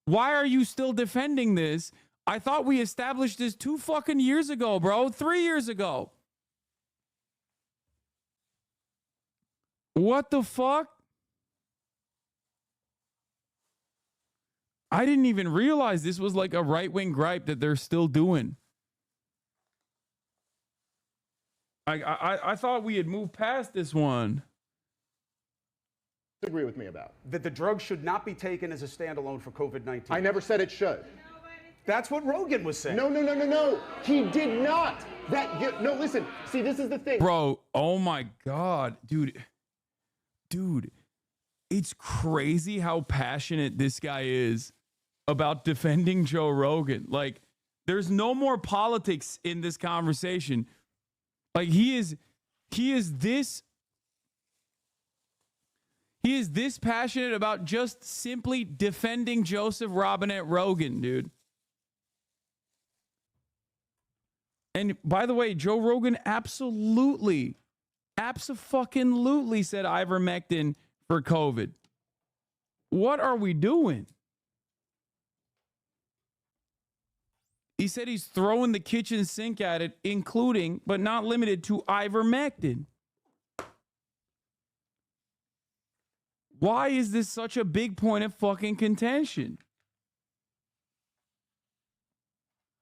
Why are you still defending this? I thought we established this 2 fucking years ago, bro. 3 years ago. What the fuck? I didn't even realize this was like a right-wing gripe that they're still doing. I thought we had moved past this one. Disagree with me about that the drug should not be taken as a standalone for COVID-19. I never said it should. That's what Rogan was saying. No. He did not. No, listen. See, this is the thing. Bro, oh my God. Dude, it's crazy how passionate this guy is about defending Joe Rogan. Like, there's no more politics in this conversation. Like, he is this passionate about just simply defending Joseph Robinette Rogan, dude. And by the way, Joe Rogan absolutely said ivermectin for COVID. What are we doing? He said he's throwing the kitchen sink at it, including, but not limited to, ivermectin. Why is this such a big point of fucking contention?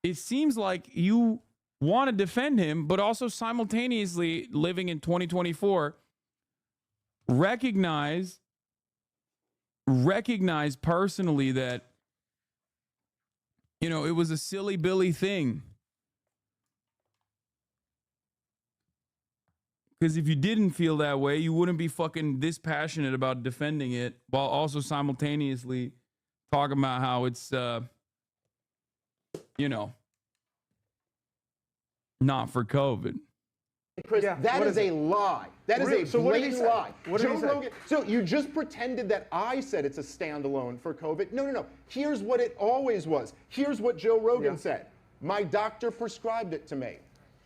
It seems like you want to defend him, but also simultaneously living in 2024, recognize personally that, you know, it was a silly Billy thing. Because if you didn't feel that way, you wouldn't be fucking this passionate about defending it while also simultaneously talking about how it's, you know, not for COVID. Chris, that is a lie. That is a blatant lie. Joe Rogan. So you just pretended that I said it's a standalone for COVID. No. Here's what it always was. Here's what Joe Rogan said. My doctor prescribed it to me,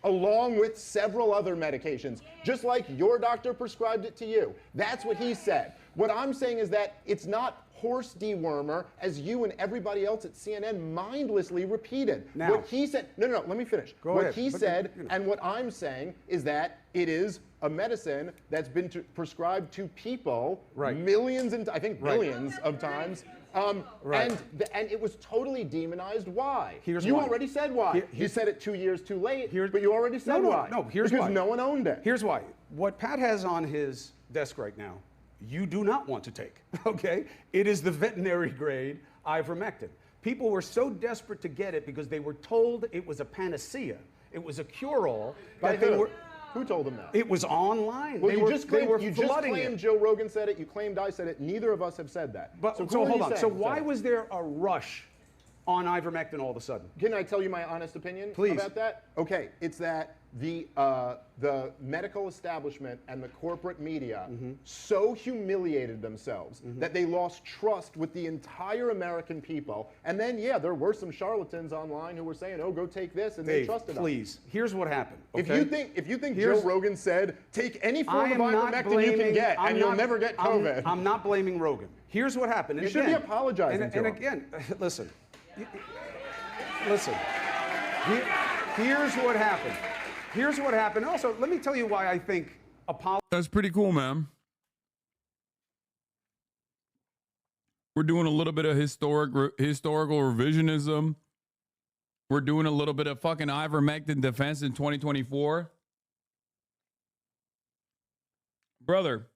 along with several other medications, just like your doctor prescribed it to you. That's what he said. What I'm saying is that it's not horse dewormer, as you and everybody else at CNN mindlessly repeated. Now, what he said, no, let me finish. What he said, and what I'm saying is that it is a medicine that's been prescribed to people millions and I think billions of times. And it was totally demonized. Why? You already said why. You said it 2 years too late, but you already said why. No, here's why. Because no one owned it. Here's why. What Pat has on his desk right now, you do not want to take, okay? It is the veterinary grade ivermectin. People were so desperate to get it because they were told it was a panacea. It was a cure-all. Who told them that? It was online. Well, you just claimed it. Joe Rogan said it. You claimed I said it. Neither of us have said that. But, so hold on. So why was there a rush on ivermectin all of a sudden? Can I tell you my honest opinion about that? Okay, it's that the medical establishment and the corporate media so humiliated themselves that they lost trust with the entire American people. And then, there were some charlatans online who were saying, "Oh, go take this," and they trusted them. Please, here's what happened. Okay? If you think Joe Rogan said, "Take any form of ivermectin you can get, and you'll never get COVID," I'm not blaming Rogan. Here's what happened. You should be apologizing to him. And again, listen. Here's what happened. Here's what happened. Also, let me tell you why I think That's pretty cool, man. We're doing a little bit of historical revisionism. We're doing a little bit of fucking ivermectin defense in 2024. Brother,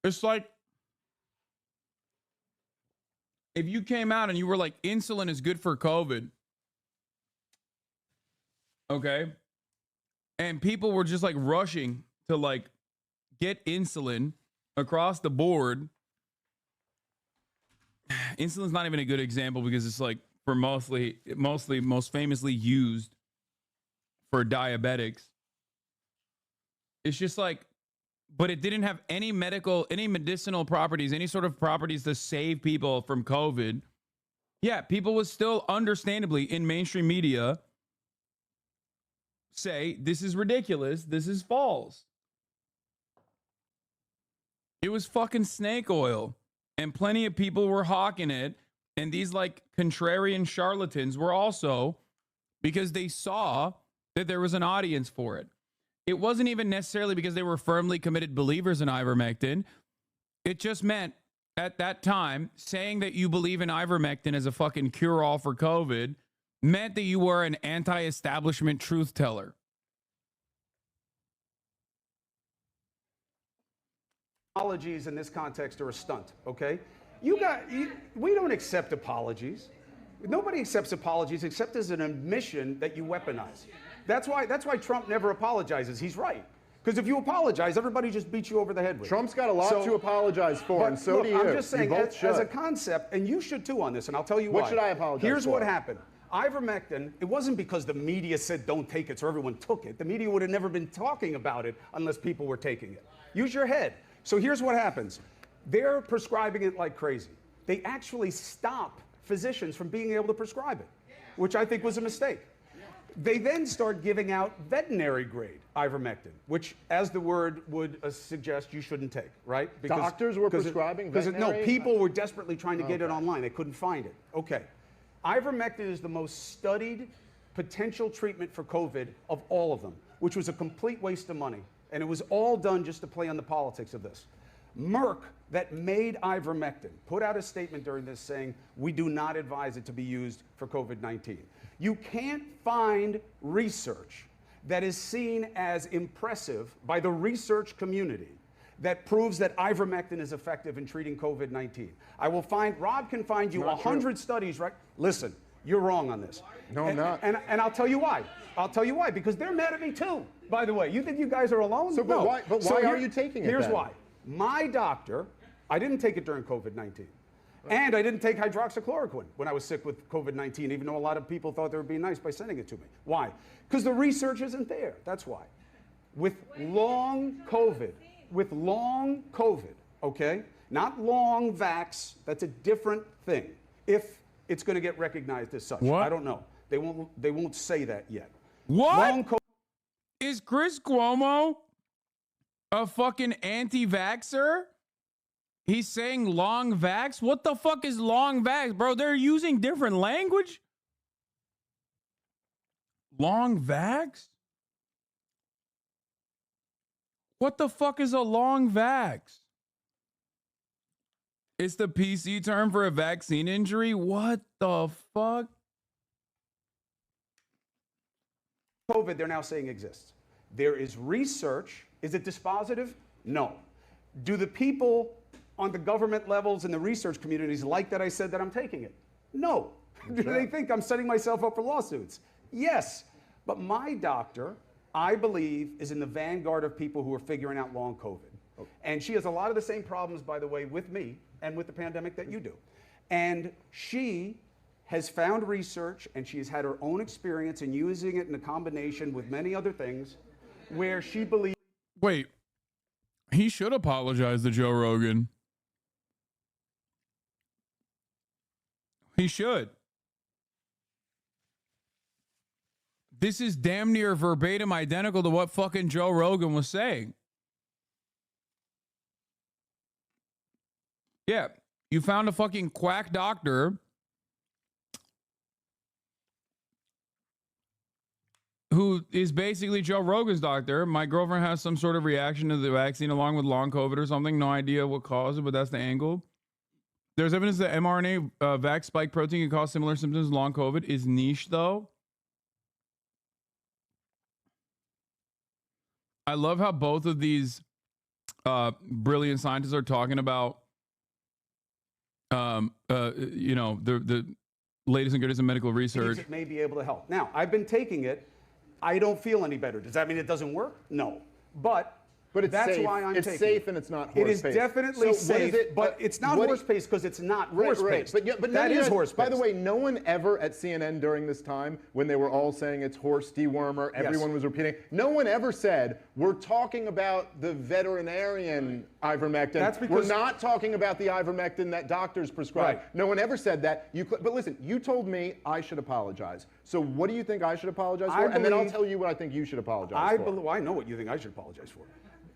it's like if you came out and you were like, insulin is good for COVID. Okay. And people were just like rushing to like get insulin across the board. Insulin's not even a good example because it's like for most famously used for diabetics. It's just like, but it didn't have any medicinal properties, any sort of properties to save people from COVID. Yeah, people would still understandably in mainstream media say, this is ridiculous, this is false. It was fucking snake oil, and plenty of people were hawking it, and these like contrarian charlatans were also, because they saw that there was an audience for it. It wasn't even necessarily because they were firmly committed believers in ivermectin. It just meant at that time, saying that you believe in ivermectin as a fucking cure-all for COVID meant that you were an anti-establishment truth teller. Apologies in this context are a stunt, okay? We don't accept apologies. Nobody accepts apologies except as an admission that you weaponize. That's why Trump never apologizes. He's right. Because if you apologize, everybody just beats you over the head with it. Trump's got a lot to apologize for, and so look, do you. I'm just saying, You both as a should. concept, and you should too on this, and I'll tell you why. What should I apologize Here's for? what happened. Ivermectin, it wasn't because the media said don't take it, so everyone took it. The media would have never been talking about it unless people were taking it. Use your head. So here's what happens. They're prescribing it like crazy. They actually stop physicians from being able to prescribe it, which I think was a mistake. They then start giving out veterinary grade ivermectin, which, as the word would suggest, you shouldn't take, right? Doctors were prescribing veterinary? No, people were desperately trying to get it online. They couldn't find it. Okay. Ivermectin is the most studied potential treatment for COVID of all of them, which was a complete waste of money. And it was all done just to play on the politics of this. Merck, that made ivermectin, put out a statement during this saying, we do not advise it to be used for COVID-19. You can't find research that is seen as impressive by the research community that proves that ivermectin is effective in treating COVID-19. Rob can find you 100 studies, right? Listen, you're wrong on this. No, I'm not. And I'll tell you why. I'll tell you why, because they're mad at me too, by the way. You think you guys are alone? So, but no. why are you taking it Here's then? why. My doctor, I didn't take it during COVID-19. And I didn't take hydroxychloroquine when I was sick with COVID-19, even though a lot of people thought they were being nice by sending it to me. Why? Because the research isn't there. That's why. With long COVID, okay? Not long vax, that's a different thing. If it's going to get recognized as such. What? I don't know. They won't say that yet. What? Long COVID. Is Chris Cuomo a fucking anti-vaxxer? He's saying long vax? What the fuck is long vax? Bro, they're using different language? Long vax? What the fuck is a long vax? It's the PC term for a vaccine injury? What the fuck? COVID, they're now saying exists. There is research. Is it dispositive? No. Do the people on the government levels and the research communities like that I said that I'm taking it? No. Do they think I'm setting myself up for lawsuits? Yes. But my doctor, I believe, is in the vanguard of people who are figuring out long COVID. Okay. And she has a lot of the same problems, by the way, with me and with the pandemic that you do. And she has found research, and she has had her own experience in using it in a combination with many other things where she believes. Wait, he should apologize to Joe Rogan. He should. This is damn near verbatim identical to what fucking Joe Rogan was saying. Yeah, you found a fucking quack doctor who is basically Joe Rogan's doctor. My girlfriend has some sort of reaction to the vaccine along with long COVID or something. No idea what caused it, but that's the angle. There's evidence that mRNA vax spike protein can cause similar symptoms to long COVID. Is niche, though. I love how both of these brilliant scientists are talking about, you know, the latest and greatest in medical research. It may be able to help. Now, I've been taking it. I don't feel any better. Does that mean it doesn't work? No. But But it's That's safe. why I'm it's taking safe and it's not horse It is paste. definitely So what is safe, it? but it's not what- horse paste because it's not horse Right. paste. But that none of is you- horse paste. By the way, no one ever at CNN during this time, when they were all saying it's horse dewormer, everyone was repeating. No one ever said we're talking about the veterinarian ivermectin. That's because- we're not talking about the ivermectin that doctors prescribe. Right. No one ever said that. But listen, you told me I should apologize. So what do you think I should apologize for? And then I'll tell you what I think you should apologize for. I know what you think I should apologize for.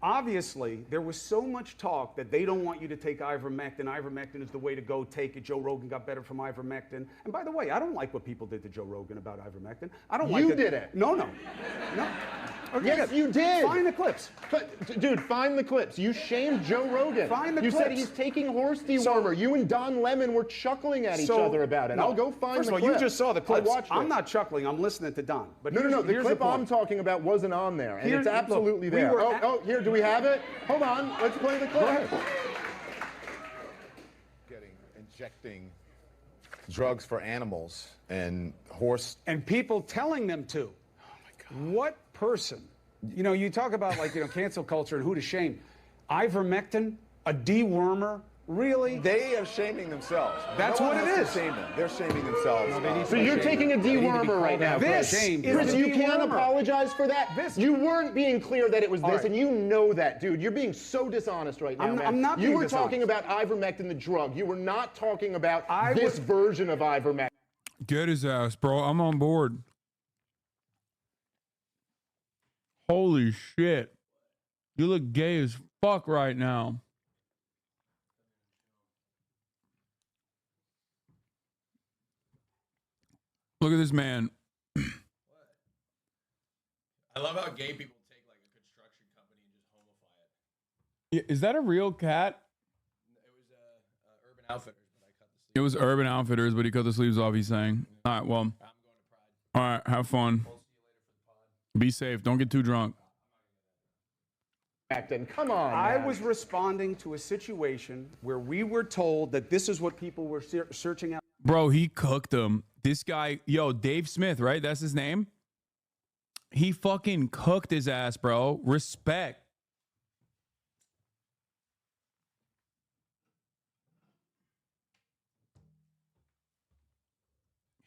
Obviously, there was so much talk that they don't want you to take ivermectin. Ivermectin is the way to go. Take it. Joe Rogan got better from ivermectin. And by the way, I don't like what people did to Joe Rogan about ivermectin. I don't like You that. did it. No. Okay, Yes, good. you did. Find the clips. Dude, find the clips. You shamed Joe Rogan. Find the you clips. said he's taking horse dewormer. You and Don Lemon were chuckling at each other about it. No. I'll go find First the of all, clip. you just saw the clips. I watched I'm it. not chuckling. I'm listening to Don. But No. The here's clip I'm point. talking about wasn't on there, and Here- it's absolutely look, we there. were Here, do we have it? Hold on. Let's play the clip. Injecting drugs for animals and horse. And people telling them to. Oh my God. What person? You know, you talk about cancel culture and who to shame. Ivermectin, a dewormer, really? They are shaming themselves. That's No what one it has is. to shame them. They're shaming themselves. So you're taking a dewormer right now, Chris. Chris, you can't apologize for that. You weren't being clear that it was this, and you know that, dude. You're being so dishonest right now, man. I'm not You being were dishonest. talking about ivermectin, the drug. You were not talking about this version of ivermectin. Get his ass, bro. I'm on board. Holy shit. You look gay as fuck right now. Look at this man. I love how gay people take like a construction company and just homify it. Yeah, is that a real cat? It was Urban Outfitters, but I cut the sleeves. It was Urban Outfitters, but he cut the sleeves off, he's saying. All right, well. All right, have fun. Be safe. Don't get too drunk. Come on, I man. was responding to a situation where we were told that this is what people were searching out. Bro, he cooked him. This guy, Dave Smith, right? That's his name? He fucking cooked his ass, bro. Respect.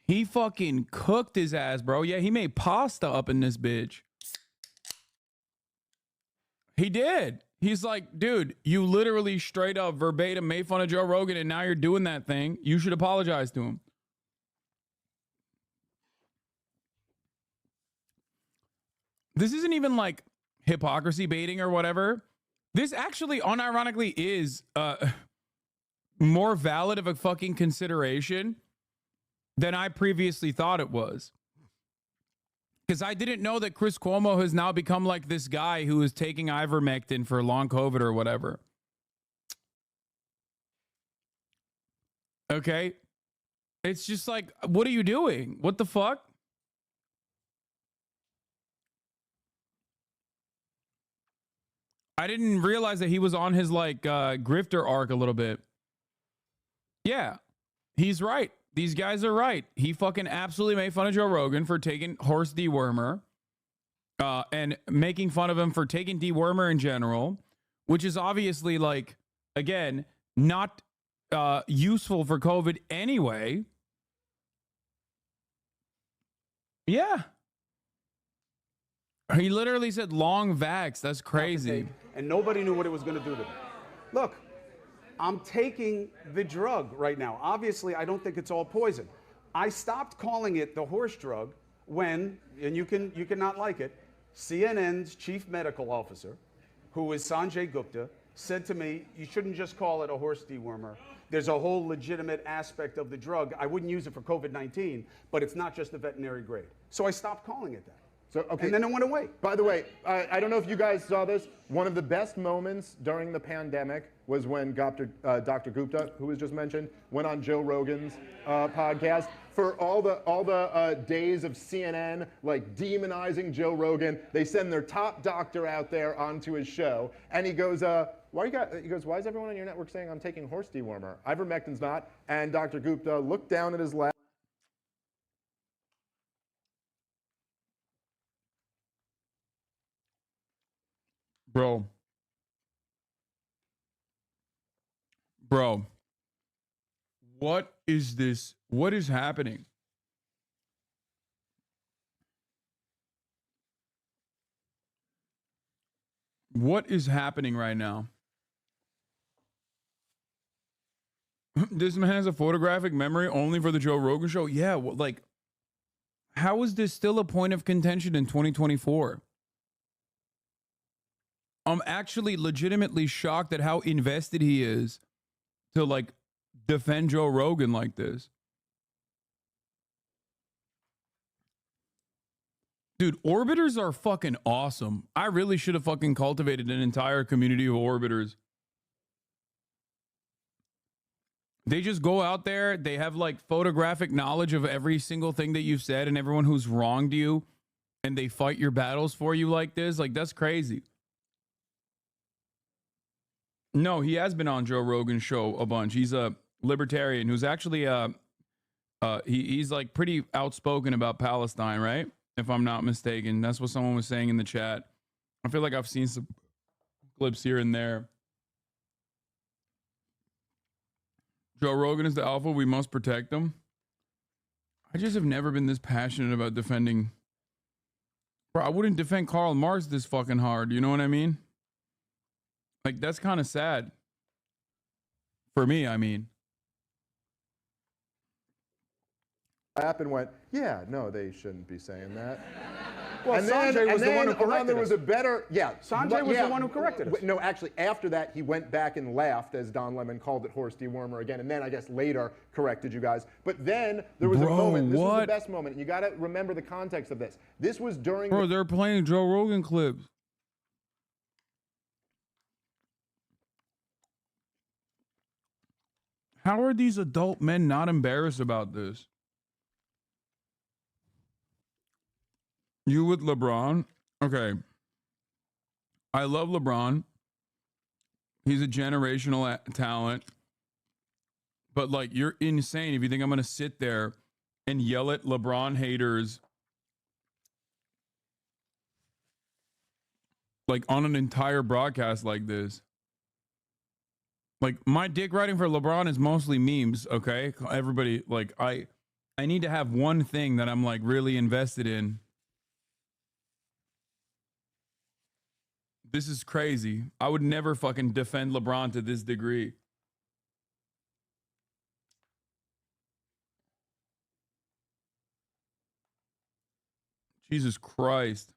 He fucking cooked his ass, bro. Yeah, he made pasta up in this bitch. He did. He's like, dude, you literally straight up verbatim made fun of Joe Rogan and now you're doing that thing. You should apologize to him. This isn't even like hypocrisy baiting or whatever. This actually unironically is more valid of a fucking consideration than I previously thought it was. Because I didn't know that Chris Cuomo has now become like this guy who is taking ivermectin for long COVID or whatever. Okay. It's just like, what are you doing? What the fuck? I didn't realize that he was on his like grifter arc a little bit. Yeah, he's right. These guys are right. He fucking absolutely made fun of Joe Rogan for taking horse dewormer and making fun of him for taking dewormer in general, which is obviously like, again, not useful for COVID anyway. Yeah. He literally said long vax. That's crazy. And nobody knew what it was going to do to them. Look, I'm taking the drug right now. Obviously, I don't think it's all poison. I stopped calling it the horse drug when, and you can not like it, CNN's chief medical officer, who is Sanjay Gupta, said to me, you shouldn't just call it a horse dewormer. There's a whole legitimate aspect of the drug. I wouldn't use it for COVID-19, but it's not just the veterinary grade. So I stopped calling it that. So, okay. And then it went away. By the way, I don't know if you guys saw this. One of the best moments during the pandemic was when Dr. Gupta, who was just mentioned, went on Joe Rogan's podcast. For all the days of CNN like demonizing Joe Rogan, they send their top doctor out there onto his show, and he goes, why is everyone on your network saying I'm taking horse dewormer? Ivermectin's not. And Dr. Gupta looked down at his lap. Bro, Bro, what is this? What is happening? What is happening right now? This man has a photographic memory only for the Joe Rogan show? Yeah, well, like, how is this still a point of contention in 2024? I'm actually legitimately shocked at how invested he is to, like, defend Joe Rogan like this. Dude, orbiters are fucking awesome. I really should have fucking cultivated an entire community of orbiters. They just go out there, they have like photographic knowledge of every single thing that you've said and everyone who's wronged you, and they fight your battles for you like this. Like, that's crazy. No, he has been on Joe Rogan's show a bunch. He's a libertarian who's actually he's like pretty outspoken about Palestine, right? If I'm not mistaken. That's what someone was saying in the chat. I feel like I've seen some clips here and there. Joe Rogan is the alpha. We must protect them. I just have never been this passionate about defending. Bro, I wouldn't defend Karl Marx this fucking hard. You know what I mean? Like, that's kind of sad. For me, I mean. App and went, yeah, no, they shouldn't be saying that. Well, and Sanjay then, was and the one then, who corrected there was us. a better, yeah. Sanjay was yeah, the one who corrected us. No, actually, after that, he went back and laughed as Don Lemon called it horse dewormer again, and then I guess later corrected you guys. But then there was a moment. This was the best moment. You got to remember the context of this. This was during. Bro, they're playing Joe Rogan clips. How are these adult men not embarrassed about this? You with LeBron? Okay. I love LeBron. He's a generational talent. But, like, you're insane if you think I'm going to sit there and yell at LeBron haters like on an entire broadcast like this. Like, my dick riding for LeBron is mostly memes, okay? Everybody, like, I need to have one thing that I'm, like, really invested in. This is crazy. I would never fucking defend LeBron to this degree. Jesus Christ.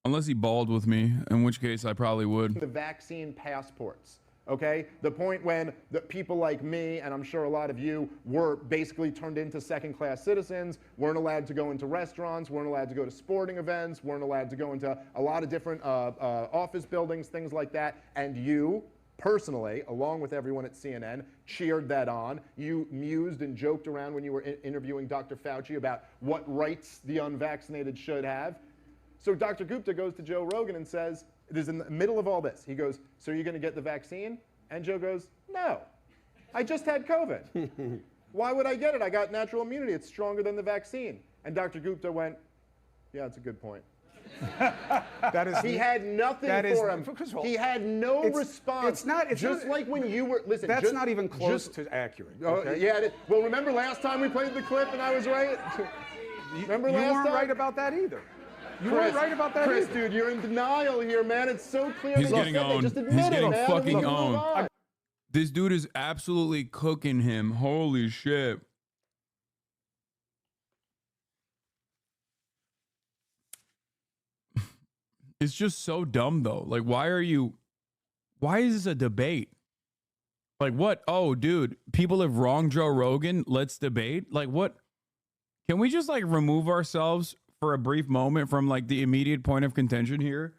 Unless he balled with me, in which case I probably would. The vaccine passports, okay? The point when the people like me, and I'm sure a lot of you, were basically turned into second-class citizens, weren't allowed to go into restaurants, weren't allowed to go to sporting events, weren't allowed to go into a lot of different office buildings, things like that, and you, personally, along with everyone at CNN, cheered that on. You mused and joked around when you were interviewing Dr. Fauci about what rights the unvaccinated should have. So Dr. Gupta goes to Joe Rogan and says, it is in the middle of all this. He goes, so you're going to get the vaccine? And Joe goes, no, I just had COVID. Why would I get it? I got natural immunity. It's stronger than the vaccine. And Dr. Gupta went, yeah, that's a good point. That is, he had nothing for him. He had no response. It's just like when you were, listen. That's not even close to accurate. Okay? Yeah, well, remember last time we played the clip and I was right? Remember last time? You weren't right about that either. You Chris, weren't right about that Chris, either. dude, you're in denial here, man. It's so clear. He's getting owned. Just admit He's getting it, man. fucking Move owned. on. This dude is absolutely cooking him. Holy shit. It's just so dumb, though. Like, why is this a debate? Like, what? Oh, dude, people have wronged Joe Rogan. Let's debate. Like, what? Can we just, like, remove ourselves for a brief moment from, like, the immediate point of contention here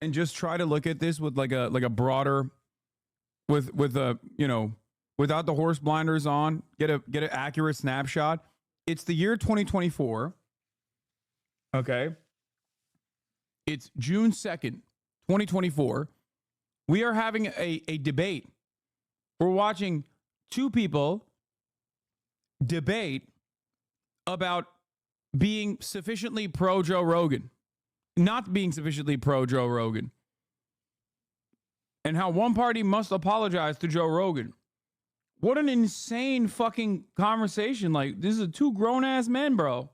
and just try to look at this with, like a broader, with a, you know, without the horse blinders on, get an accurate snapshot. It's the year 2024. Okay. It's June 2nd, 2024. We are having a debate. We're watching two people debate about being sufficiently pro Joe Rogan. not being sufficiently pro Joe Rogan. And how one party must apologize to Joe Rogan. What an insane fucking conversation. Like, this is two grown-ass men, bro.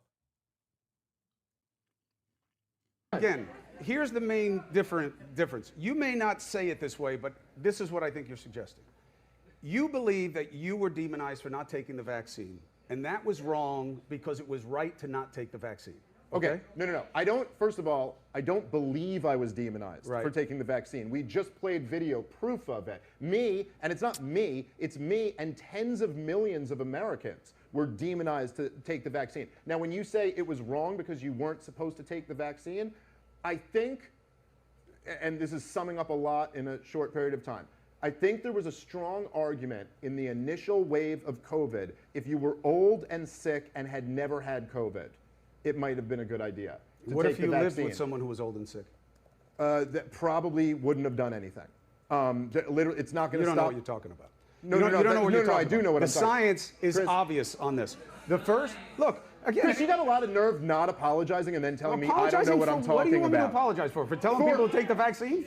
Again, here's the main difference. You may not say it this way, but this is what I think you're suggesting. You believe that you were demonized for not taking the vaccine, and that was wrong because it was right to not take the vaccine. Okay. No. I don't, first of all, I don't believe I was demonized for taking the vaccine. We just played video proof of it. Me, and it's not me, it's me and tens of millions of Americans were demonized to take the vaccine. Now, when you say it was wrong because you weren't supposed to take the vaccine, I think, and this is summing up a lot in a short period of time, I think there was a strong argument in the initial wave of COVID, if you were old and sick and had never had COVID, it might have been a good idea. What if you lived with someone who was old and sick? That probably wouldn't have done anything. Literally, it's not going to stop. You don't know what you're talking about. No, you don't know what you're talking about. I do know what I'm talking about. The science is obvious on this. The first, look, again. Chris, you got a lot of nerve not apologizing and then telling me I don't know what I'm talking about. What do you want me to apologize for? For telling people to take the vaccine?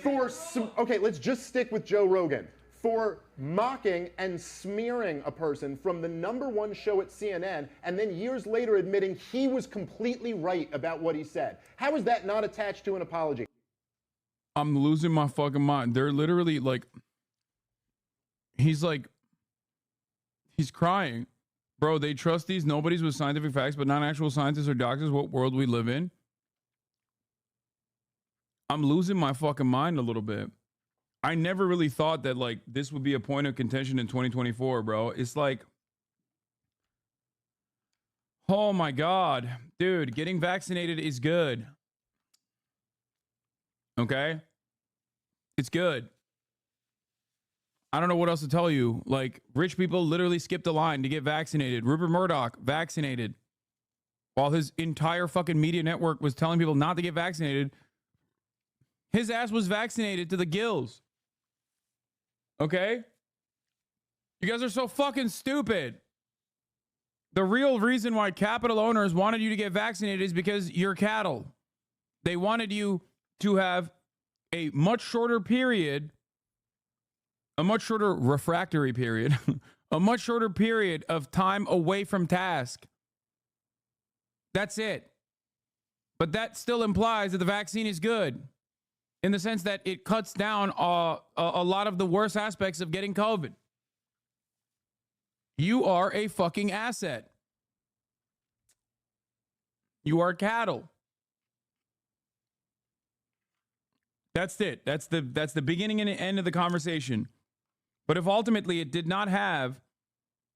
Okay, let's just stick with Joe Rogan. For mocking and smearing a person from the #1 show at CNN and then years later admitting he was completely right about what he said. How is that not attached to an apology? I'm losing my fucking mind. They're literally like, he's crying. Bro, they trust these nobodies with scientific facts, but not actual scientists or doctors. What world we live in? I'm losing my fucking mind a little bit. I never really thought that like this would be a point of contention in 2024, bro. It's like, oh my God, dude, getting vaccinated is good. Okay? It's good. I don't know what else to tell you. Like, rich people literally skipped a line to get vaccinated. Rupert Murdoch, vaccinated. While his entire fucking media network was telling people not to get vaccinated, his ass was vaccinated to the gills. Okay? You guys are so fucking stupid. The real reason why capital owners wanted you to get vaccinated is because you're cattle. They wanted you to have a much shorter period, a much shorter refractory period, a much shorter period of time away from task. That's it. But that still implies that the vaccine is good, in the sense that it cuts down a lot of the worst aspects of getting COVID. You are a fucking asset. You are cattle. That's it. That's the beginning and end of the conversation. But if ultimately it did not have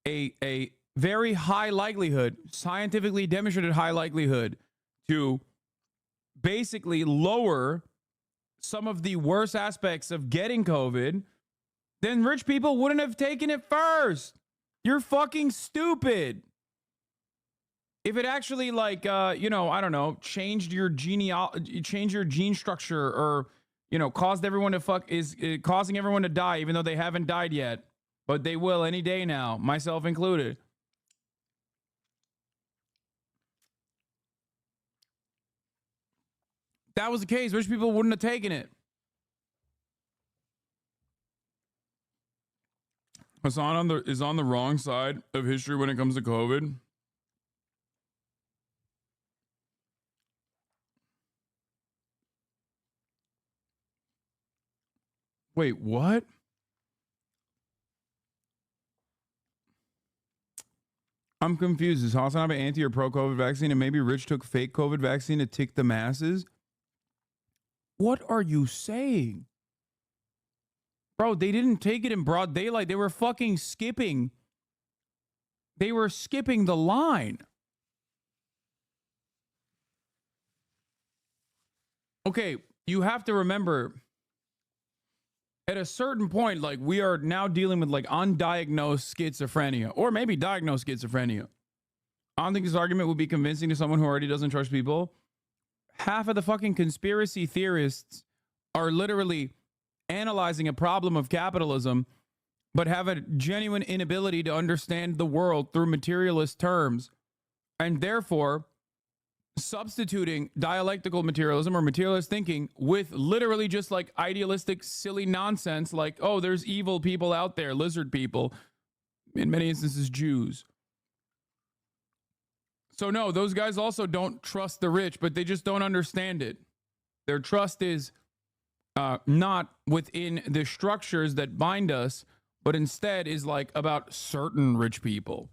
a very high likelihood, scientifically demonstrated high likelihood, to basically lower some of the worst aspects of getting COVID, then rich people wouldn't have taken it first. You're fucking stupid. If it actually, like, I don't know, changed your change your gene structure, or, caused everyone to is causing everyone to die, even though they haven't died yet, but they will any day now, myself included. If that was the case, rich people wouldn't have taken it. Hassan is on the wrong side of history when it comes to COVID. Wait, what? I'm confused. Is Hasanabi anti or pro-COVID vaccine, and maybe Rich took fake COVID vaccine to tick the masses? What are you saying? Bro, they didn't take it in broad daylight. They were fucking skipping. They were skipping the line. Okay, you have to remember, at a certain point, like, we are now dealing with like undiagnosed schizophrenia, or maybe diagnosed schizophrenia. I don't think this argument would be convincing to someone who already doesn't trust people. Half of the fucking conspiracy theorists are literally analyzing a problem of capitalism, but have a genuine inability to understand the world through materialist terms, and therefore substituting dialectical materialism or materialist thinking with literally just like idealistic, silly nonsense like, oh, there's evil people out there, lizard people, in many instances, Jews. So no, those guys also don't trust the rich, but they just don't understand it. Their trust is not within the structures that bind us, but instead is like about certain rich people.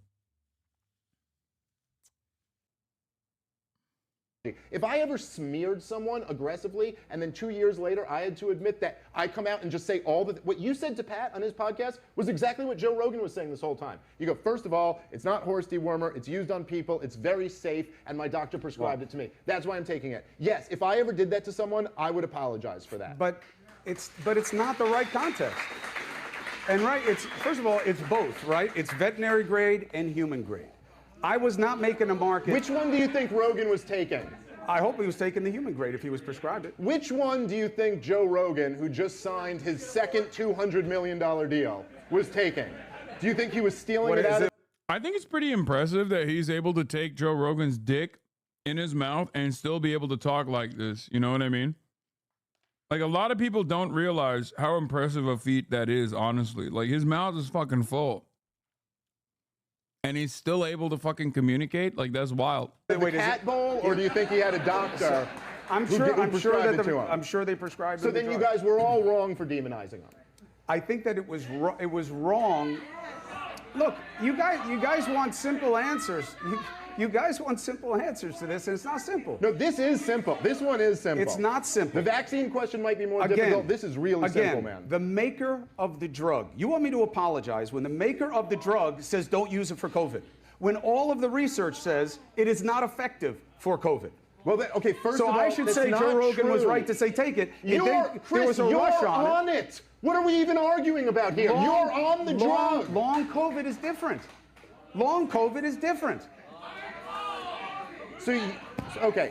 If I ever smeared someone aggressively and then 2 years later I had to admit that I come out and just say what you said to Pat on his podcast was exactly what Joe Rogan was saying this whole time. You go, first of all, it's not horse dewormer, it's used on people, it's very safe, and my doctor prescribed it to me. That's why I'm taking it. Yes, if I ever did that to someone, I would apologize for that. But it's not the right context. And first of all, it's both, right? It's veterinary grade and human grade. I was not making a market. Which one do you think Rogan was taking? I hope he was taking the human grade if he was prescribed it. Which one do you think Joe Rogan, who just signed his second $200 million deal, was taking? Do you think he was stealing it out of... I think it's pretty impressive that he's able to take Joe Rogan's dick in his mouth and still be able to talk like this. You know what I mean? Like, a lot of people don't realize how impressive a feat that is, honestly. Like, his mouth is fucking full. And he's still able to fucking communicate? Like, that's wild. The cat bowl, or do you think he had a doctor? I'm sure they prescribed him. So then you guys were all wrong for demonizing him. I think that it was wrong. Look, you guys want simple answers. You guys want simple answers to this, and it's not simple. No, this is simple. This one is simple. It's not simple. The vaccine question might be more difficult. This is really simple, man. The maker of the drug. You want me to apologize when the maker of the drug says don't use it for COVID, when all of the research says it is not effective for COVID. Well, okay, first of all, I should say Joe Rogan was right to say take it. Chris, you're on it. What are we even arguing about here? You're on the drug. Long COVID is different. Long COVID is different.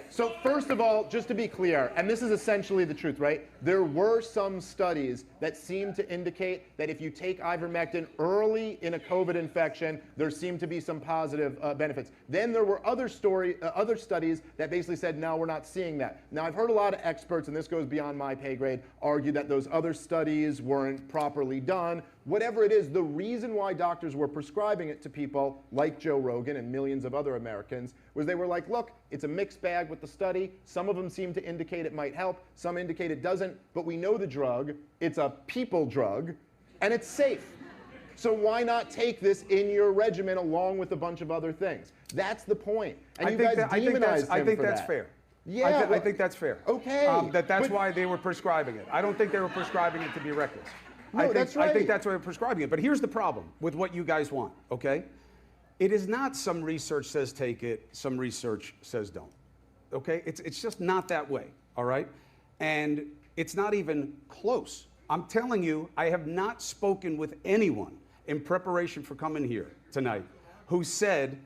So first of all, just to be clear, and this is essentially the truth, right? There were some studies that seem to indicate that if you take ivermectin early in a COVID infection, there seemed to be some positive benefits. Then there were other studies that basically said, no, we're not seeing that. Now, I've heard a lot of experts, and this goes beyond my pay grade, argue that those other studies weren't properly done. Whatever it is, the reason why doctors were prescribing it to people like Joe Rogan and millions of other Americans was they were like, look, it's a mixed bag with the study. Some of them seem to indicate it might help. Some indicate it doesn't. But we know the drug. It's a people drug. And it's safe. So why not take this in your regimen along with a bunch of other things? That's the point. And you guys demonized him for that. I think that's fair. Yeah, I think that's fair. Okay. That's why they were prescribing it. I don't think they were prescribing it to be reckless. No, that's right. I think that's why they're prescribing it. But here's the problem with what you guys want, okay? It is not some research says take it, some research says don't, okay? It's just not that way, all right? And it's not even close. I'm telling you, I have not spoken with anyone in preparation for coming here tonight who said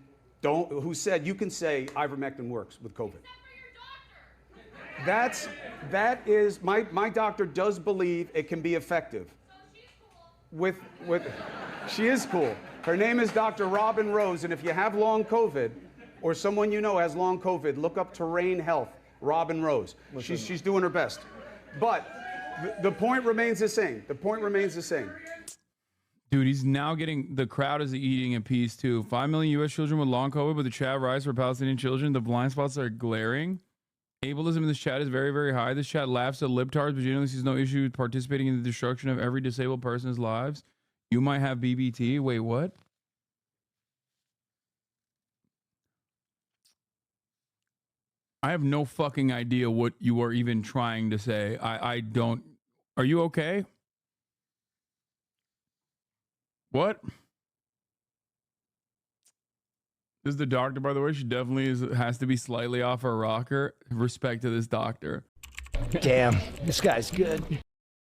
you can say ivermectin works with COVID. That is my doctor does believe it can be effective. She is cool. Her name is Dr. Robin Rose, and if you have long COVID, or someone you know has long COVID, look up Terrain Health, Robin Rose. She's doing her best. But the point remains the same. The point remains the same. Dude, he's now getting, the crowd is eating a piece too. 5 million U.S. children with long COVID, but the chat rise for Palestinian children. The blind spots are glaring. Ableism in this chat is very, very high. This chat laughs at libtards, but generally sees no issue with participating in the destruction of every disabled person's lives. You might have BBT. Wait, what? I have no fucking idea what you are even trying to say. I don't. Are you okay? What? This is the doctor, by the way. She definitely has to be slightly off her rocker. Respect to this doctor. Damn, this guy's good.